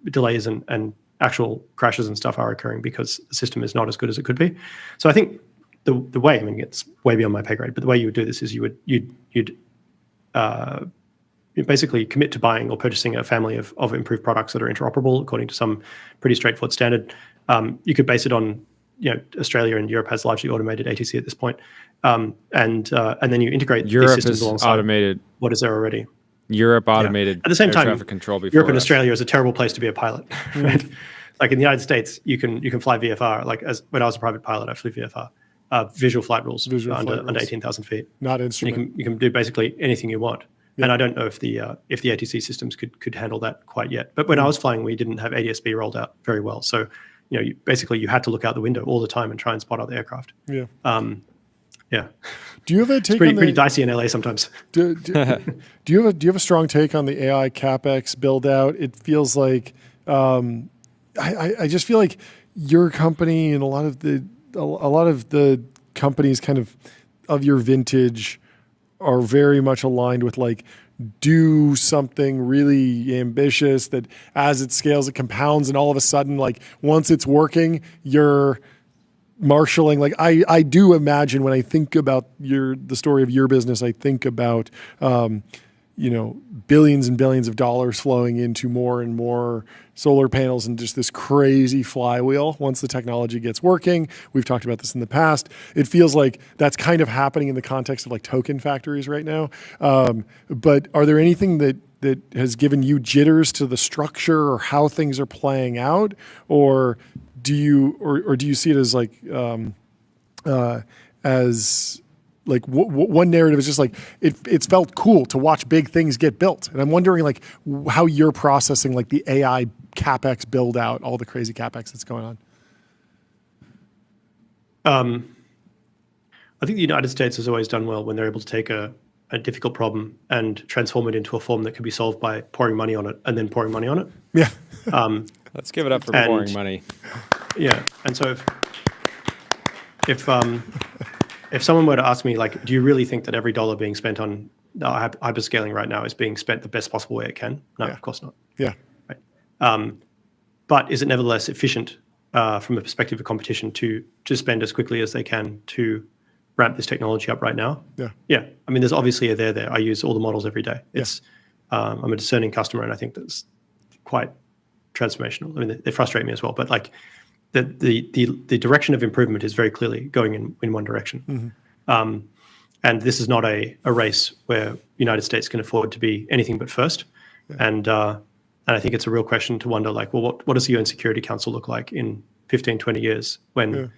delays and actual crashes and stuff are occurring because the system is not as good as it could be. So I think the way, I mean, it's way beyond my pay grade, but the way you would do this is you'd basically commit to buying or purchasing a family of improved products that are interoperable according to some pretty straightforward standard. You could base it on, Australia and Europe has largely automated ATC at this point, and then you integrate Europe these systems is alongside automated. What is there already. Europe automated At the same air time, traffic control before Europe and us. Australia is a terrible place to be a pilot. Right? Like in the United States, you can fly VFR. Like when I was a private pilot, I flew VFR. Visual flight rules under 18,000 feet. Not instrument. You can do basically anything you want. Yeah. And I don't know if the ATC systems could handle that quite yet. But when I was flying, we didn't have ADS-B rolled out very well. So, you had to look out the window all the time and try and spot other aircraft. Yeah. Yeah. Do you have a take pretty dicey in LA sometimes. Do you have a strong take on the AI CapEx build out? It feels like I just feel like your company and a lot of the companies kind of your vintage are very much aligned with like do something really ambitious that as it scales it compounds, and all of a sudden like once it's working you're marshaling. Like I do imagine when I think about the story of your business, I think about billions and billions of dollars flowing into more and more solar panels and just this crazy flywheel once the technology gets working. We've talked about this in the past. It feels like that's kind of happening in the context of like token factories right now. But are there anything that has given you jitters to the structure or how things are playing out? Or do you see it as like one narrative is just like it's felt cool to watch big things get built, and I'm wondering like how you're processing like the AI capex build out, all the crazy capex that's going on. I think the United States has always done well when they're able to take a difficult problem and transform it into a form that can be solved by pouring money on it and then pouring money on it. Yeah. Let's give it up for pouring money. Yeah, and so if someone were to ask me, like, do you really think that every dollar being spent on hyperscaling right now is being spent the best possible way it can? No, of course not. Yeah. Right. But is it nevertheless efficient from a perspective of competition to spend as quickly as they can to ramp this technology up right now? Yeah. Yeah. I mean, there's obviously a there. I use all the models every day. I'm a discerning customer, and I think quite transformational. I mean, they frustrate me as well, but like the direction of improvement is very clearly going in one direction. And this is not a race where the United States can afford to be anything but first. And I think it's a real question to wonder, like, well, what does the UN Security Council look like in 15, 20 years when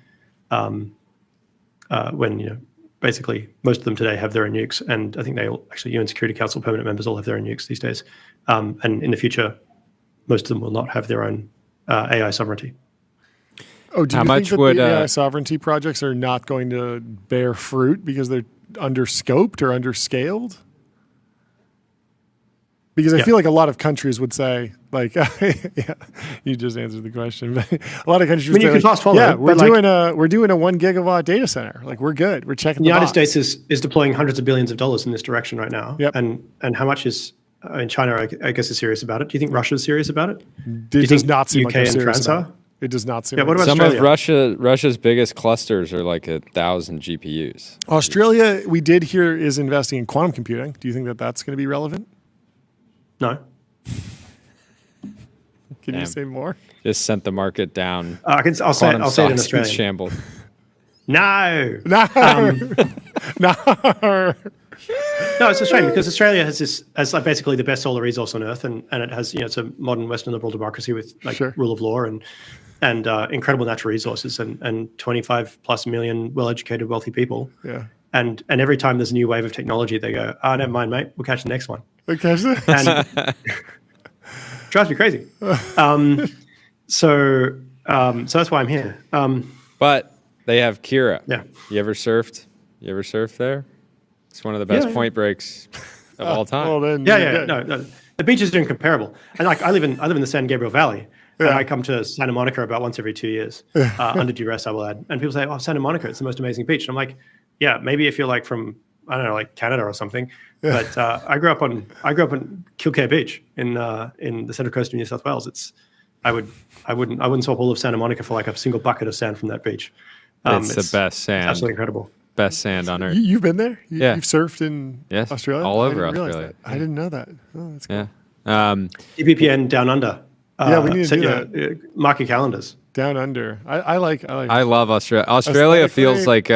basically most of them today have their own nukes, and I think they all, actually UN Security Council permanent members all have their own nukes these days. And in the future, most of them will not have their own AI sovereignty. Oh, do you think that the AI sovereignty projects are not going to bear fruit because they're under-scoped or under-scaled? Because I feel like a lot of countries would say, like, yeah, you just answered the question. But a lot of countries would say, like, we're doing a 1 gigawatt data center. Like, we're good. We're checking the box. The United States is deploying hundreds of billions of dollars in this direction right now. Yep. And how much is China? I guess is serious about it. Do you think Russia's serious about it? It does not seem like they're serious about it. It does not seem. Yeah, what about some Australia? of Russia's biggest clusters are like 1,000 GPUs. Australia, we did hear, is investing in quantum computing. Do you think that that's going to be relevant? No. Can you say more? Just sent the market down. I'll say it in Australia. Shambled. No. No. No. No, it's a shame because Australia has like basically the best solar resource on Earth, and it has, it's a modern Western liberal democracy with like rule of law and incredible natural resources and 25 plus million well-educated, wealthy people. Yeah. And every time there's a new wave of technology, they go, "Oh, never mind, mate. We'll catch the next one." Okay. And drives me crazy. So that's why I'm here. But they have Kira. Yeah. You ever surfed? You ever surfed there? It's one of the best point breaks of all time. Well, then, No. The beaches are incomparable. And like I live in the San Gabriel Valley, and I come to Santa Monica about once every 2 years, under duress, I will add. And people say, "Oh, Santa Monica, it's the most amazing beach." And I'm like, "Yeah, maybe if you're like from, I don't know, like Canada or something." But I grew up on Kilcare Beach in the Central Coast of New South Wales. I wouldn't swap all of Santa Monica for like a single bucket of sand from that beach. It's the best sand. It's absolutely incredible. Best sand on Earth. You've been there? Yeah. You've surfed in Australia? All over Australia. I didn't know that. Oh, that's cool. Yeah. TBPN Down Under. We need to do that. Mark your calendars. Down Under. I love Australia. Australia feels like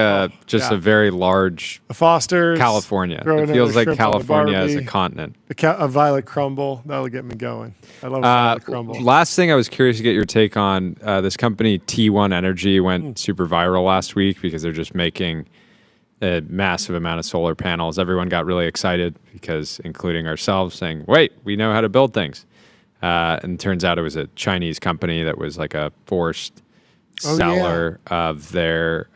just a very large Foster's, California. It feels like California as a continent. A Violet Crumble. That'll get me going. I love Violet Crumble. Last thing I was curious to get your take on, this company T1 Energy went super viral last week because they're just making a massive amount of solar panels. Everyone got really excited because, including ourselves, saying, wait, we know how to build things. And it turns out it was a Chinese company that was like a forced seller of their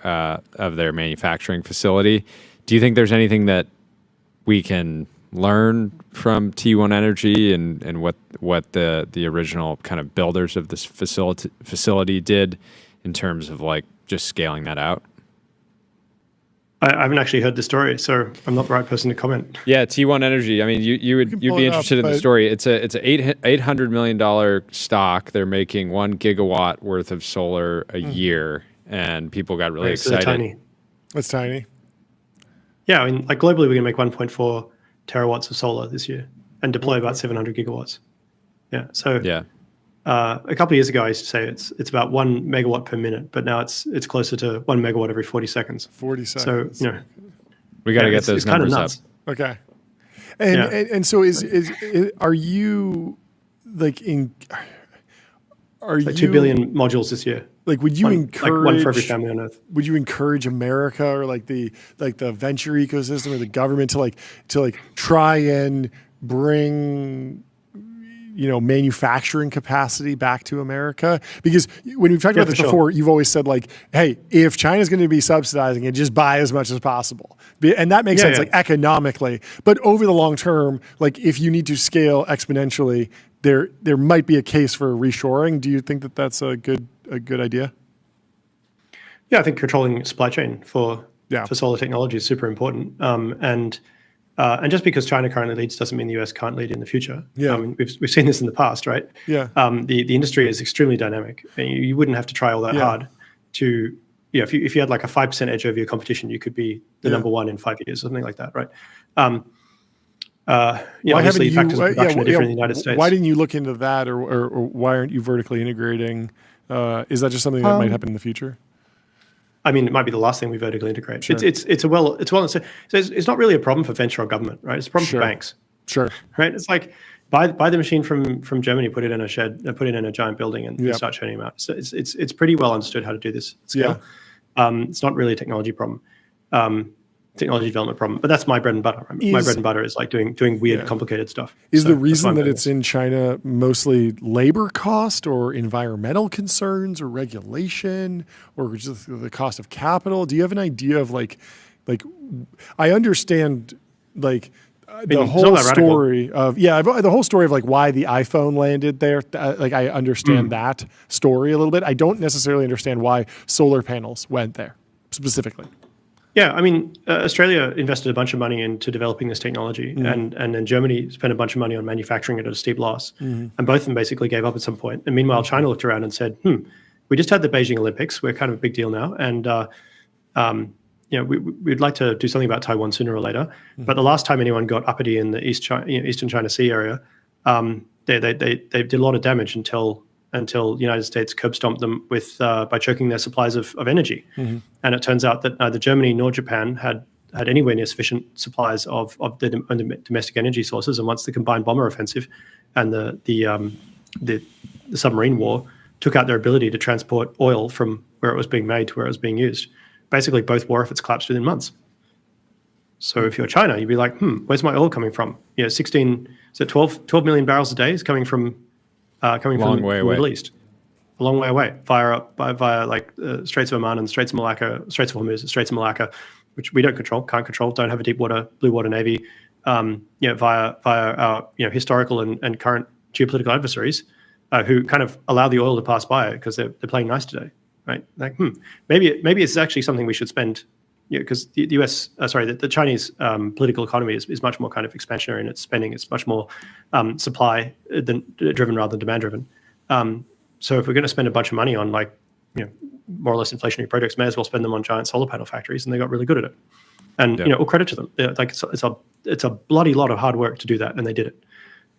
manufacturing facility. Do you think there's anything that we can learn from T1 Energy and what the original kind of builders of this facility did in terms of like just scaling that out? I haven't actually heard the story, so I'm not the right person to comment. Yeah, T1 Energy. I mean, you'd be interested in the story. It's a $800 million stock. They're making 1 gigawatt worth of solar a year, and people got really excited. Tiny. It's tiny. Yeah, I mean, like globally, we're going to make 1.4 terawatts of solar this year and deploy about 700 gigawatts. Yeah. So a couple of years ago, I used to say it's about 1 megawatt per minute, but now it's closer to 1 megawatt every 40 seconds. 40 seconds. So we got to get those numbers up. Okay. And so are you like are you 2 billion modules this year? Like, would you encourage one for every family on Earth? Would you encourage America or like the venture ecosystem or the government to try and bring manufacturing capacity back to America? Because when we've talked about this before, you've always said like, hey, if China's going to be subsidizing it, just buy as much as possible. And that makes sense like economically. But over the long term, like if you need to scale exponentially, there might be a case for reshoring. Do you think that that's a good idea? Yeah, I think controlling supply chain for solar technology is super important. And just because China currently leads doesn't mean the US can't lead in the future. Yeah. I mean, we've seen this in the past, right? Yeah. The industry is extremely dynamic. And you wouldn't have to try all that hard to, if you had like a 5% edge over your competition, you could be the number one in 5 years, something like that, right? Obviously factors of production are different in the United States. Why didn't you look into that, or why aren't you vertically integrating? Is that just something that might happen in the future? I mean, it might be the last thing we vertically integrate. Sure. It's not really a problem for venture or government, right? It's a problem for banks. Sure. Right. It's like buy the machine from Germany, put it in a shed, put it in a giant building, and start churning them out. So it's pretty well understood how to do this at scale. It's not really a technology problem, technology development problem. But that's my bread and butter. My bread and butter is like doing weird, complicated stuff. Is the reason that it's in China mostly labor cost, or environmental concerns, or regulation, or just the cost of capital? Do you have an idea of like I understand the whole story of like why the iPhone landed there. Like I understand that story a little bit. I don't necessarily understand why solar panels went there specifically. Yeah, I mean, Australia invested a bunch of money into developing this technology, and then Germany spent a bunch of money on manufacturing it at a steep loss, and both of them basically gave up at some point. And meanwhile, China looked around and said, we just had the Beijing Olympics. We're kind of a big deal now, and we'd like to do something about Taiwan sooner or later. But the last time anyone got uppity in the Eastern China Sea area, they did a lot of damage until the United States curb stomped them by choking their supplies of energy. And it turns out that neither Germany nor Japan had anywhere near sufficient supplies of the domestic energy sources. And once the combined bomber offensive and the submarine war took out their ability to transport oil from where it was being made to where it was being used, basically both war efforts collapsed within months. So if you're China, you'd be like, where's my oil coming from? 12 million barrels a day is coming from the Middle East, a long way away, via Straits of Oman and Straits of Hormuz, Straits of Malacca, which we can't control, don't have a deep water, blue water navy, via our historical and current geopolitical adversaries, who kind of allow the oil to pass by because they're playing nice today, right? Like, maybe it's actually something we should spend. Because the Chinese political economy is much more kind of expansionary in its spending. It's much more supply driven rather than demand driven. So if we're going to spend a bunch of money on more or less inflationary projects, may as well spend them on giant solar panel factories, and they got really good at it. And all credit to them. It's a bloody lot of hard work to do that, and they did it.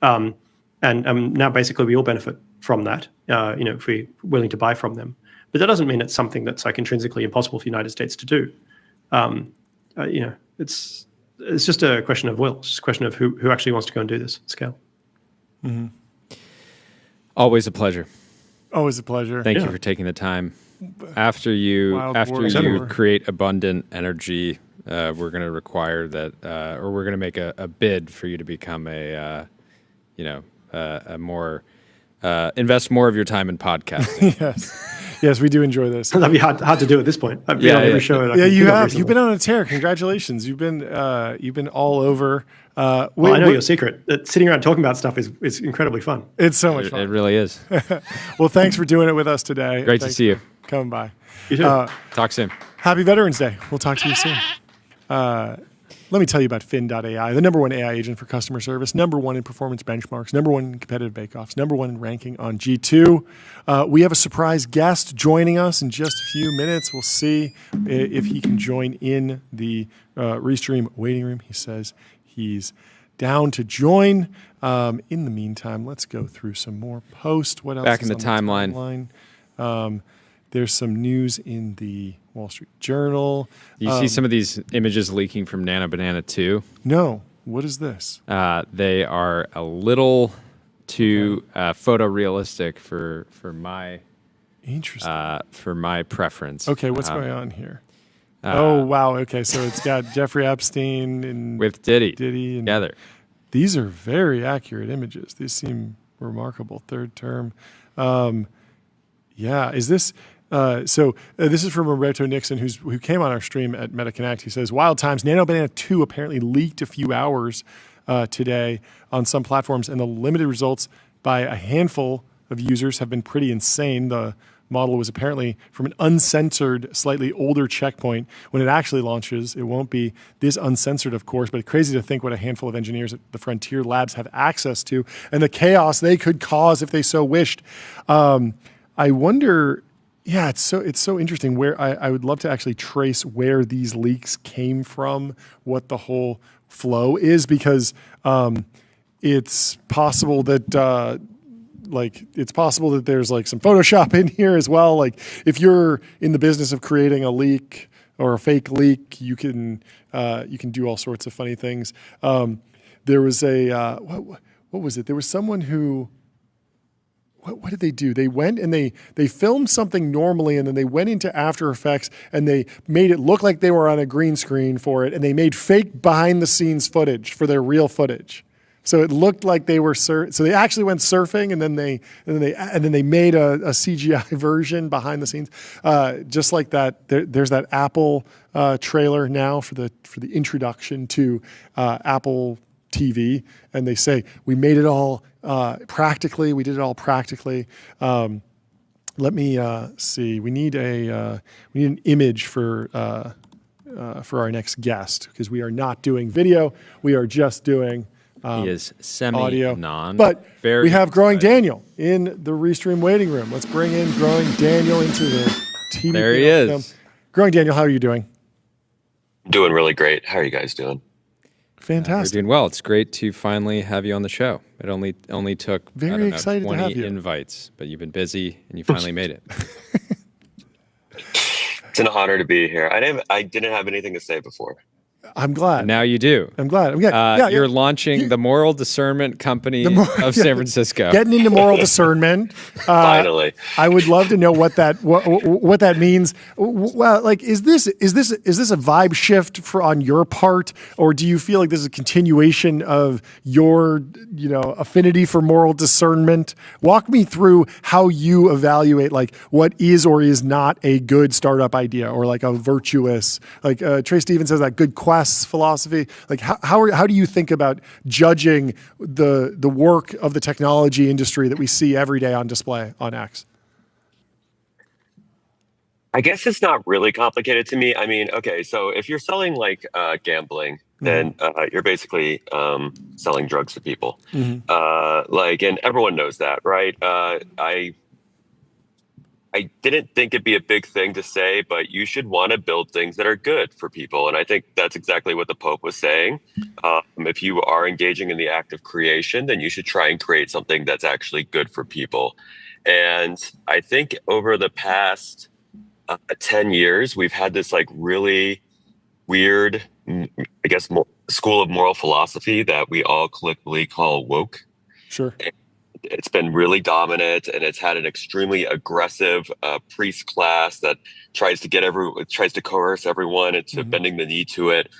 And now basically we all benefit from that. If we're willing to buy from them, but that doesn't mean it's something that's like intrinsically impossible for the United States to do. It's just a question of will. It's just a question of who actually wants to go and do this at scale. Always a pleasure. Always a pleasure. Thank you for taking the time. After you create abundant energy, we're going to require that, or we're going to make a bid for you to become a more invest more of your time in podcasting. Yes, we do enjoy this. That'd be hard to do at this point. I've been on every show. You have. You've been on a tear. Congratulations. You've been all over. I know your secret. That sitting around talking about stuff is incredibly fun. It's so much fun. It really is. Well, thanks for doing it with us today. Great to see you. Come by. You too. Talk soon. Happy Veterans Day. We'll talk to you soon. Let me tell you about Fin.ai, the #1 AI agent for customer service, #1 in performance benchmarks, #1 in competitive bake-offs, #1 in ranking on G2. We have a surprise guest joining us in just a few minutes. We'll see if he can join in the Restream waiting room. He says he's down to join. In the meantime, let's go through some more posts. What else? Back in the timeline. There's some news in the Wall Street Journal. You see some of these images leaking from Nano Banana 2? No. What is this? They are a little too photorealistic for my preference. Okay, what's going on here? Oh wow. Okay, so it's got Jeffrey Epstein and with Diddy together. These are very accurate images. These seem remarkable. Third term. Is this? This is from Roberto Nixon, who came on our stream at MetaConnect. He says, wild times. Nano Banana 2 apparently leaked a few hours today on some platforms, and the limited results by a handful of users have been pretty insane. The model was apparently from an uncensored, slightly older checkpoint. When it actually launches, it won't be this uncensored, of course, but it's crazy to think what a handful of engineers at the Frontier Labs have access to and the chaos they could cause if they so wished. I wonder... Yeah, it's so interesting. Where I would love to actually trace where these leaks came from, what the whole flow is, because it's possible that there's like some Photoshop in here as well. Like if you're in the business of creating a leak or a fake leak, you can do all sorts of funny things. There was a what was it? There was someone who. What did they do? They went and they filmed something normally, and then they went into After Effects and they made it look like they were on a green screen for it, and they made fake behind the scenes footage for their real footage. So it looked like they were so they actually went surfing, and then they made a CGI version behind the scenes, just like that. There's that Apple trailer now for the introduction to Apple TV, and they say we made it all practically. We did it all practically. Let me see. We need an image for our next guest, because we are not doing video. We are just doing he is audio. non. But very we have Growing exciting. Daniel in the Restream waiting room. Let's bring in Growing Daniel into the TV. There he is. Growing Daniel, how are you doing? Doing really great. How are you guys doing? We're Fantastic. doing well. It's great to finally have you on the show. It only took Very excited to 20 have you. invites, but you've been busy and you finally made it. It's an honor to be here. I didn't have anything to say before. I'm glad. And now you do. I'm glad. Yeah, You're launching the Moral Discernment Company of San Francisco. Getting into moral discernment. Finally. I would love to know what that means. Well, like, is this a vibe shift on your part, or do you feel like this is a continuation of your affinity for moral discernment? Walk me through how you evaluate like what is or is not a good startup idea, or like a virtuous, like Trey Stevens says, that good quest philosophy. Like how do you think about judging the work of the technology industry that we see every day on display on X? I guess it's not really complicated to me. I mean, okay, so if you're selling like gambling, then you're basically selling drugs to people. And everyone knows that, right? I didn't think it'd be a big thing to say, but you should want to build things that are good for people. And I think that's exactly what the Pope was saying. If you are engaging in the act of creation, then you should try and create something that's actually good for people. And I think over the past 10 years, we've had this like really weird, I guess, school of moral philosophy that we all collectively call woke. Sure. It's been really dominant, and it's had an extremely aggressive priest class that tries to coerce everyone into bending the knee to it.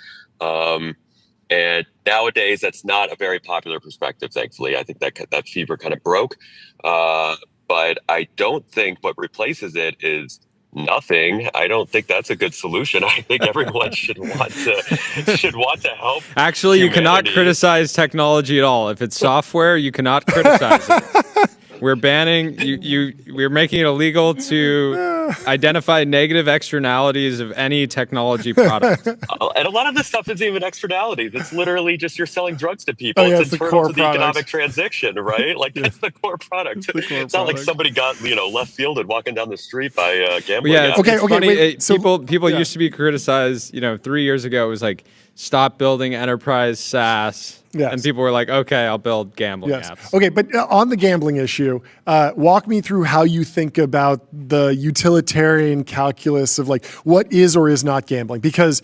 And nowadays, that's not a very popular perspective. Thankfully, I think that fever kind of broke. But I don't think what replaces it is nothing. I don't think that's a good solution. I think everyone should want to help. Actually, you cannot humanity. criticize technology at all. If it's software, you cannot criticize it. We're banning you. We're making it illegal to identify negative externalities of any technology product. And a lot of this stuff isn't even externalities. It's literally just you're selling drugs to people. Yeah, it's the internal core to the product. economic transaction, right? Like that's the core product. It's not like somebody got left fielded walking down the street by gambling. Yeah, it's funny. wait, so- People used to be criticized. 3 years ago, it was like, stop building enterprise SaaS. Yes. And people were like, okay, I'll build gambling apps. Okay, but on the gambling issue, walk me through how you think about the utilitarian calculus of like what is or is not gambling. Because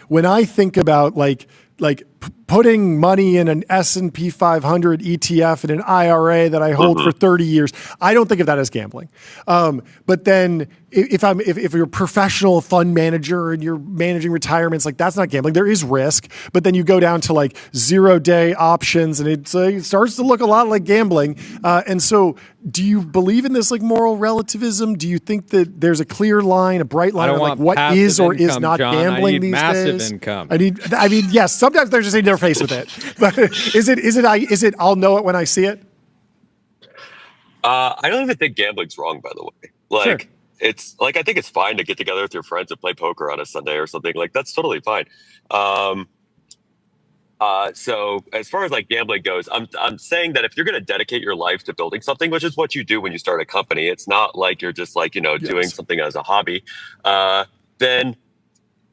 when I think about like putting money in an S&P 500 ETF and an IRA that I hold for 30 years, I don't think of that as gambling. But then if you're a professional fund manager and you're managing retirements, like that's not gambling. There is risk, but then you go down to like 0-day options, and it starts to look a lot like gambling. And so, do you believe in this like moral relativism? Do you think that there's a clear line, a bright line, I on don't like want what is or passive is income, not John. gambling I need these massive days? income. I mean, yes. Sometimes there's just a interface with it, but is it? I'll know it when I see it. I don't even think gambling's wrong, by the way. Like, Sure. It's like I think it's fine to get together with your friends and play poker on a Sunday or something. Like that's totally fine. So as far as like gambling goes, I'm saying that if you're going to dedicate your life to building something, which is what you do when you start a company, it's not like you're just like doing something as a hobby. Then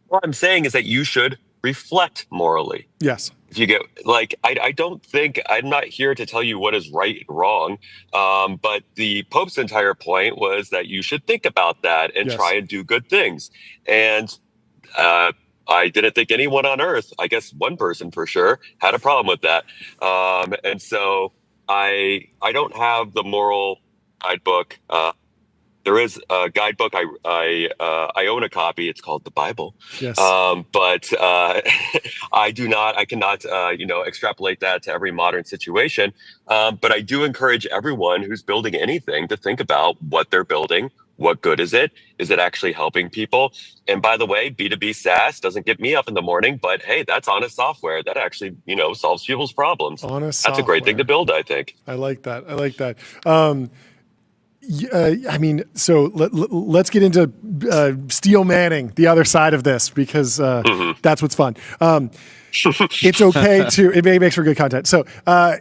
what I'm saying is that you should reflect morally. Yes. If you get like, I don't think I'm not here to tell you what is right and wrong. But the Pope's entire point was that you should think about that and try and do good things. And I didn't think anyone on earth, I guess one person for sure, had a problem with that. And so I don't have the moral guidebook. There is a guidebook. I own a copy. It's called the Bible. Yes. But I cannot, extrapolate that to every modern situation. But I do encourage everyone who's building anything to think about what they're building. What good is it? Is it actually helping people? And by the way, B2B SaaS doesn't get me up in the morning, but hey, that's honest software that actually, solves people's problems. Honest That's software. a great thing to build, I think. I like that. So let's get into Steel Manning, the other side of this, because that's what's fun. It's okay to, it makes for good content. So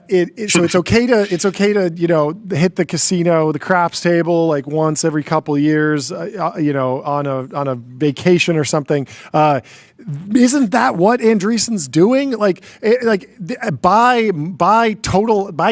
it's okay to hit the casino, the craps table, like once every couple of years, on a vacation or something. Isn't that what Andreessen's doing? By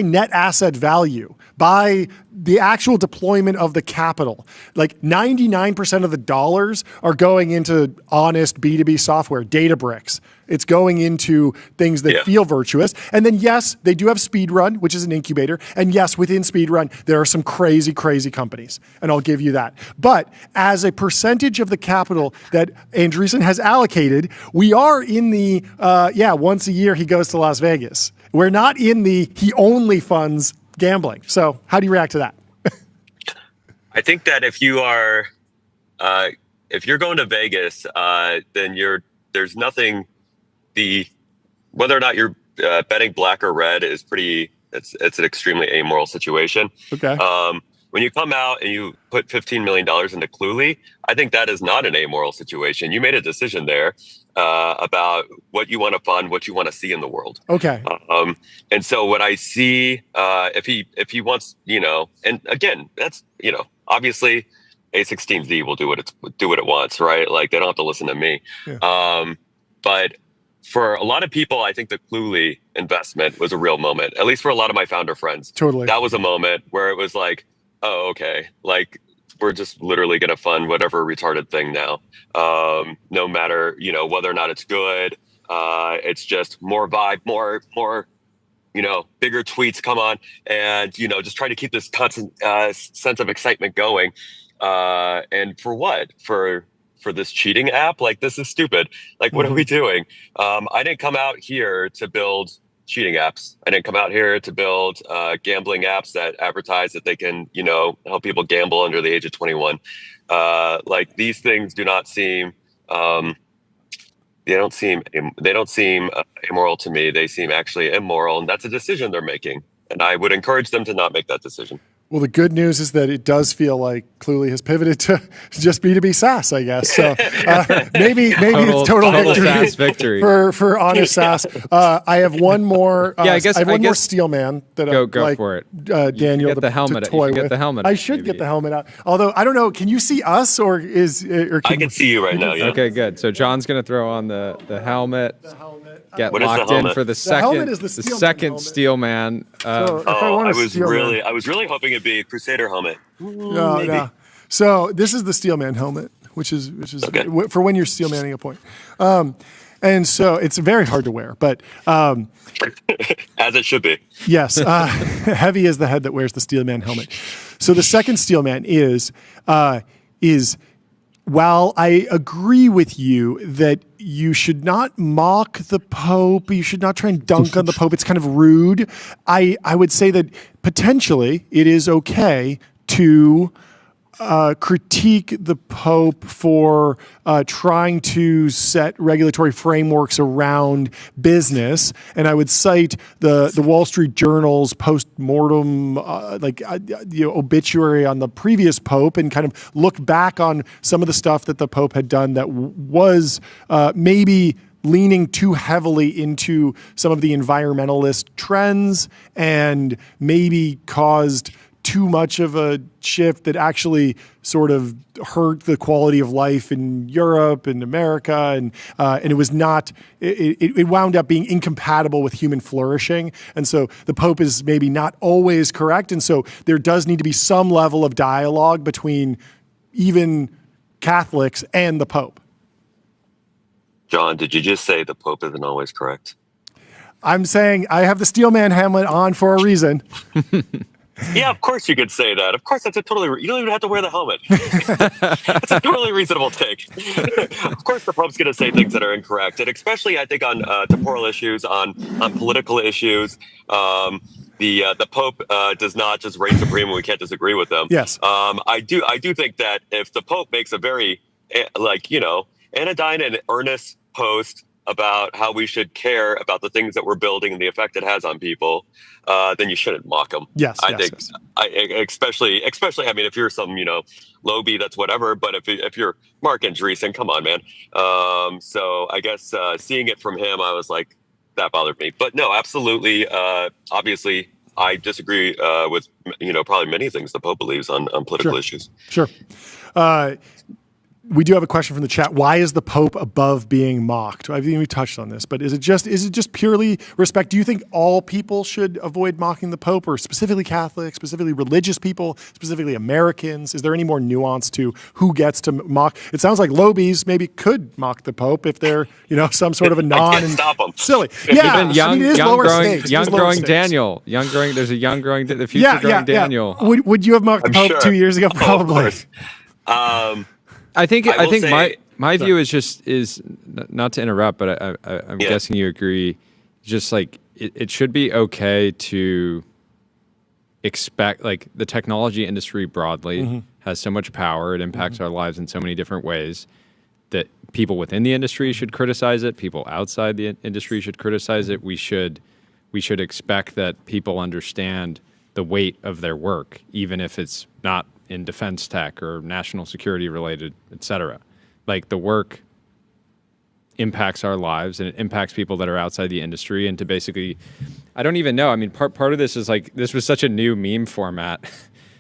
net asset value, by the actual deployment of the capital, like 99% of the dollars are going into honest B2B software, Databricks. It's going into things that feel virtuous. And then, yes, they do have Speedrun, which is an incubator. And yes, within Speedrun, there are some crazy, crazy companies. And I'll give you that. But as a percentage of the capital that Andreessen has allocated, we are in the, once a year he goes to Las Vegas. We're not in the, he only funds gambling. So how do you react to that? I think that if you are, if you're going to Vegas, then there's nothing, whether or not you're betting black or red is it's an extremely amoral situation. Okay. When you come out and you put $15 million into Cluely, I think that is not an amoral situation. You made a decision there about what you want to fund, what you want to see in the world. Okay. And so what I see, if he wants, and again, that's, obviously A16Z will do what it wants, right? Like they don't have to listen to me. Yeah. But for a lot of people, I think the Cluely investment was a real moment, at least for a lot of my founder friends. Totally. That was a moment where it was like, oh, okay. Like we're just literally going to fund whatever retarded thing now. No matter, whether or not it's good. It's just more vibe, more, bigger tweets come on and, just try to keep this constant sense of excitement going. And for what? For this cheating app? Like, this is stupid. Like, what are we doing? I didn't come out here to build cheating apps. I didn't come out here to build gambling apps that advertise that they can, help people gamble under the age of 21. Like, these things do not seem, they don't seem immoral to me. They seem actually immoral, and that's a decision they're making. And I would encourage them to not make that decision. Well, the good news is that it does feel like Cluely has pivoted to just B2B SaaS, I guess. So maybe it's total victory for honest SaaS. I have one more. I have one more Steelman that I'd like for it. Daniel get the helmet. to toy you with. Get the helmet. I should get the helmet out. Although I don't know, can you see us or I can see you right now. Yeah. Okay, good. So John's going to throw on the helmet. Get what locked in for the second Steelman. I was really hoping it'd be a Crusader helmet. No. So this is the Steelman helmet, which is okay. For when you're Steelmanning a point. And so it's very hard to wear, but as it should be. Yes, heavy is the head that wears the Steelman helmet. So the second Steelman is while I agree with you that you should not mock the Pope, you should not try and dunk on the Pope, it's kind of rude, I would say that potentially it is okay to critique the Pope for trying to set regulatory frameworks around business. And I would cite the Wall Street Journal's post-mortem obituary on the previous Pope and kind of look back on some of the stuff that the Pope had done that was maybe leaning too heavily into some of the environmentalist trends and maybe caused too much of a shift that actually sort of hurt the quality of life in Europe and America, and it was not. It wound up being incompatible with human flourishing, and so the Pope is maybe not always correct, and so there does need to be some level of dialogue between even Catholics and the Pope. John, did you just say the Pope isn't always correct? I'm saying I have the Steelman Hamlet on for a reason. Yeah, of course you could say that. Of course, that's a totally. You don't even have to wear the helmet. That's a totally reasonable take. Of course, the Pope's going to say things that are incorrect, and especially I think on temporal issues, on political issues. The Pope does not just reign supreme, and we can't disagree with them. Yes, I do think that if the Pope makes a very anodyne and earnest post about how we should care about the things that we're building and the effect it has on people, then you shouldn't mock them. Yes, I think, especially. I mean, if you're some, Loby, that's whatever. But if you're Mark Andreessen, come on, man. So I guess seeing it from him, I was like, that bothered me. But no, absolutely. Obviously, I disagree with probably many things the Pope believes on political issues. Sure. We do have a question from the chat. Why is the Pope above being mocked? I think we touched on this, but is it just purely respect? Do you think all people should avoid mocking the Pope, or specifically Catholics, specifically religious people, specifically Americans? Is there any more nuance to who gets to mock? It sounds like Lobies maybe could mock the Pope if they're some sort of a non. I can't stop them. Silly. Yeah, young growing Daniel. There's a young growing, the future growing Daniel. Would you have mocked the Pope 2 years ago? Probably. I think my view is not to interrupt, but I'm guessing you agree. Just like it should be okay to expect, like, the technology industry broadly has so much power, it impacts our lives in so many different ways, that people within the industry should criticize it, people outside the industry should criticize it. We should expect that people understand the weight of their work, even if it's not in defense tech or national security related, et cetera. Like, the work impacts our lives and it impacts people that are outside the industry. And to basically, I don't even know. I mean, part of this is like, this was such a new meme format.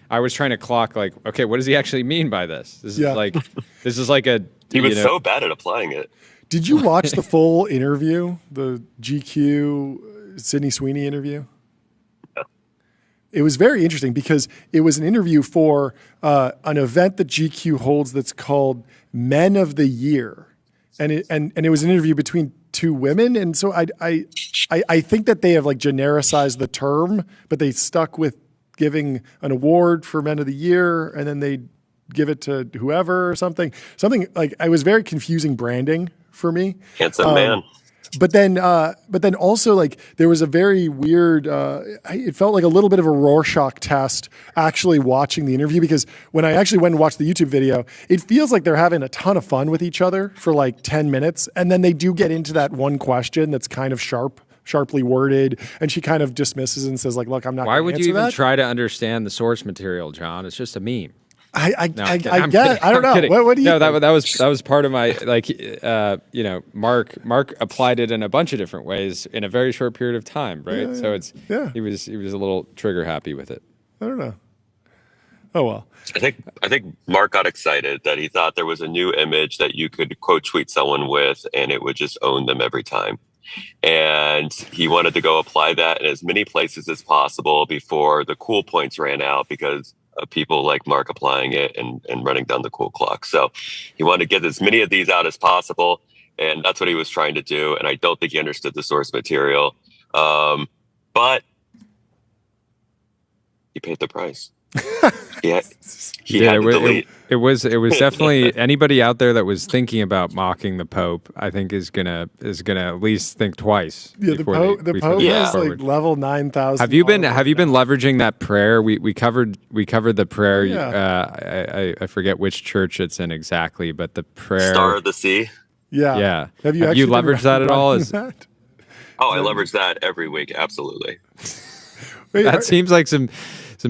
I was trying to clock, like, okay, what does he actually mean by this? This is like a. He was so bad at applying it. Did you watch the full interview, the GQ Sydney Sweeney interview? It was very interesting because it was an interview for an event that GQ holds that's called Men of the Year, and it was an interview between two women, and so I think that they have like genericized the term, but they stuck with giving an award for Men of the Year, and then they give it to whoever or something like. It was very confusing branding for me. Handsome man. But then also, like, there was a very weird. It felt like a little bit of a Rorschach test actually watching the interview, because when I actually went and watched the YouTube video, it feels like they're having a ton of fun with each other for like 10 minutes, and then they do get into that one question that's kind of sharply worded, and she kind of dismisses and says, like, "Look, I'm not." Why would you even that. Try to understand the source material, John? It's just a meme. I guess I don't know. What do you? No, that was part of my, like, Mark applied it in a bunch of different ways in a very short period of time, right? So he was a little trigger happy with it. I don't know. Oh well. I think Mark got excited that he thought there was a new image that you could quote tweet someone with, and it would just own them every time. And he wanted to go apply that in as many places as possible before the cool points ran out, because of people like Mark applying it and running down the cool clock. So he wanted to get as many of these out as possible, and that's what he was trying to do. And I don't think he understood the source material, but he paid the price. He had to delete. It was definitely anybody out there that was thinking about mocking the Pope, I think is gonna at least think twice. Yeah, the Pope is like level 9,000. Have you been leveraging that prayer? We covered the prayer. Yeah. I forget which church it's in exactly, but the prayer, Star of the Sea. Yeah. Have you leveraged that at all? I leverage that every week. Absolutely. That seems like some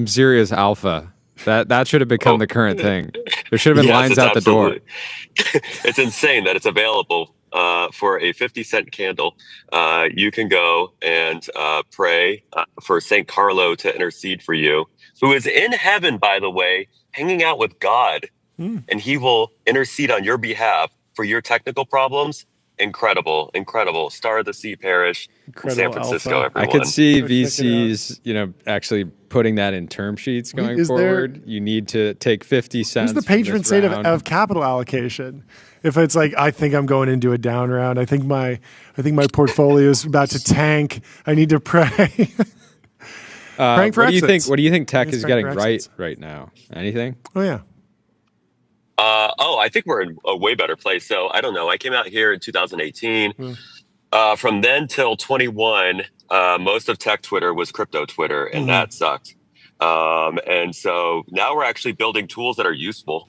serious alpha. That should have become the current thing. There should have been lines out the door. It's insane that it's available for a 50-cent candle, you can go and pray for Saint Carlo to intercede for you, who is in heaven, by the way, hanging out with God, and he will intercede on your behalf for your technical problems. Incredible, incredible. Star of the Sea Parish, in San Francisco, Alpha. everyone. I could see VCs, actually putting that in term sheets going forward. You need to take 50 cents. Who's the patron saint of capital allocation? If it's like, I think I'm going into a down round. I think my portfolio is about to tank. I need to pray. Praying for exits. What do you think tech is getting right now? Anything? Oh yeah. I think we're in a way better place. So I don't know. I came out here in 2018. From then till 21, most of tech Twitter was crypto Twitter, and that sucked. And so now we're actually building tools that are useful.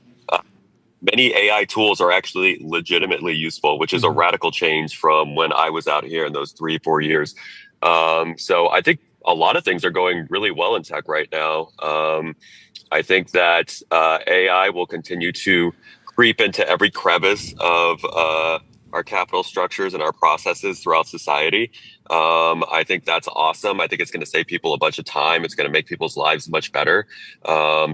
Many AI tools are actually legitimately useful, which is a radical change from when I was out here in those 3-4 years. So I think a lot of things are going really well in tech right now. I think that AI will continue to creep into every crevice of our capital structures and our processes throughout society. I think that's awesome. I think it's going to save people a bunch of time. It's going to make people's lives much better. I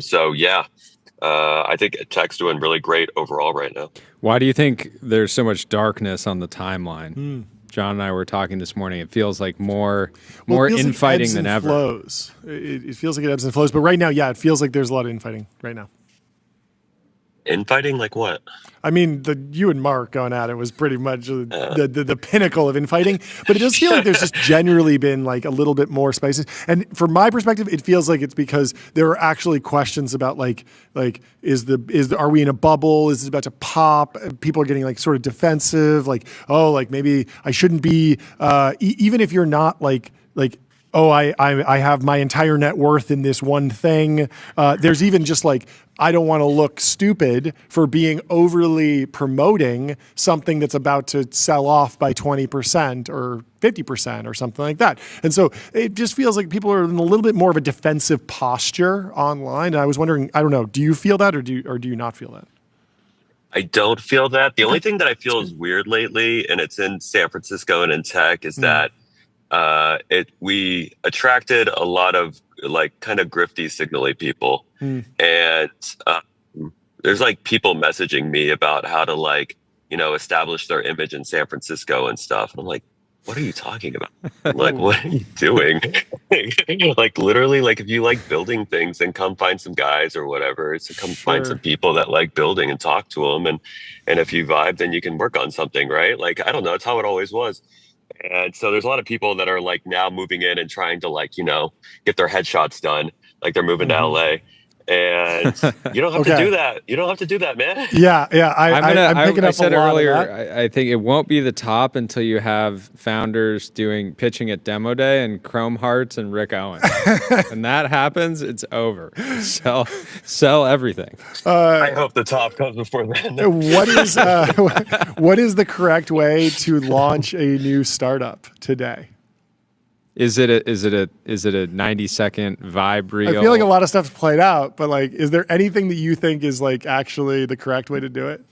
think tech's doing really great overall right now. Why do you think there's so much darkness on the timeline? John and I were talking this morning. It feels like more infighting than ever. Flows. It feels like it ebbs and flows. But right now, yeah, it feels like there's a lot of infighting right now. Infighting like what? I mean, you and Mark going at it was pretty much the pinnacle of infighting. But it does feel like there's just generally been like a little bit more spices. And from my perspective, it feels like it's because there are actually questions about like are we in a bubble? Is it about to pop? People are getting like sort of defensive. Like, oh, like maybe I shouldn't be. Even if you're not like. Oh, I have my entire net worth in this one thing. There's even just like, I don't want to look stupid for being overly promoting something that's about to sell off by 20% or 50% or something like that. And so it just feels like people are in a little bit more of a defensive posture online. And I was wondering, I don't know, do you feel that or do you not feel that? I don't feel that. The only thing that I feel is weird lately, and it's in San Francisco and in tech, is that we attracted a lot of like kind of grifty signal people, and there's like people messaging me about how to like establish their image in San Francisco and stuff, and I'm like, what are you talking about? Like, what are you doing? Like literally, like if you like building things, then come find some guys or whatever. So come find some people that like building and talk to them, and if you vibe, then you can work on something, right? Like I don't know, it's how it always was. And so there's a lot of people that are like now moving in and trying to like, get their headshots done. Like they're moving to LA, and you don't have to do that. You don't have to do that, man. Yeah. I'm picking up said a lot earlier, of that. I think it won't be the top until you have founders pitching at Demo Day and Chrome Hearts and Rick Owens. When that happens, it's over. Sell everything. I hope the top comes before then. What is the correct way to launch a new startup today? Is it a 90-second vibe reel? I feel like a lot of stuff's played out, but like, is there anything that you think is like actually the correct way to do it?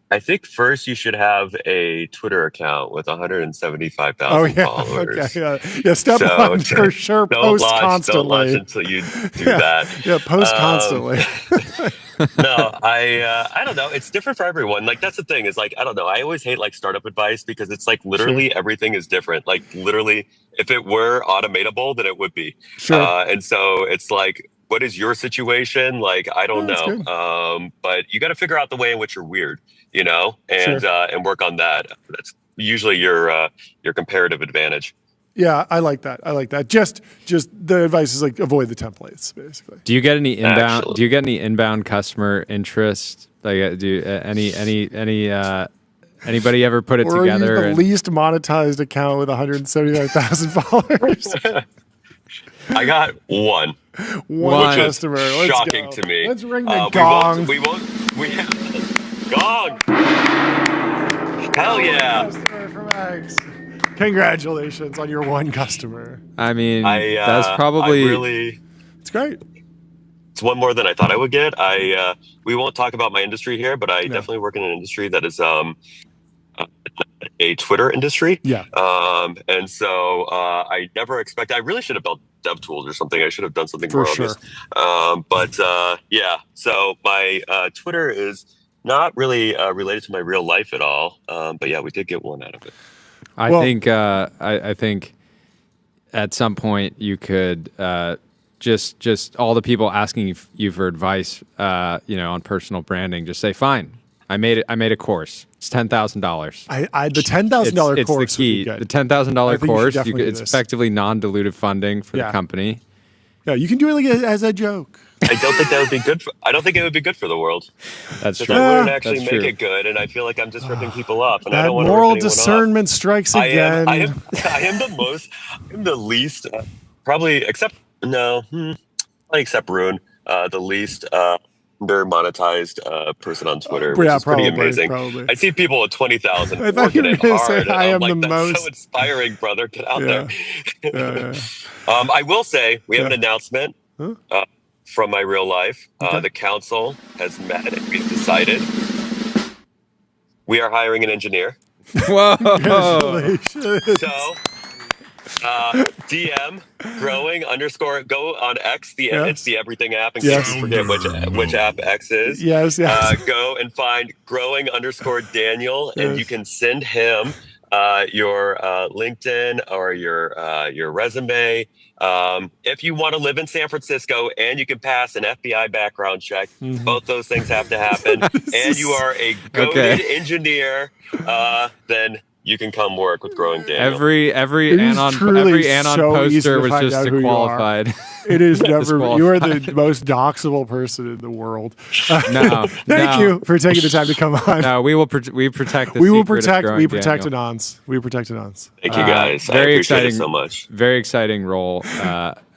I think first you should have a Twitter account with 175,000 followers. Okay, yeah. Step one for sure. Post constantly. Don't launch until you do that. Yeah, post constantly. No, I don't know. It's different for everyone. Like that's the thing is like, I don't know. I always hate like startup advice because it's like literally everything is different. Like literally if it were automatable, then it would be. And so it's like, what is your situation? Like, I don't know. But you got to figure out the way in which you're weird, and work on that. That's usually your comparative advantage. Yeah, I like that. Just the advice is like avoid the templates, basically. Do you get any inbound? Actually. Do you get any inbound customer interest? Like, anybody ever put it together? Or are you the least monetized account with 179,000 followers? I got one customer. Let's shocking to me. Let's ring the gong. We have gong. Hell yeah! Customer from X. Congratulations on your one customer. I mean, that's probably it's great. It's one more than I thought I would get. We won't talk about my industry here, but I definitely work in an industry that is a Twitter industry. Yeah. And so I never expect. I really should have built dev tools or something. I should have done something more obvious. But yeah. So my Twitter is not really related to my real life at all. But yeah, we did get one out of it. I think at some point you could just all the people asking you for advice, on personal branding, just say, fine, I made a course. It's $10,000. The $10,000 course. It's the key. The $10,000 course. It's effectively non-dilutive funding for the company. Yeah, you can do it like as a joke. I don't think that would be good. I don't think it would be good for the world. That's true. I wouldn't actually make it good, and I feel like I'm just ripping people off. And that I don't want moral discernment strikes again. I am the least, probably except Rune, the least monetized person on Twitter, which is pretty amazing. I see people at 20,000 working it hard. I am like, the that's most so inspiring, brother. Get out there. I will say we have an announcement from my real life. The council has met and we've decided we are hiring an engineer. Whoa! So DM growing _ go on X. It's the everything app, and forget which app X is. Yes. Go and find growing _ Daniel, and you can send him your LinkedIn or your resume. If you want to live in San Francisco and you can pass an FBI background check, both those things have to happen, and you are a goated engineer, then you can come work with Growing Daniel. Every Anon poster was just disqualified. It is never. You are the most doxable person in the world. Thank you for taking the time to come on. No, we protect. We protect Anons. We protect Anons. Thank you guys. I appreciate it so much. Very exciting role.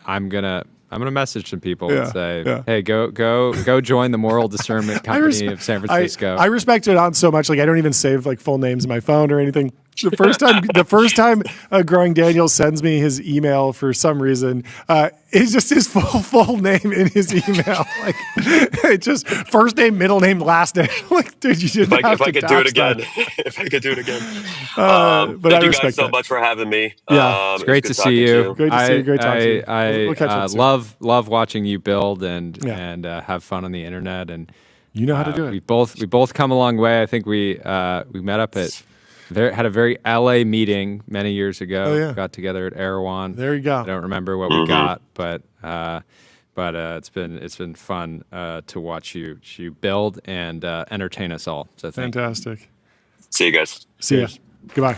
I'm gonna message some people and say, hey, go join the moral discernment company of San Francisco. I respect Anon so much. Like I don't even save like full names in my phone or anything. The first time Growing Daniel sends me his email for some reason, it's just his full name in his email. Like it's just first name, middle name, last name. Like, dude, you didn't have to do it again. If I could do it again. But thank I you respect guys so that. much for having me. Yeah, it's great to see you. Great to see you. Great talking to you. I love watching you build and have fun on the internet. And you know how to do it. We both come a long way. I think we met up at. Had a very LA meeting many years ago. Oh, yeah. Got together at Erewhon. There you go. I don't remember what we got, but it's been fun to watch you build and entertain us all. So fantastic. See you guys. See ya. Goodbye.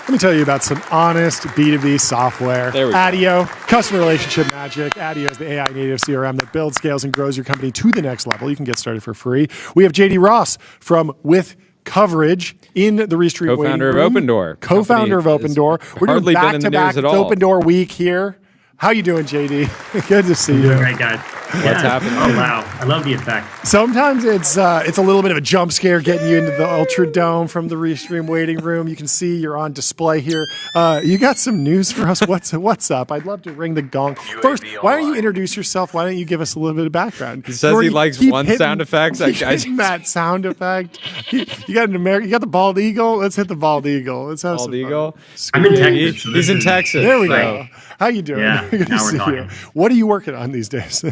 Let me tell you about some honest B2B software. Adio, customer relationship magic. Adio is the AI native CRM that builds, scales, and grows your company to the next level. You can get started for free. We have JD Ross from With Coverage in the Restream co-founder of Open Door. Co-founder of Open Door. We're doing back-to-back Open Door week here. How you doing, JD? Good to see you. Great, guys. What's happening? Oh, wow. I love the effect. Sometimes it's a little bit of a jump scare getting you into the Ultra Dome from the Restream waiting room. You can see you're on display here. You got some news for us. What's up? I'd love to ring the gong. First, why don't you introduce yourself? Why don't you give us a little bit of background? He says he likes one sound effect. That sound effect. You got an American. You got the bald eagle. Let's hit the bald eagle. Let's have some eagle. I'm in Texas. He's in Texas. There we go. How you doing? Yeah, Good to see you. What are you working on these days?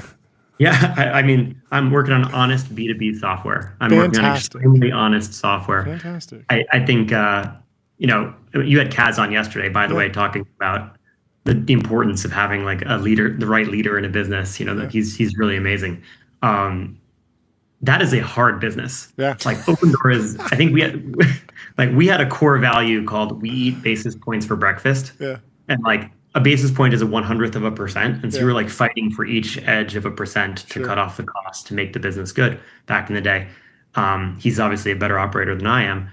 Yeah, I mean, I'm working on honest B2B software. I'm working on extremely honest software. Fantastic. I think, you had Kaz on yesterday, by the way, talking about the importance of having like a leader, the right leader in a business. That he's really amazing. That is a hard business. Yeah. Like Open Door is. I think we had a core value called we eat basis points for breakfast. Yeah. And like a basis point is a 1/100%. And so you were like fighting for each edge of a percent to cut off the cost to make the business good back in the day. He's obviously a better operator than I am.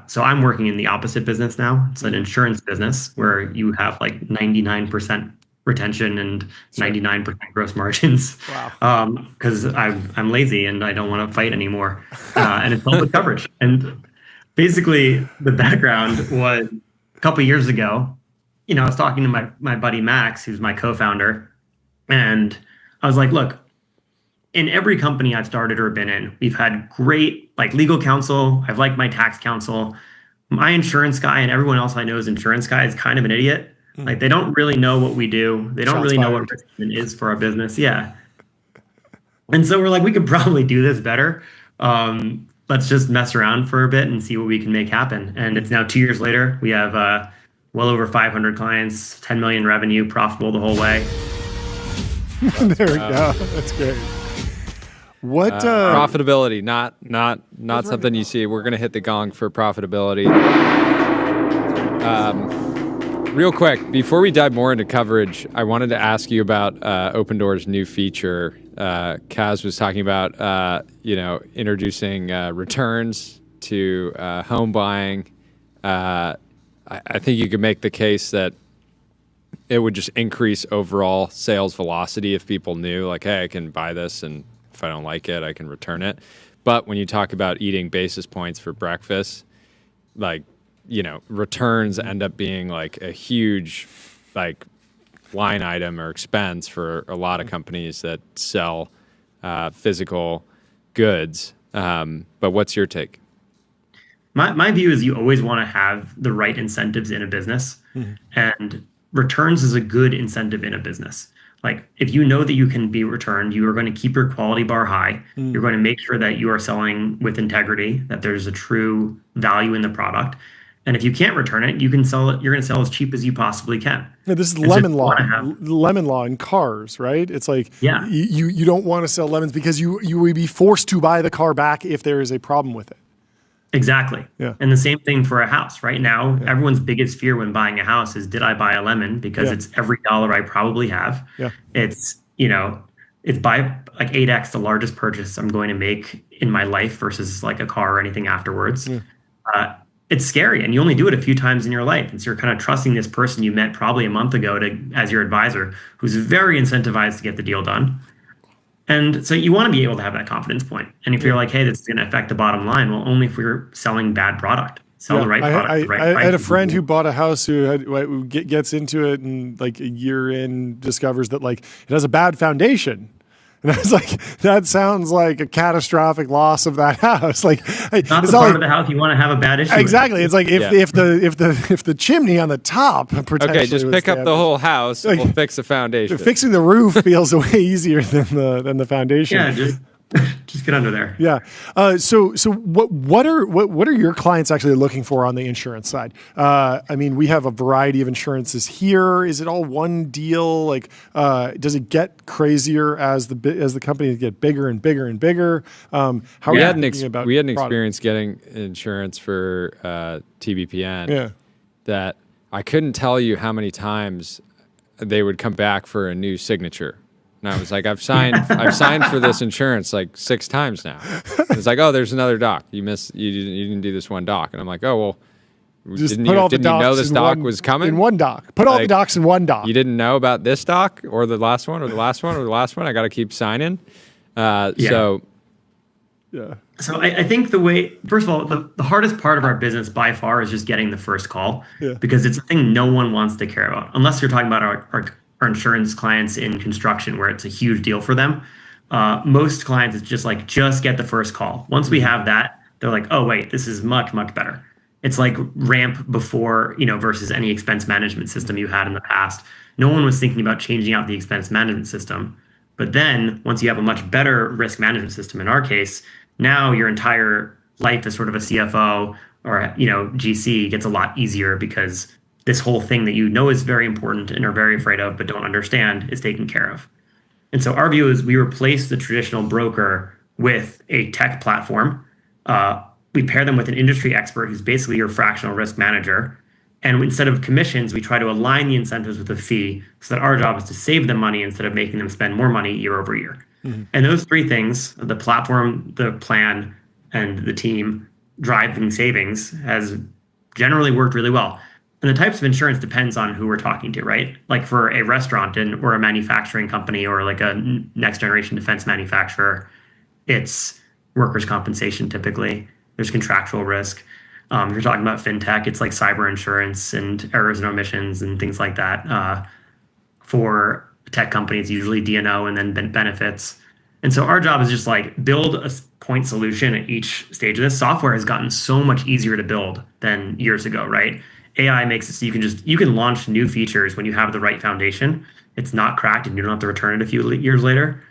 So I'm working in the opposite business now. It's an insurance business where you have like 99% retention and 99% gross margins. Wow. Because I'm lazy and I don't want to fight anymore. And it's all with coverage. And basically the background was a couple of years ago, I was talking to my buddy Max, who's my co-founder, and I was like, look, in every company I've started or been in, we've had great like legal counsel. I've liked my tax counsel. My insurance guy and everyone else I know is insurance guy is kind of an idiot. Like they don't really know what we do. They don't Shots really know fired. what risk management is for our business. Yeah. And so we're like, we could probably do this better. Let's just mess around for a bit and see what we can make happen. And it's now 2 years later. We have well over 500 clients, 10 million revenue, profitable the whole way. There we go. That's great. What profitability? Not something you see. We're gonna hit the gong for profitability. Real quick, before we dive more into coverage, I wanted to ask you about Open Door's new feature. Kaz was talking about introducing returns to home buying. I think you could make the case that it would just increase overall sales velocity if people knew, like, hey, I can buy this, and if I don't like it, I can return it. But when you talk about eating basis points for breakfast, like, returns end up being like a huge, like, line item or expense for a lot of companies that sell physical goods. But what's your take? My view is you always want to have the right incentives in a business, and returns is a good incentive in a business. Like if you know that you can be returned, you are going to keep your quality bar high. You're going to make sure that you are selling with integrity, that there's a true value in the product. And if you can't return it, you can sell it. You're going to sell as cheap as you possibly can. Yeah, this is lemon law. Lemon law in cars, right? It's like you don't want to sell lemons because you would be forced to buy the car back if there is a problem with it. Exactly. Yeah. And the same thing for a house. Right now, everyone's biggest fear when buying a house is, did I buy a lemon? Because it's every dollar I probably have. Yeah. It's by like 8x the largest purchase I'm going to make in my life versus like a car or anything afterwards. It's scary, and you only do it a few times in your life. And so you're kind of trusting this person you met probably a month ago as your advisor, who's very incentivized to get the deal done. And so you want to be able to have that confidence point. And if you're like, hey, this is going to affect the bottom line, well, only if we're selling bad product. Sell the right product. I had a friend who bought a house who gets into it and like a year in discovers that like it has a bad foundation. And I was like, that sounds like a catastrophic loss of that house. Like, it's not the part of the house you want to have a bad issue. Exactly. With. It's like if the chimney on the top potentially. Okay, just pick up the whole house. Like, we'll fix the foundation. Fixing the roof feels way easier than the foundation. Yeah, just get under there. Yeah. So what are your clients actually looking for on the insurance side? I mean, we have a variety of insurances here. Is it all one deal? Like, does it get crazier as the companies get bigger and bigger and bigger? How are you thinking about? We had an experience getting insurance for TBPN. Yeah. That I couldn't tell you how many times they would come back for a new signature. And I was like, I've signed for this insurance like 6 times now. It's like, oh, there's another doc. You didn't do this one doc. And I'm like, oh, well, didn't you know this doc was coming? In one doc. Put all the docs in one doc. You didn't know about this doc or the last one or the last one or the last one? I got to keep signing. So I think first of all, the hardest part of our business by far is just getting the first call because it's a thing no one wants to care about. Unless you're talking about our insurance clients in construction where it's a huge deal for them. Most clients, it's just get the first call. Once we have that, they're like, oh, wait, this is much, much better. It's like ramp before, versus any expense management system you had in the past. No one was thinking about changing out the expense management system. But then once you have a much better risk management system, in our case, now your entire life as sort of a CFO or, GC gets a lot easier because this whole thing that is very important and are very afraid of but don't understand is taken care of. And so our view is we replace the traditional broker with a tech platform. We pair them with an industry expert who's basically your fractional risk manager. And instead of commissions, we try to align the incentives with a fee so that our job is to save them money instead of making them spend more money year over year. Mm-hmm. And those 3 things, the platform, the plan, and the team driving savings has generally worked really well. And the types of insurance depends on who we're talking to, right? Like for a restaurant or a manufacturing company or like a next generation defense manufacturer, it's workers' compensation typically. There's contractual risk. If you're talking about fintech, it's like cyber insurance and errors and omissions and things like that. For tech companies, usually D&O and then benefits. And so our job is just like build a point solution at each stage of this. Software has gotten so much easier to build than years ago, right? AI makes it so you can launch new features when you have the right foundation. It's not cracked and you don't have to return it a few years later.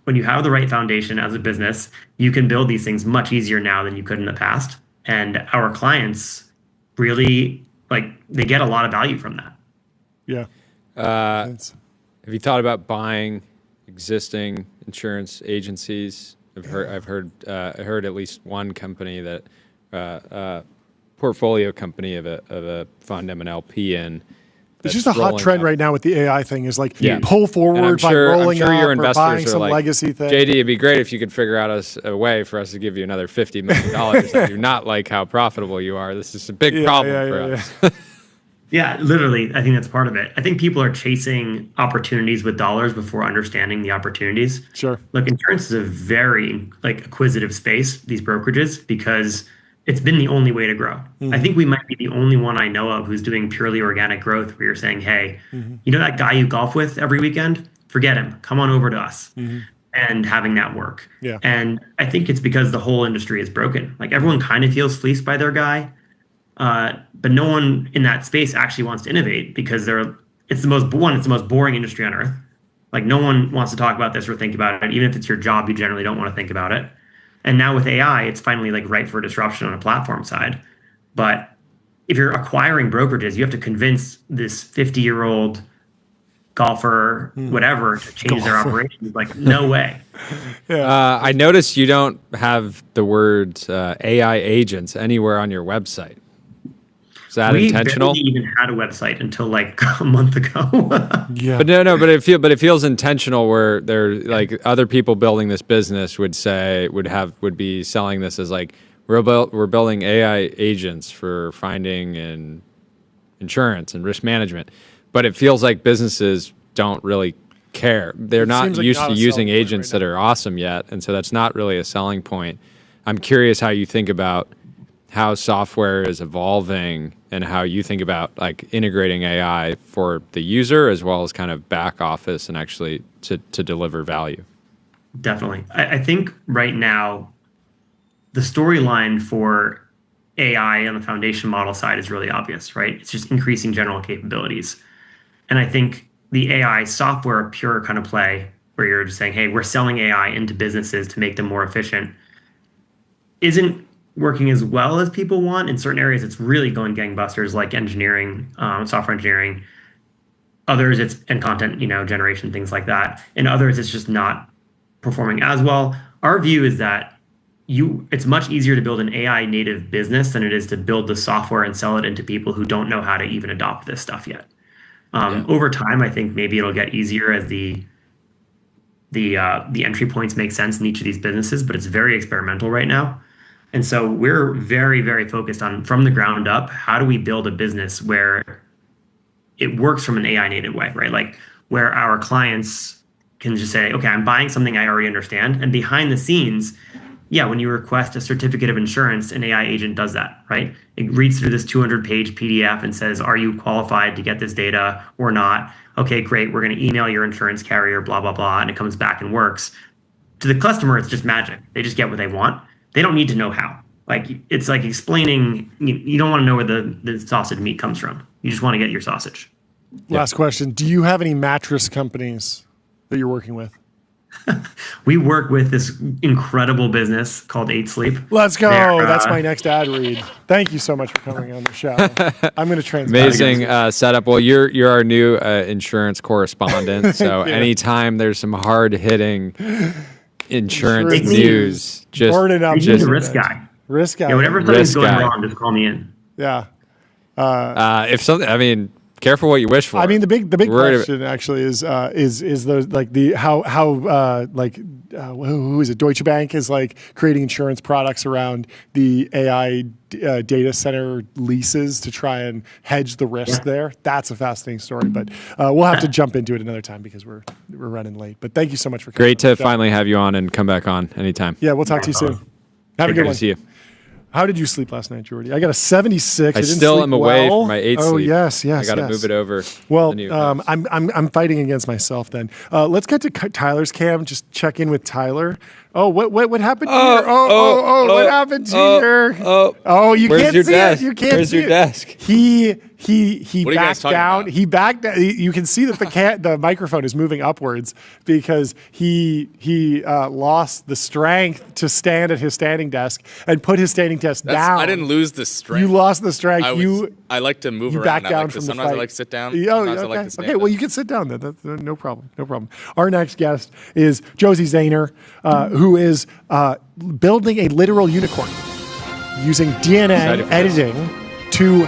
When you have the right foundation as a business, you can build these things much easier now than you could in the past. And our clients really they get a lot of value from that. Yeah. Have you thought about buying existing insurance agencies? I heard at least one company that portfolio company of a fund I'm an LP in. It's just a hot trend right now with the AI thing is pull and forward by rolling I'm sure your up or investors buying are some like, legacy thing. JD, it'd be great if you could figure out a way for us to give you another $50 million. I do not like how profitable you are. This is a big problem for us. Yeah, literally. I think that's part of it. I think people are chasing opportunities with dollars before understanding the opportunities. Sure. Look, insurance is a very acquisitive space, these brokerages, because it's been the only way to grow. I think we might be the only one I know of who's doing purely organic growth where you're saying, hey, you know that guy you golf with every weekend? Forget him. Come on over to us. And having that work. Yeah. And I think it's because the whole industry is broken. Everyone kind of feels fleeced by their guy. But no one in that space actually wants to innovate because it's the most boring industry on earth. No one wants to talk about this or think about it. Even if it's your job, you generally don't want to think about it. And now with AI, it's finally ripe for disruption on a platform side. But if you're acquiring brokerages, you have to convince this 50-year-old golfer, whatever, to change their operations. No way. I noticed you don't have the words AI agents anywhere on your website. Is that intentional? We barely even had a website until a month ago. Yeah, but no, but it feels intentional. Where they're other people building this business would be selling this as we're building AI agents for finding and insurance and risk management, but it feels like businesses don't really care. They're not used to using agents that are awesome yet, and so that's not really a selling point. I'm curious how you think about how software is evolving and how you think about integrating AI for the user as well as kind of back office and actually to deliver value. Definitely. I think right now the storyline for AI on the foundation model side is really obvious, right? It's just increasing general capabilities. And I think the AI software pure kind of play where you're just saying, hey, we're selling AI into businesses to make them more efficient isn't working as well as people want. In certain areas, it's really going gangbusters, like engineering, software engineering. Others, it's and content, generation, things like that. In others, it's just not performing as well. Our view is that it's much easier to build an AI native business than it is to build the software and sell it into people who don't know how to even adopt this stuff yet. Over time, I think maybe it'll get easier as the entry points make sense in each of these businesses, but it's very experimental right now. And so we're very, very focused on, from the ground up, how do we build a business where it works from an AI native way, right? Where our clients can just say, okay, I'm buying something I already understand. And behind the scenes, when you request a certificate of insurance, an AI agent does that, right? It reads through this 200-page PDF and says, are you qualified to get this data or not? Okay, great. We're going to email your insurance carrier, blah, blah, blah. And it comes back and works. To the customer, it's just magic. They just get what they want. They don't need to know how. It's like explaining, you don't want to know where the sausage meat comes from. You just want to get your sausage. Last question. Do you have any mattress companies that you're working with? We work with this incredible business called 8 Sleep. Let's go. That's my next ad read. Thank you so much for coming on the show. I'm going to translate. Amazing setup. Well, you're our new insurance correspondent. So anytime there's some hard-hitting insurance news, just burn it up. You need a risk guy. Risk guy. Yeah, whenever something's going wrong, just call me in. Yeah. If something, careful what you wish for. The big question actually is who is it? Deutsche Bank is creating insurance products around the AI data center leases to try and hedge the risk there. That's a fascinating story, but we'll have to jump into it another time because we're running late. But thank you so much for coming. Great to finally have you on and come back on anytime. Yeah, we'll talk to you soon. Have a good one. See you. How did you sleep last night, Jordy? I got a 76. I didn't still sleep am away well. from my 8 Oh, sleep. yes. I got to move it over. Well, I'm fighting against myself then. Let's get to Tyler's cam. Just check in with Tyler. Oh, what happened here? What happened here? You can't see it. You can't see it. Where's your desk? He backed down. He backed down. You can see that the microphone is moving upwards because he lost the strength to stand at his standing desk and put his standing desk down. I didn't lose the strength. You lost the strength. I like to move around. Back down from sometimes the fight. I like to sit down. Okay. Sometimes I like to stand Well, you can sit down then. That's no problem. No problem. Our next guest is Josie Zahner, who is building a literal unicorn using DNA editing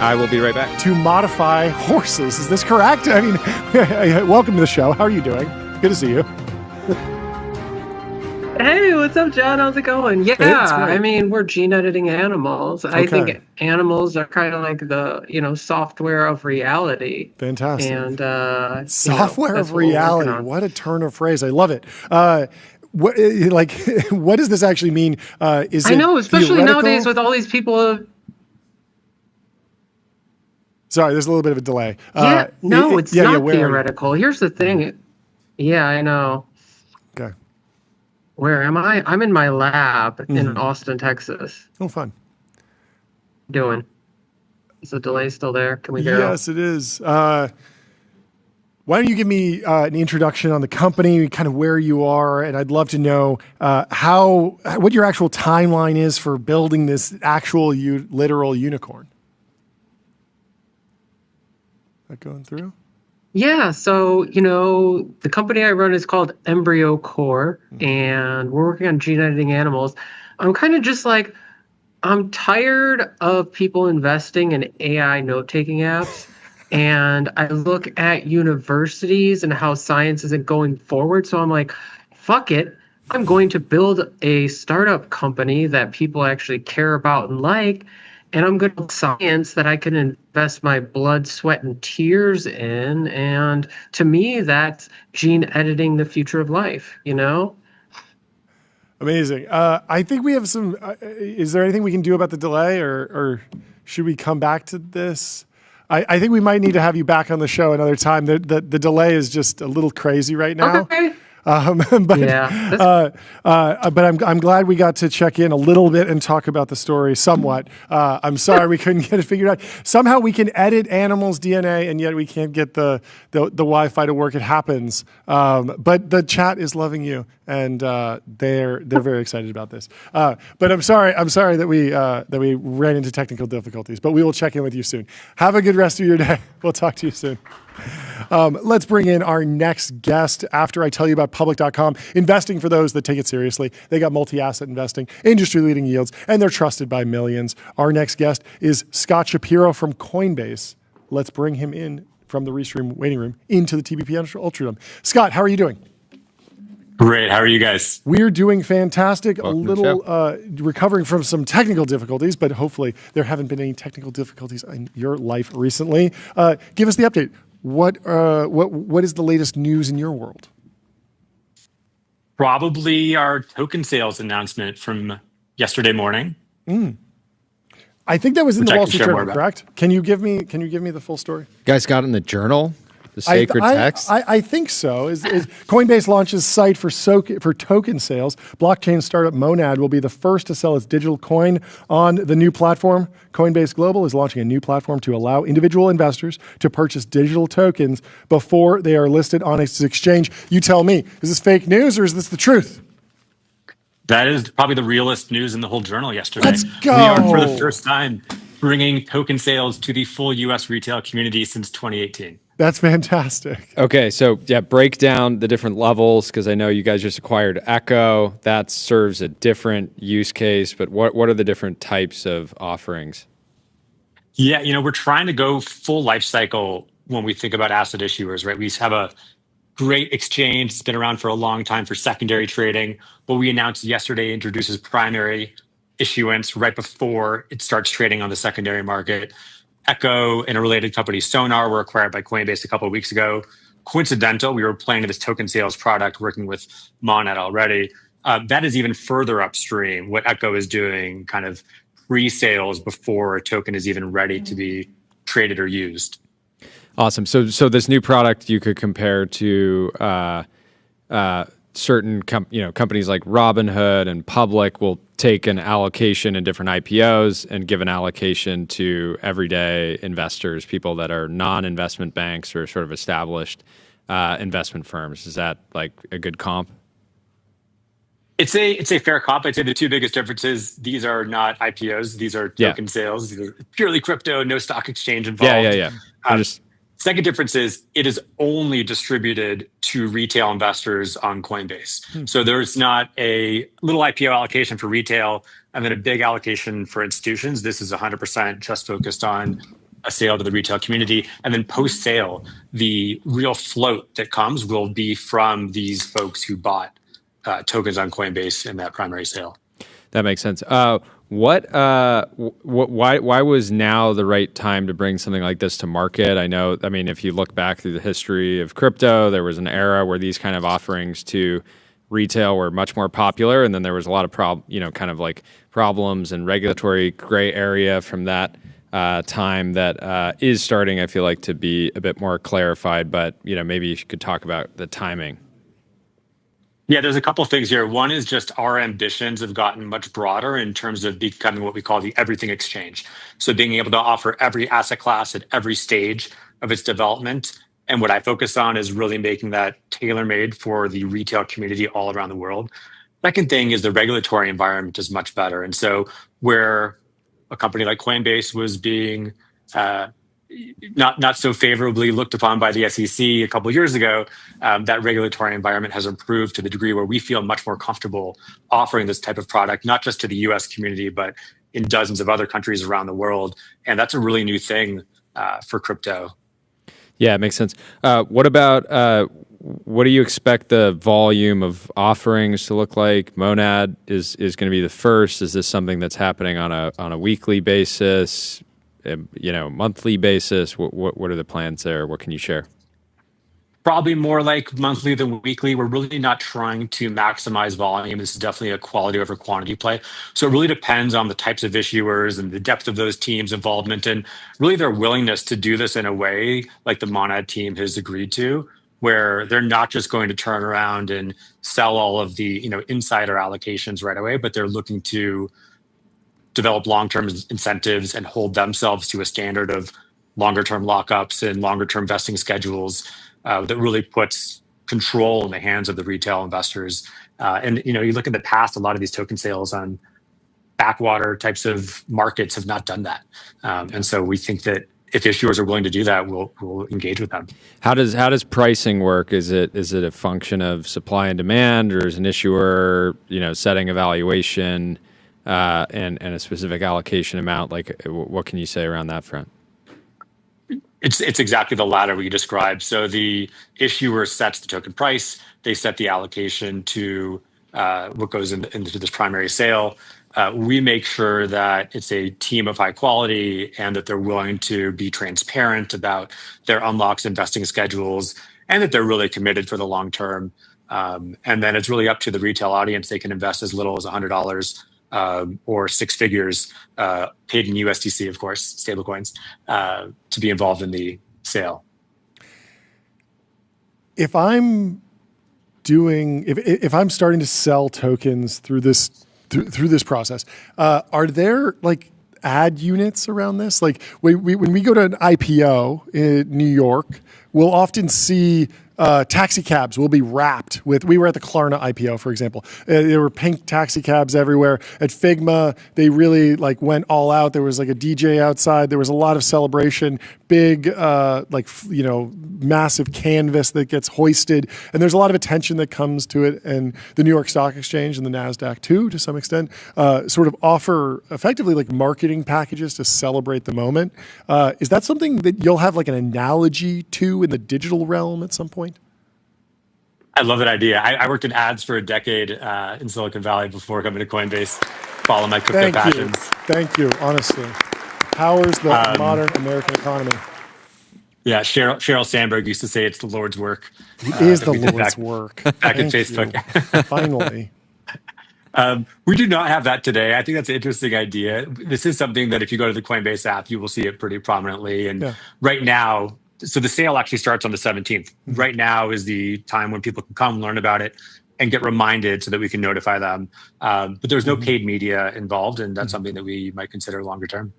I will be right back. to modify horses. Is this correct? I mean, welcome to the show. How are you doing? Good to see you. Hey, what's up, John? How's it going? Yeah, I mean, we're gene editing animals. I think animals are kind of like the, software of reality. Fantastic. And software of reality. What a turn of phrase. I love it. What does this actually mean? I know, especially nowadays with all these people. Sorry, there's a little bit of a delay. It's not theoretical. Here's the thing. Yeah, I know. Okay. Where am I? I'm in my lab in Austin, Texas. Oh, fun. Doing. Is the delay still there? Can we go? Yes, it is. Why don't you give me an introduction on the company, kind of where you are, and I'd love to know what your actual timeline is for building this actual literal unicorn. That going through? Yeah, so, the company I run is called Embryo Core, and we're working on gene editing animals. I'm kind of just like, I'm tired of people investing in AI note-taking apps, and I look at universities and how science isn't going forward, so I'm like, fuck it. I'm going to build a startup company that people actually care about and like, and I'm going to science that I can invest my blood, sweat, and tears in. And to me, that's gene editing the future of life, Amazing. I think we have some. Is there anything we can do about the delay, or should we come back to this? I think we might need to have you back on the show another time. The delay is just a little crazy right now. Okay. But I'm glad we got to check in a little bit and talk about the story somewhat. I'm sorry we couldn't get it figured out. Somehow we can edit animals' DNA, and yet we can't get the Wi-Fi to work. It happens. But the chat is loving you, and they're very excited about this. But I'm sorry that we ran into technical difficulties. But we will check in with you soon. Have a good rest of your day. We'll talk to you soon. Let's bring in our next guest after I tell you about public.com. Investing for those that take it seriously. They got multi-asset investing, industry-leading yields, and they're trusted by millions. Our next guest is Scott Shapiro from Coinbase. Let's bring him in from the Restream waiting room into the TBPN Ultra Room. Scott, how are you doing? Great. How are you guys? We're doing fantastic. Welcome a little recovering from some technical difficulties, but hopefully there haven't been any technical difficulties in your life recently. Give us the update. What is the latest news in your world? Probably our token sales announcement from yesterday morning. I think that was in the Wall Street Journal, correct? Can you give me the full story? You guys got in the journal? The sacred text? I think so. Coinbase launches site for token sales. Blockchain startup Monad will be the first to sell its digital coin on the new platform. Coinbase Global is launching a new platform to allow individual investors to purchase digital tokens before they are listed on its exchange. You tell me, is this fake news or is this the truth? That is probably the realest news in the whole journal yesterday. Let's go. We are, for the first time, bringing token sales to the full U.S. retail community since 2018. That's fantastic. Okay, so break down the different levels, because I know you guys just acquired Echo. That serves a different use case, but what are the different types of offerings? Yeah, we're trying to go full life cycle when we think about asset issuers, right? We have a great exchange. It's been around for a long time for secondary trading. What we announced yesterday introduces primary issuance right before it starts trading on the secondary market. Echo and a related company, Sonar, were acquired by Coinbase a couple of weeks ago. Coincidental, we were playing in this token sales product working with Monad already. That is even further upstream, what Echo is doing, kind of pre-sales before a token is even ready to be traded or used. Awesome. So this new product you could compare to certain companies like Robinhood and Public will take an allocation in different IPOs and give an allocation to everyday investors, people that are non-investment banks or sort of established investment firms. Is that like a good comp? It's a fair comp. I'd say the two biggest differences, these are not IPOs. These are token sales. These are purely crypto, no stock exchange involved. Yeah. Second difference is it is only distributed to retail investors on Coinbase. So there's not a little IPO allocation for retail and then a big allocation for institutions. This is 100% just focused on a sale to the retail community. And then post-sale, the real float that comes will be from these folks who bought tokens on Coinbase in that primary sale. That makes sense. Why was now the right time to bring something like this to market? I mean, if you look back through the history of crypto, there was an era where these kind of offerings to retail were much more popular, and then there was a lot of problems and regulatory gray area from that time that is starting, I feel like, to be a bit more clarified. But maybe you could talk about the timing. Yeah, there's a couple of things here. One is just our ambitions have gotten much broader in terms of becoming what we call the everything exchange. So being able to offer every asset class at every stage of its development. And what I focus on is really making that tailor-made for the retail community all around the world. Second thing is the regulatory environment is much better. And so where a company like Coinbase was being not so favorably looked upon by the SEC a couple of years ago, that regulatory environment has improved to the degree where we feel much more comfortable offering this type of product, not just to the US community, but in dozens of other countries around the world. And that's a really new thing for crypto. Yeah, it makes sense. What do you expect the volume of offerings to look like? Monad is going to be the first. Is this something that's happening on a weekly basis? Monthly basis? What are the plans there? What can you share? Probably more like monthly than weekly. We're really not trying to maximize volume. This is definitely a quality over quantity play. So it really depends on the types of issuers and the depth of those teams' involvement and really their willingness to do this in a way like the Monad team has agreed to, where they're not just going to turn around and sell all of the insider allocations right away, but they're looking to develop long-term incentives and hold themselves to a standard of longer-term lockups and longer-term vesting schedules that really puts control in the hands of the retail investors. And you look at the past, a lot of these token sales on backwater types of markets have not done that. And so we think that if issuers are willing to do that, we'll engage with them. How does pricing work? Is it a function of supply and demand, or is an issuer setting a valuation and a specific allocation amount? Like, what can you say around that front? It's exactly the latter we described. So the issuer sets the token price. They set the allocation to what goes into this primary sale. We make sure that it's a team of high quality and that they're willing to be transparent about their unlocks, investing schedules, and that they're really committed for the long term. And then it's really up to the retail audience. They can invest as little as $100 or six figures, paid in USDC, of course, stablecoins, to be involved in the sale. If I'm starting to sell tokens through this process, are there like ad units around this? Like when we go to an IPO in New York, we'll often see taxi cabs will be wrapped with. We were at the Klarna IPO, for example. There were pink taxi cabs everywhere. At Figma, they really went all out. There was a DJ outside. There was a lot of celebration. Big, massive canvas that gets hoisted, and there's a lot of attention that comes to it. And the New York Stock Exchange and the Nasdaq too, to some extent, sort of offer effectively marketing packages to celebrate the moment. Is that something that you'll have an analogy to in the digital realm at some point? I love that idea. I worked in ads for a decade in Silicon Valley before coming to Coinbase. Follow my crypto passions. Thank you. Honestly, powers the modern American economy. Yeah, Sheryl Sandberg used to say it's the Lord's work. It is the Lord's work. Back in Facebook. Finally. We do not have that today. I think that's an interesting idea. This is something that if you go to the Coinbase app, you will see it pretty prominently. And right now, so the sale actually starts on the 17th. Right now is the time when people can come learn about it and get reminded so that we can notify them. But there's no paid media involved, and that's something that we might consider longer term.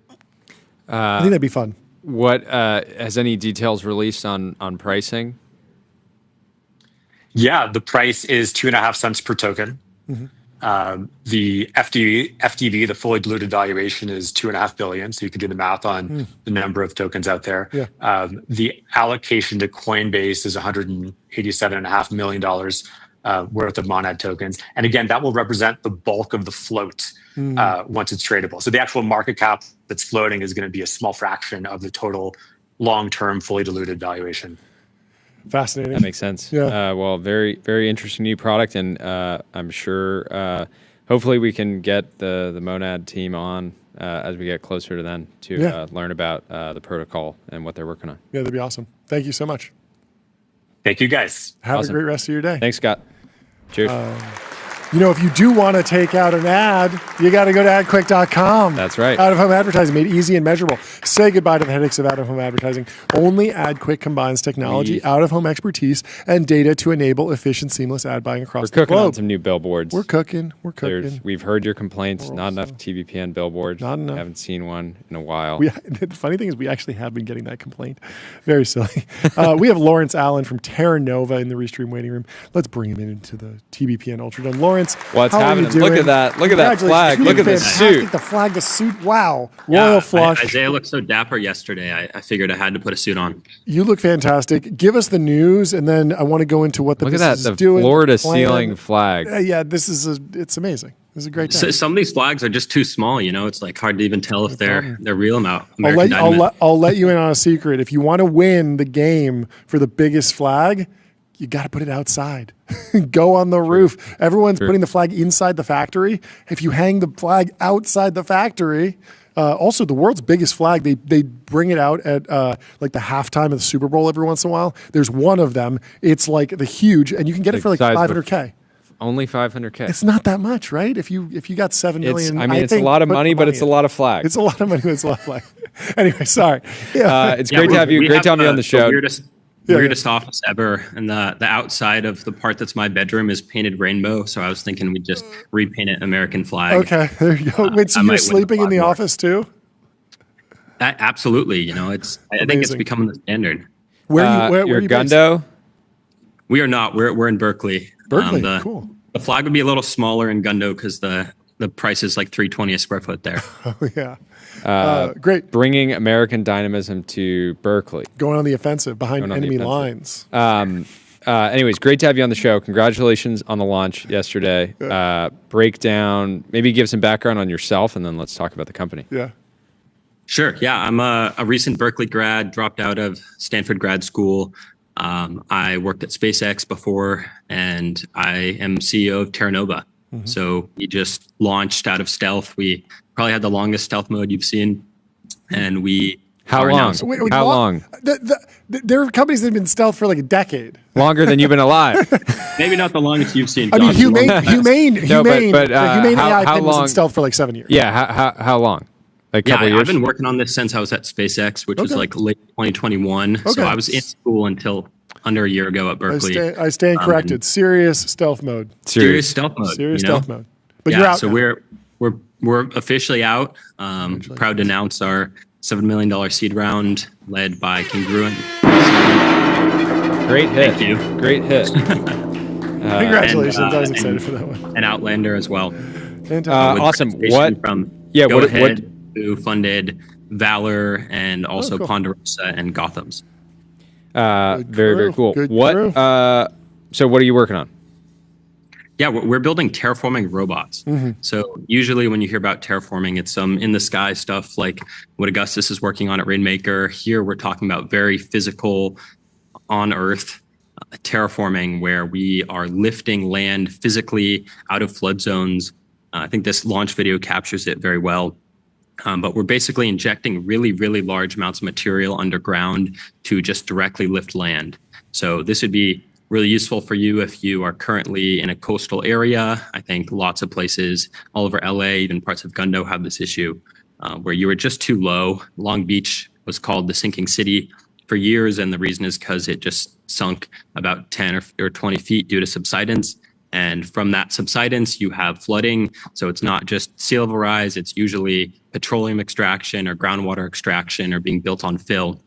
I think that'd be fun. What has any details released on pricing? Yeah, the price is 2.5 cents per token. The FDV, the fully diluted valuation, is $2.5 billion. So you can do the math on the number of tokens out there. The allocation to Coinbase is $187.5 million worth of Monad tokens. And again, that will represent the bulk of the float once it's tradable. So the actual market cap that's floating is going to be a small fraction of the total long-term fully diluted valuation. Fascinating. That makes sense. Yeah. Well, very, very interesting new product, and I'm sure hopefully we can get the Monad team on as we get closer to then to learn about the protocol and what they're working on. Yeah, that'd be awesome. Thank you so much. Thank you, guys. Have a great rest of your day. Thanks, Scott. Cheers. If you do want to take out an ad, you got to go to adquick.com. That's right. Out-of-home advertising made easy and measurable. Say goodbye to the headaches of out-of-home advertising. Only AdQuick combines technology, out-of-home expertise, and data to enable efficient, seamless ad buying across the globe. We're cooking on some new billboards. We're cooking. We've heard your complaints. Not enough TBPN billboards. Not enough. Haven't seen one in a while. The funny thing is we actually have been getting that complaint. Very silly. We have Lawrence Allen from Terra Nova in the Restream waiting room. Let's bring him into the TBPN Ultra Dome. Lawrence, what's happening? Look at that. Look at that flag. Look at the suit. The flag, the suit. Wow. Royal flush. Isaiah looked so dapper yesterday. I figured I had to put a suit on. You look fantastic. Give us the news, and then I want to go into what the business is doing. Look at that, the Florida ceiling flag. It's amazing. This is a great day. So some of these flags are just too small. It's like hard to even tell if they're real out. I'll let you in on a secret. If you want to win the game for the biggest flag, you got to put it outside. Go on the roof. Everyone's putting the flag inside the factory. If you hang the flag outside the factory, also the world's biggest flag, they bring it out at like the halftime of the Super Bowl every once in a while. There's one of them. It's like the huge, and you can get it for like $500K. Only $500K. It's not that much, right? If you got 7 million, it's a lot of money, but it's a lot of flags. It's a lot of money, but it's a lot of flags. Anyway, sorry. It's great to have you. Great to have you on the show. Weirdest office ever, and the outside of the part that's my bedroom is painted rainbow. So I was thinking we'd just repaint it American flag. Okay, there you go. Wait, so you're sleeping in the office too? Absolutely. I think it's becoming the standard. Where are you Gundo? We are not. We're in Berkeley. Berkeley, cool. The flag would be a little smaller in Gundo because the price is like $320 a square foot there. Oh yeah. Great. Bringing American dynamism to Berkeley. Going on the offensive behind enemy lines. Anyways, great to have you on the show. Congratulations on the launch yesterday. Breakdown, maybe give some background on yourself, and then let's talk about the company. Yeah. Sure. Yeah, I'm a recent Berkeley grad, dropped out of Stanford grad school. I worked at SpaceX before, and I am CEO of Terra Nova. So we just launched out of stealth. We probably had the longest stealth mode you've seen, and we. How long? How long? There are companies that have been stealth for like a decade. Longer than you've been alive. Maybe not the longest you've seen. I mean, humane AI how was long? in stealth for like 7 years. Yeah. How long? Like a couple years? I've been working on this since I was at SpaceX, which was like late 2021. So I was in school until under a year ago at Berkeley. I stand corrected. Serious stealth mode. Serious stealth mode. Serious stealth mode. But you're out. So we're officially out. Proud to announce our $7 million seed round led by Congruent. Great hit. Thank you. Great hit. Congratulations. I was excited for that one. And Outlander as well. Fantastic. Awesome. What? From What? Who funded Valor and also Ponderosa and Gotham's. Very cool. Good what? crew. So what are you working on? Yeah, we're building terraforming robots. So usually when you hear about terraforming, it's some in the sky stuff like what Augustus is working on at Rainmaker. Here we're talking about very physical, on Earth terraforming, where we are lifting land physically out of flood zones. I think this launch video captures it very well. But we're basically injecting really, really large amounts of material underground to just directly lift land. So this would be really useful for you if you are currently in a coastal area. I think lots of places all over LA, even parts of Gundo, have this issue where you were just too low. Long Beach was called the sinking city for years, and the reason is because it just sunk about 10 or 20 feet due to subsidence. And from that subsidence, you have flooding. So it's not just sea level rise, it's usually petroleum extraction or groundwater extraction or being built on fill.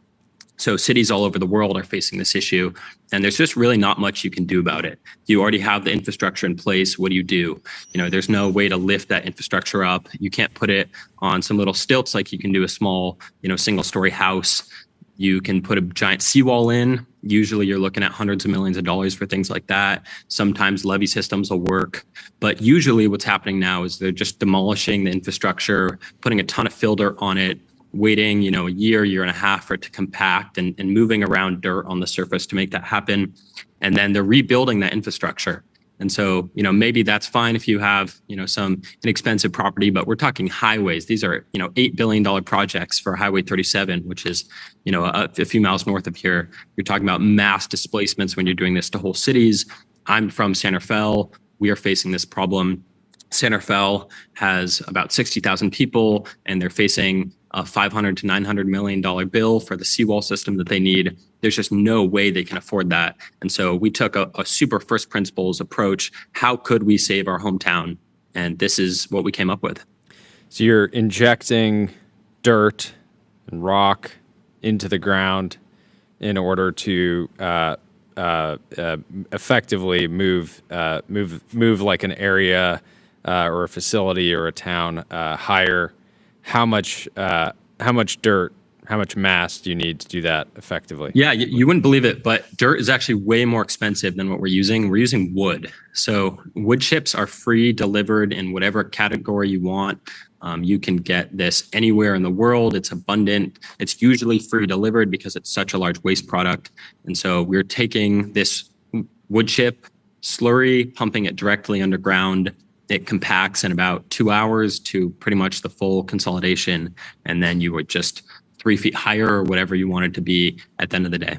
So cities all over the world are facing this issue, and there's just really not much you can do about it. You already have the infrastructure in place. What do? You know, there's no way to lift that infrastructure up. You can't put it on some little stilts like you can do a small, single-story house. You can put a giant seawall in. Usually you're looking at hundreds of millions of dollars for things like that. Sometimes levee systems will work. But usually what's happening now is they're just demolishing the infrastructure, putting a ton of fill dirt on it, waiting, a year and a half for it to compact and moving around dirt on the surface to make that happen. And then they're rebuilding that infrastructure. And so, maybe that's fine if you have, some inexpensive property, but we're talking highways. These are, $8 billion projects for Highway 37, which is, a few miles north of here. You're talking about mass displacements when you're doing this to whole cities. I'm from San Rafael. We are facing this problem. San Rafael has about 60,000 people, and they're facing a $500 to $900 million bill for the seawall system that they need. There's just no way they can afford that. And so we took a super first principles approach. How could we save our hometown? And this is what we came up with. So you're injecting dirt and rock into the ground in order to effectively move like an area or a facility or a town higher. How much dirt, how much mass do you need to do that effectively? Yeah, you wouldn't believe it, but dirt is actually way more expensive than what we're using. We're using wood. So wood chips are free, delivered in whatever category you want. You can get this anywhere in the world. It's abundant. It's usually free delivered because it's such a large waste product. And so we're taking this wood chip slurry, pumping it directly underground. It compacts in about 2 hours to pretty much the full consolidation. And then you would just 3 feet higher or whatever you want it to be at the end of the day.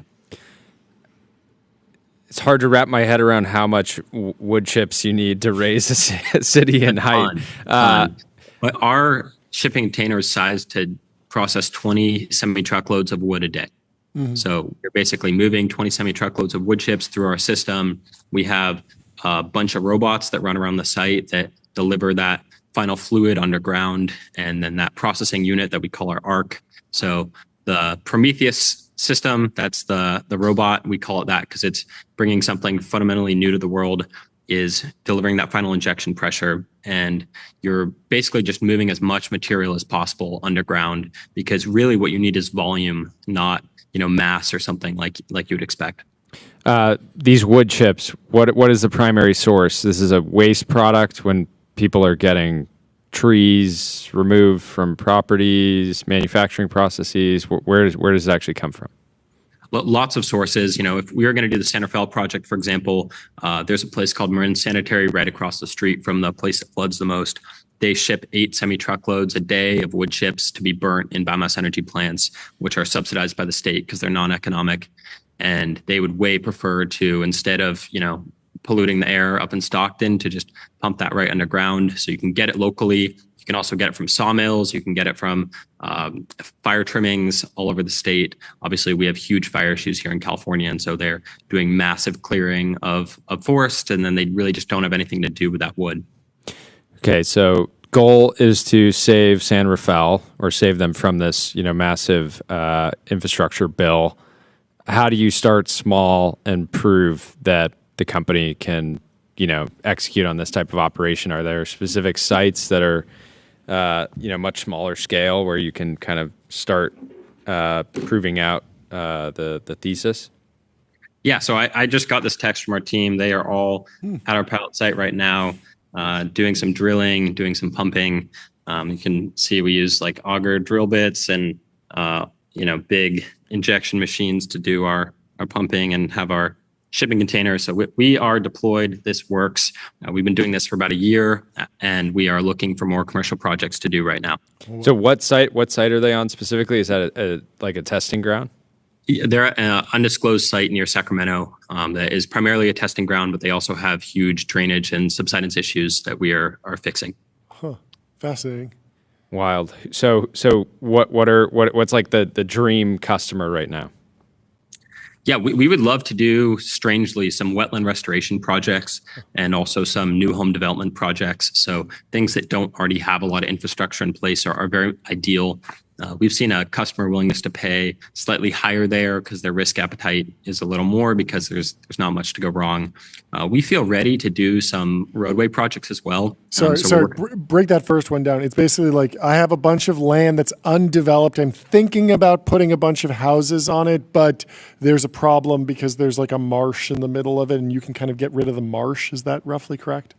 It's hard to wrap my head around how much wood chips you need to raise a city in height. But our shipping container is sized to process 20 semi-truckloads of wood a day. Mm-hmm. So you're basically moving 20 semi-truckloads of wood chips through our system. We have a bunch of robots that run around the site that deliver that final fluid underground, and then that processing unit that we call our ARC. So the Prometheus system, that's the robot, we call it that because it's bringing something fundamentally new to the world, is delivering that final injection pressure. And you're basically just moving as much material as possible underground, because really what you need is volume, not mass or something like you would expect. These wood chips, what is the primary source? This is a waste product when people are getting trees removed from properties, manufacturing processes. Where does it actually come from? Lots of sources. If we were going to do the San Rafael project, for example, there's a place called Marin Sanitary right across the street from the place that floods the most. They ship 8 semi-truckloads a day of wood chips to be burnt in biomass energy plants, which are subsidized by the state because they're non-economic. And they would way prefer to, instead of, polluting the air up in Stockton, to just pump that right underground. So you can get it locally. You can also get it from sawmills. You can get it from fire trimmings all over the state. Obviously, we have huge fire issues here in California. And so they're doing massive clearing of forest. And then they really just don't have anything to do with that wood. Okay, so goal is to save San Rafael, or save them from this, massive infrastructure bill. How do you start small and prove that the company can, execute on this type of operation? Are there specific sites that are, much smaller scale where you can kind of start proving out the thesis? Yeah, so I just got this text from our team. They are all at our pilot site right now, doing some drilling, doing some pumping. You can see we use like auger drill bits and big injection machines to do our pumping and have our shipping container. So we are deployed. This works. We've been doing this for about a year, and we are looking for more commercial projects to do right now. So what site are they on specifically? Is that like a testing ground? They're an undisclosed site near Sacramento that is primarily a testing ground, but they also have huge drainage and subsidence issues that we are fixing. Huh. Fascinating. Wild. So what's like the dream customer right now? Yeah, we would love to do, strangely, some wetland restoration projects and also some new home development projects. So things that don't already have a lot of infrastructure in place are very ideal. We've seen a customer willingness to pay slightly higher there because their risk appetite is a little more because there's not much to go wrong. We feel ready to do some roadway projects as well. Sorry, break that first one down. It's basically like I have a bunch of land that's undeveloped. I'm thinking about putting a bunch of houses on it, but there's a problem because there's like a marsh in the middle of it and you can kind of get rid of the marsh. Is that roughly correct?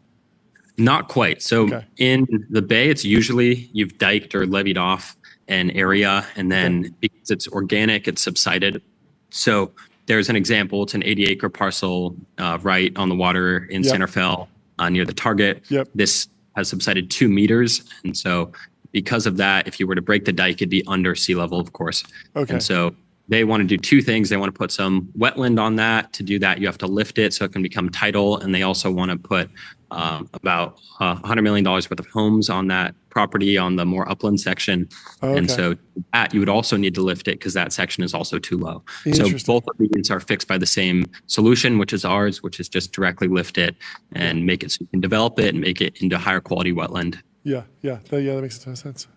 Not quite. So in the Bay, it's usually you've diked or levied off an area, and then because it's organic, it's subsided. So there's an example. It's an 80-acre parcel right on the water in Santa Fe near the Target. This has subsided 2 meters. And so because of that, if you were to break the dike, it'd be under sea level, of course. And so they want to do two things. They want to put some wetland on that. To do that, you have to lift it so it can become tidal. And they also want to put about $100 million worth of homes on that property on the more upland section. And so that you would also need to lift it because that section is also too low. So both of these are fixed by the same solution, which is ours, which is just directly lift it and make it so you can develop it and make it into higher quality wetland. Yeah, that makes a ton of sense.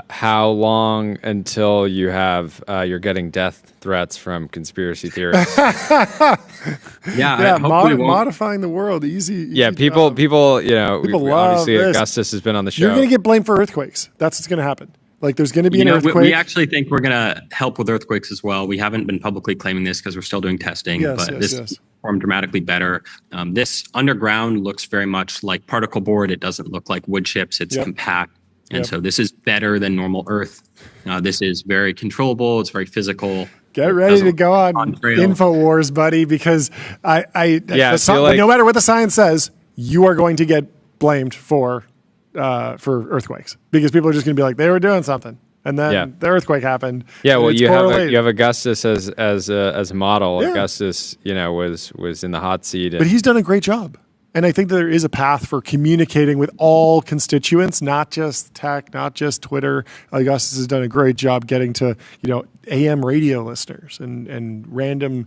How long until you have you're getting death threats from conspiracy theorists? Modifying the world, easy people, people obviously love this. Augustus has been on the show. You're going to get blamed for earthquakes. That's what's going to happen. Like there's going to be an earthquake. We actually think we're going to help with earthquakes as well. We haven't been publicly claiming this because we're still doing testing, this performed dramatically better. This underground looks very much like particle board. It doesn't look like wood chips. It's compact. And so this is better than normal earth. This is very controllable. It's very physical. Get ready to go on InfoWars, buddy, because no matter what the science says, you are going to get blamed for earthquakes because people are just going to be like, they were doing something. And then the earthquake happened. Yeah, well, you have Augustus as a model. Yeah. Augustus, was in the hot seat. But he's done a great job. And I think there is a path for communicating with all constituents, not just tech, not just Twitter. Augustus has done a great job getting to, AM radio listeners and random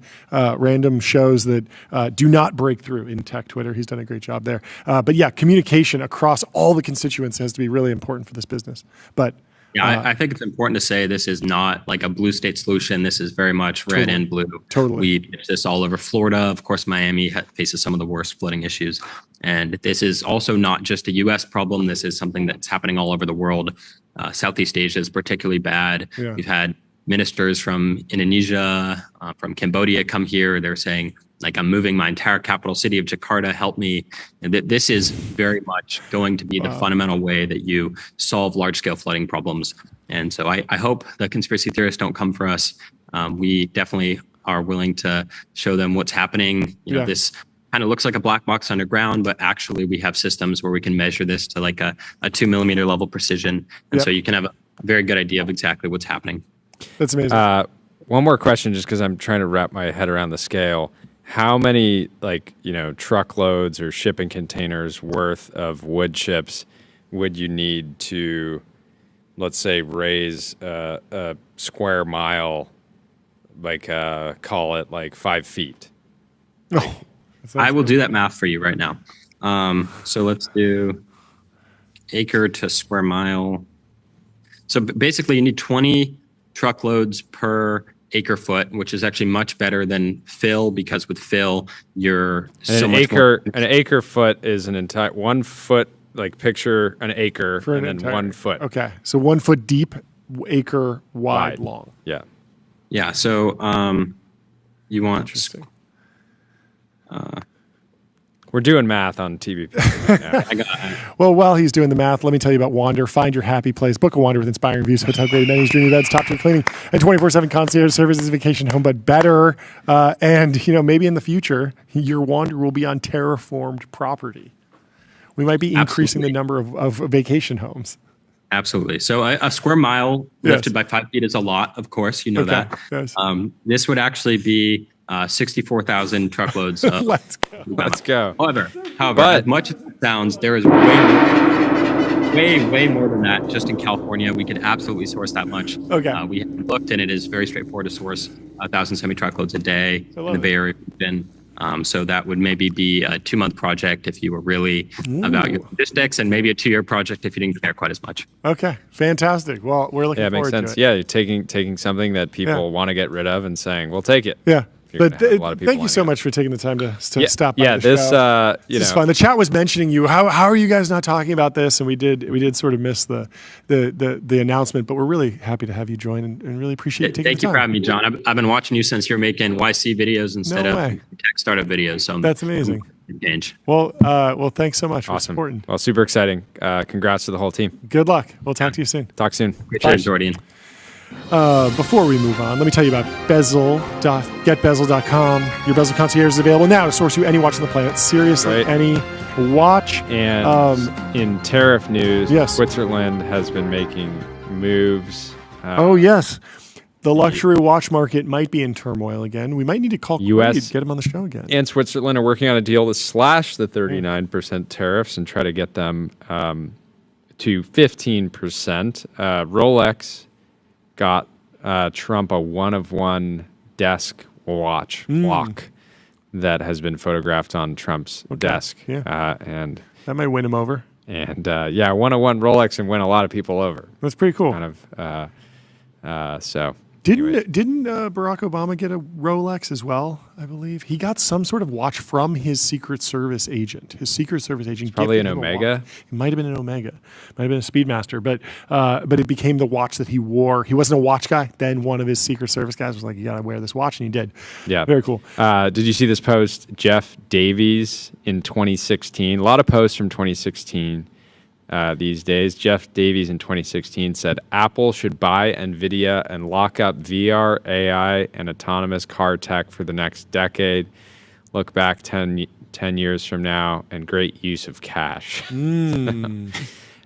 shows that do not break through in tech Twitter. He's done a great job there. But yeah, communication across all the constituents has to be really important for this business. But I think it's important to say this is not like a blue state solution. This is very much red and blue. Totally. We pitch this all over Florida. Of course, Miami faces some of the worst flooding issues. And this is also not just a U.S. problem. This is something that's happening all over the world. Southeast Asia is particularly bad. Yeah. We've had ministers from Indonesia, from Cambodia come here. They're saying, I'm moving my entire capital city of Jakarta, help me. And this is very much going to be the fundamental way that you solve large-scale flooding problems. And so I hope the conspiracy theorists don't come for us. We definitely are willing to show them what's happening. This kind of looks like a black box underground, but actually we have systems where we can measure this to like a 2 millimeter level precision. And so you can have a very good idea of exactly what's happening. That's amazing. One more question, just because I'm trying to wrap my head around the scale. How many truckloads or shipping containers worth of wood chips would you need to, let's say, raise a square mile, call it 5 feet? I will do that math for you right now. So let's do acre to square mile. So basically you need 20 truckloads per acre foot, which is actually much better than fill, because with fill you're an acre foot is an entire 1 foot. Picture an acre and then 1 foot. Okay, so 1 foot deep, acre wide long. Yeah. So you want interesting. We're doing math on TBPN. Well, while he's doing the math, let me tell you about Wander. Find your happy place. Book a Wander with inspiring reviews, hotel grade amenities, dreamy beds, top tier cleaning, and 24/7 concierge services, vacation home, but better. And maybe in the future, your Wander will be on terraformed property. We might be increasing the number of vacation homes. Absolutely. So a square mile lifted by 5 feet is a lot, of course, you know that. Yes. This would actually be 64,000 truckloads. Let's go. Let's go. However, as much as it sounds, there is way more than that. Just in California, we could absolutely source that much. Okay. We have looked, and it is very straightforward to source 1,000 semi-truckloads a day in the Bay Area region. So that would maybe be a 2-month project if you were really about your logistics, and maybe a 2-year project if you didn't care quite as much. Okay, fantastic. Well, we're looking forward to it. Yeah, it makes sense. Yeah, you're taking something that people want to get rid of and saying, "We'll take it." Yeah. But thank you so much for taking the time to stop by the this show. This is fun. The chat was mentioning you. How are you guys not talking about this? And we did sort of miss the announcement, but we're really happy to have you join and really appreciate you taking the time. Thank you for having me, John. I've been watching you since you're making YC videos instead of tech startup videos. So that's amazing. Engage. Well, thanks so much for supporting. Well, super exciting. Congrats to the whole team. Good luck. We'll talk to you soon. Talk soon. Great chat, Jordan. Before we move on, let me tell you about getbezel.com. Your Bezel concierge is available now to source you any watch on the planet. Seriously, any watch. And in tariff news, Switzerland has been making moves. Yes. The luxury watch market might be in turmoil again. We might need to call US to get him on the show again. And Switzerland are working on a deal to slash the 39% tariffs and try to get them to 15%. Rolex got Trump a one-of-one desk watch clock that has been photographed on Trump's desk. Yeah. And that might win him over. And one-of-one Rolex and win a lot of people over. That's pretty cool. Kind of. So. Didn't Barack Obama get a Rolex as well? I believe he got some sort of watch from his Secret Service agent. His Secret Service agent probably an Omega. It might have been an Omega, might have been a Speedmaster, but it became the watch that he wore. He wasn't a watch guy. Then one of his Secret Service guys was like, "You got to wear this watch," and he did. Yeah, very cool. Did you see this post? Jeff Davies in 2016. A lot of posts from 2016. These days, Jeff Davies in 2016 said Apple should buy NVIDIA and lock up VR, AI, and autonomous car tech for the next decade. Look back 10 years from now and great use of cash.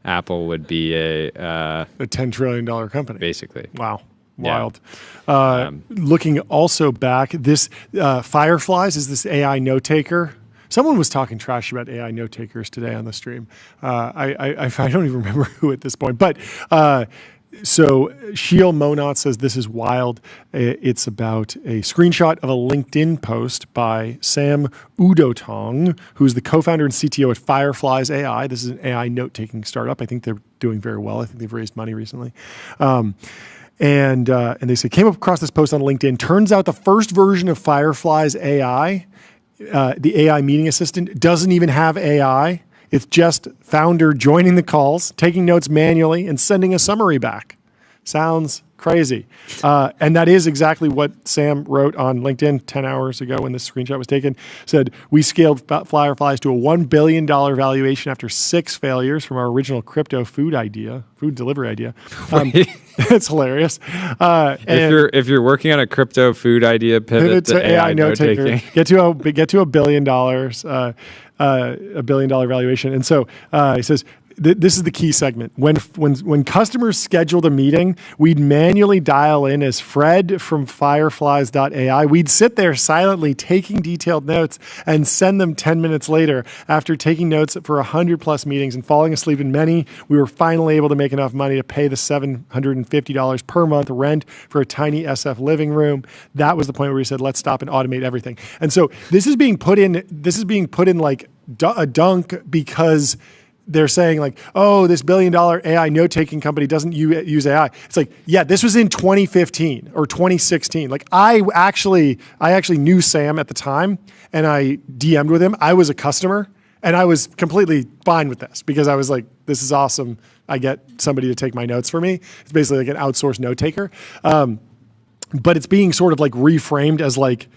Apple would be a $10 trillion company. Basically. Wow. Wild. Looking also back, this Fireflies is this AI note taker. Someone was talking trash about AI note takers today on the stream. I don't even remember who at this point. But so Sheil Monat says this is wild. It's about a screenshot of a LinkedIn post by Sam Udotong, who's the co-founder and CTO at Fireflies AI. This is an AI note-taking startup. I think they're doing very well. I think they've raised money recently. And they say, came across this post on LinkedIn. Turns out the first version of Fireflies AI, the AI meeting assistant, doesn't even have AI. It's just founder joining the calls, taking notes manually, and sending a summary back. Sounds crazy. And that is exactly what Sam wrote on LinkedIn 10 hours ago when this screenshot was taken. Said, we scaled Fireflies to a $1 billion valuation after 6 failures from our original crypto food delivery idea. It's hilarious. If you're working on a crypto food idea, pivot to AI note taking. Get to $1 billion, $1 billion valuation. And so he says, this is the key segment. When customers scheduled a meeting, we'd manually dial in as Fred from Fireflies.ai. We'd sit there silently taking detailed notes and send them 10 minutes later. After taking notes for 100+ meetings and falling asleep in many, we were finally able to make enough money to pay the $750 per month rent for a tiny SF living room. That was the point where we said, let's stop and automate everything. And so this is being put in like a dunk because they're saying like, oh, this $1 billion AI note-taking company doesn't use AI. It's like, yeah, this was in 2015 or 2016. Like I actually knew Sam at the time and I DM'd with him. I was a customer and I was completely fine with this because I was like, this is awesome. I get somebody to take my notes for me. It's basically like an outsourced note taker. But it's being sort of like reframed as like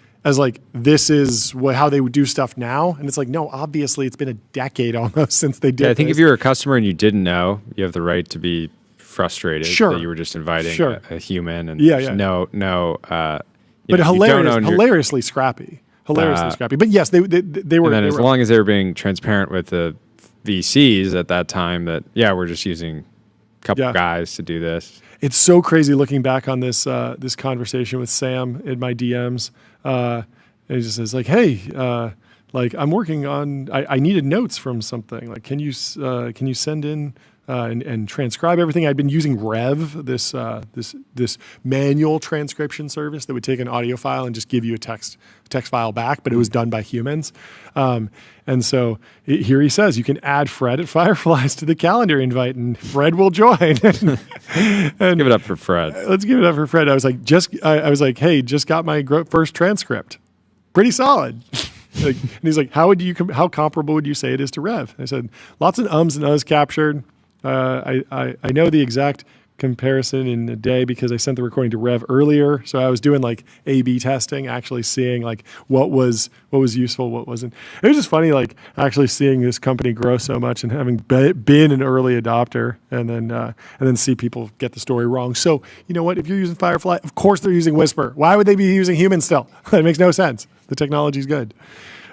this is how they would do stuff now, and it's like, no, obviously it's been a decade almost since they did. Yeah, I think if you're a customer and you didn't know, you have the right to be frustrated that you were just inviting a human and but hilariously scrappy, But yes, they were. And then as long as they were being transparent with the VCs at that time, that we're just using couple guys to do this. It's so crazy looking back on this this conversation with Sam in my DMs. And he just says like, "Hey, like I'm working on. I needed notes from something. Like, can you send in and transcribe everything?" I'd been using Rev, this manual transcription service that would take an audio file and just give you a text file back, but it was done by humans. And so here he says, you can add Fred at Fireflies to the calendar invite, and Fred will join. and give it up for Fred. Let's give it up for Fred. I was like, hey, just got my first transcript. Pretty solid. And he's like, how comparable would you say it is to Rev? I said, lots of ums and uhs captured. I know the exact comparison in a day because I sent the recording to Rev earlier. So I was doing like A/B testing, actually seeing like what was useful, what wasn't. It was just funny, like actually seeing this company grow so much and having been an early adopter, and then see people get the story wrong. So you know what? If you're using Firefly, of course they're using Whisper. Why would they be using humans still? That makes no sense. The technology's good.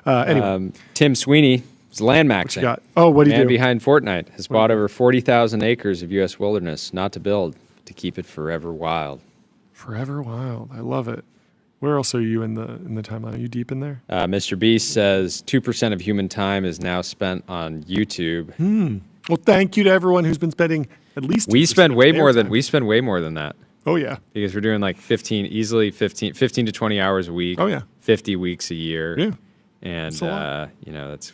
Anyway, Tim Sweeney. Land maxing. What do you do? Man behind Fortnite has bought over 40,000 acres of U.S. wilderness, not to build, to keep it forever wild. Forever wild. I love it. Where else are you in the timeline? Are you deep in there? Mr. Beast says 2% of human time is now spent on YouTube. Well, thank you to everyone who's been spending at least. We spend way more than that. Oh yeah, because we're doing like 15 to 20 hours a week. Oh yeah, 50 weeks a year. Yeah. And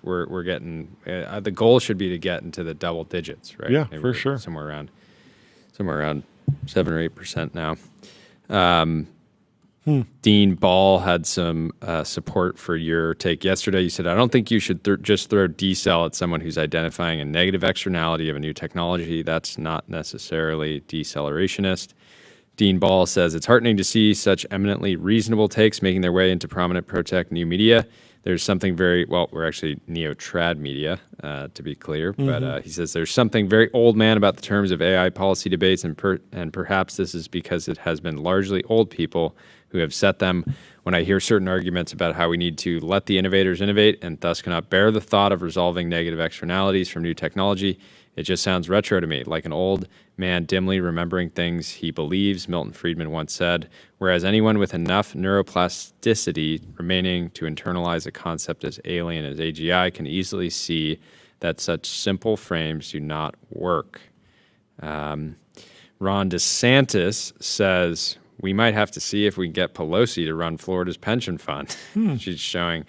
we're getting the goal should be to get into the double digits, right? Yeah, Maybe for sure. Somewhere around 7 or 8% now. Dean Ball had some support for your take yesterday. You said, "I don't think you should just throw decel at someone who's identifying a negative externality of a new technology. That's not necessarily decelerationist." Dean Ball says, "It's heartening to see such eminently reasonable takes making their way into prominent pro-tech new media. There's something we're actually neo-trad media, to be clear, but he says there's something very old man about the terms of AI policy debates, and perhaps this is because it has been largely old people who have set them. When I hear certain arguments about how we need to let the innovators innovate and thus cannot bear the thought of resolving negative externalities from new technology, it just sounds retro to me, like an old man dimly remembering things he believes," Milton Friedman once said, "whereas anyone with enough neuroplasticity remaining to internalize a concept as alien as AGI can easily see that such simple frames do not work." Ron DeSantis says, "We might have to see if we can get Pelosi to run Florida's pension fund." She's showing...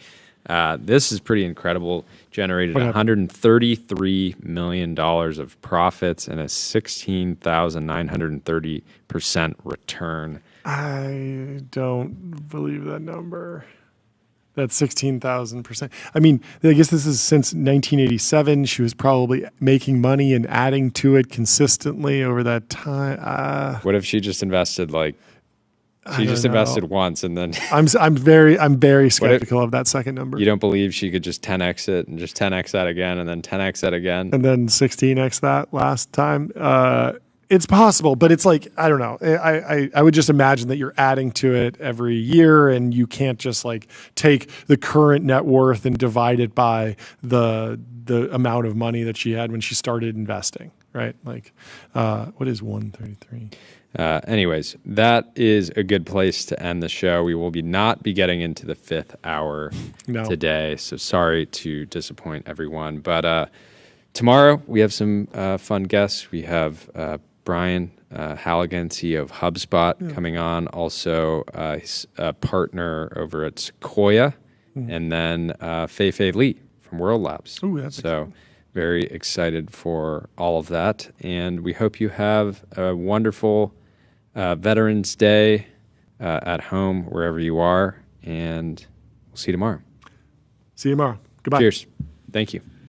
this is pretty incredible. Generated $133 million of profits and a 16,930% return. I don't believe that number. That's 16,000%. I mean, I guess this is since 1987. She was probably making money and adding to it consistently over that time. What if she just invested invested once and then I'm very skeptical of that second number. You don't believe she could just 10x it and just 10x that again and then 10x that again and then 16x that last time? It's possible, but it's like, I don't know. I would just imagine that you're adding to it every year, and you can't just like take the current net worth and divide it by the amount of money that she had when she started investing, right? Like, what is 133? Anyways, that is a good place to end the show. We will not be getting into the fifth hour today, so sorry to disappoint everyone. But tomorrow we have some fun guests. We have Brian Halligan, CEO of HubSpot, coming on. Also, he's a partner over at Sequoia, and then Fei Li from World Labs. Ooh, that's exciting. Very excited for all of that, and we hope you have a wonderful Veterans Day at home, wherever you are, and we'll see you tomorrow. See you tomorrow. Goodbye. Cheers. Thank you.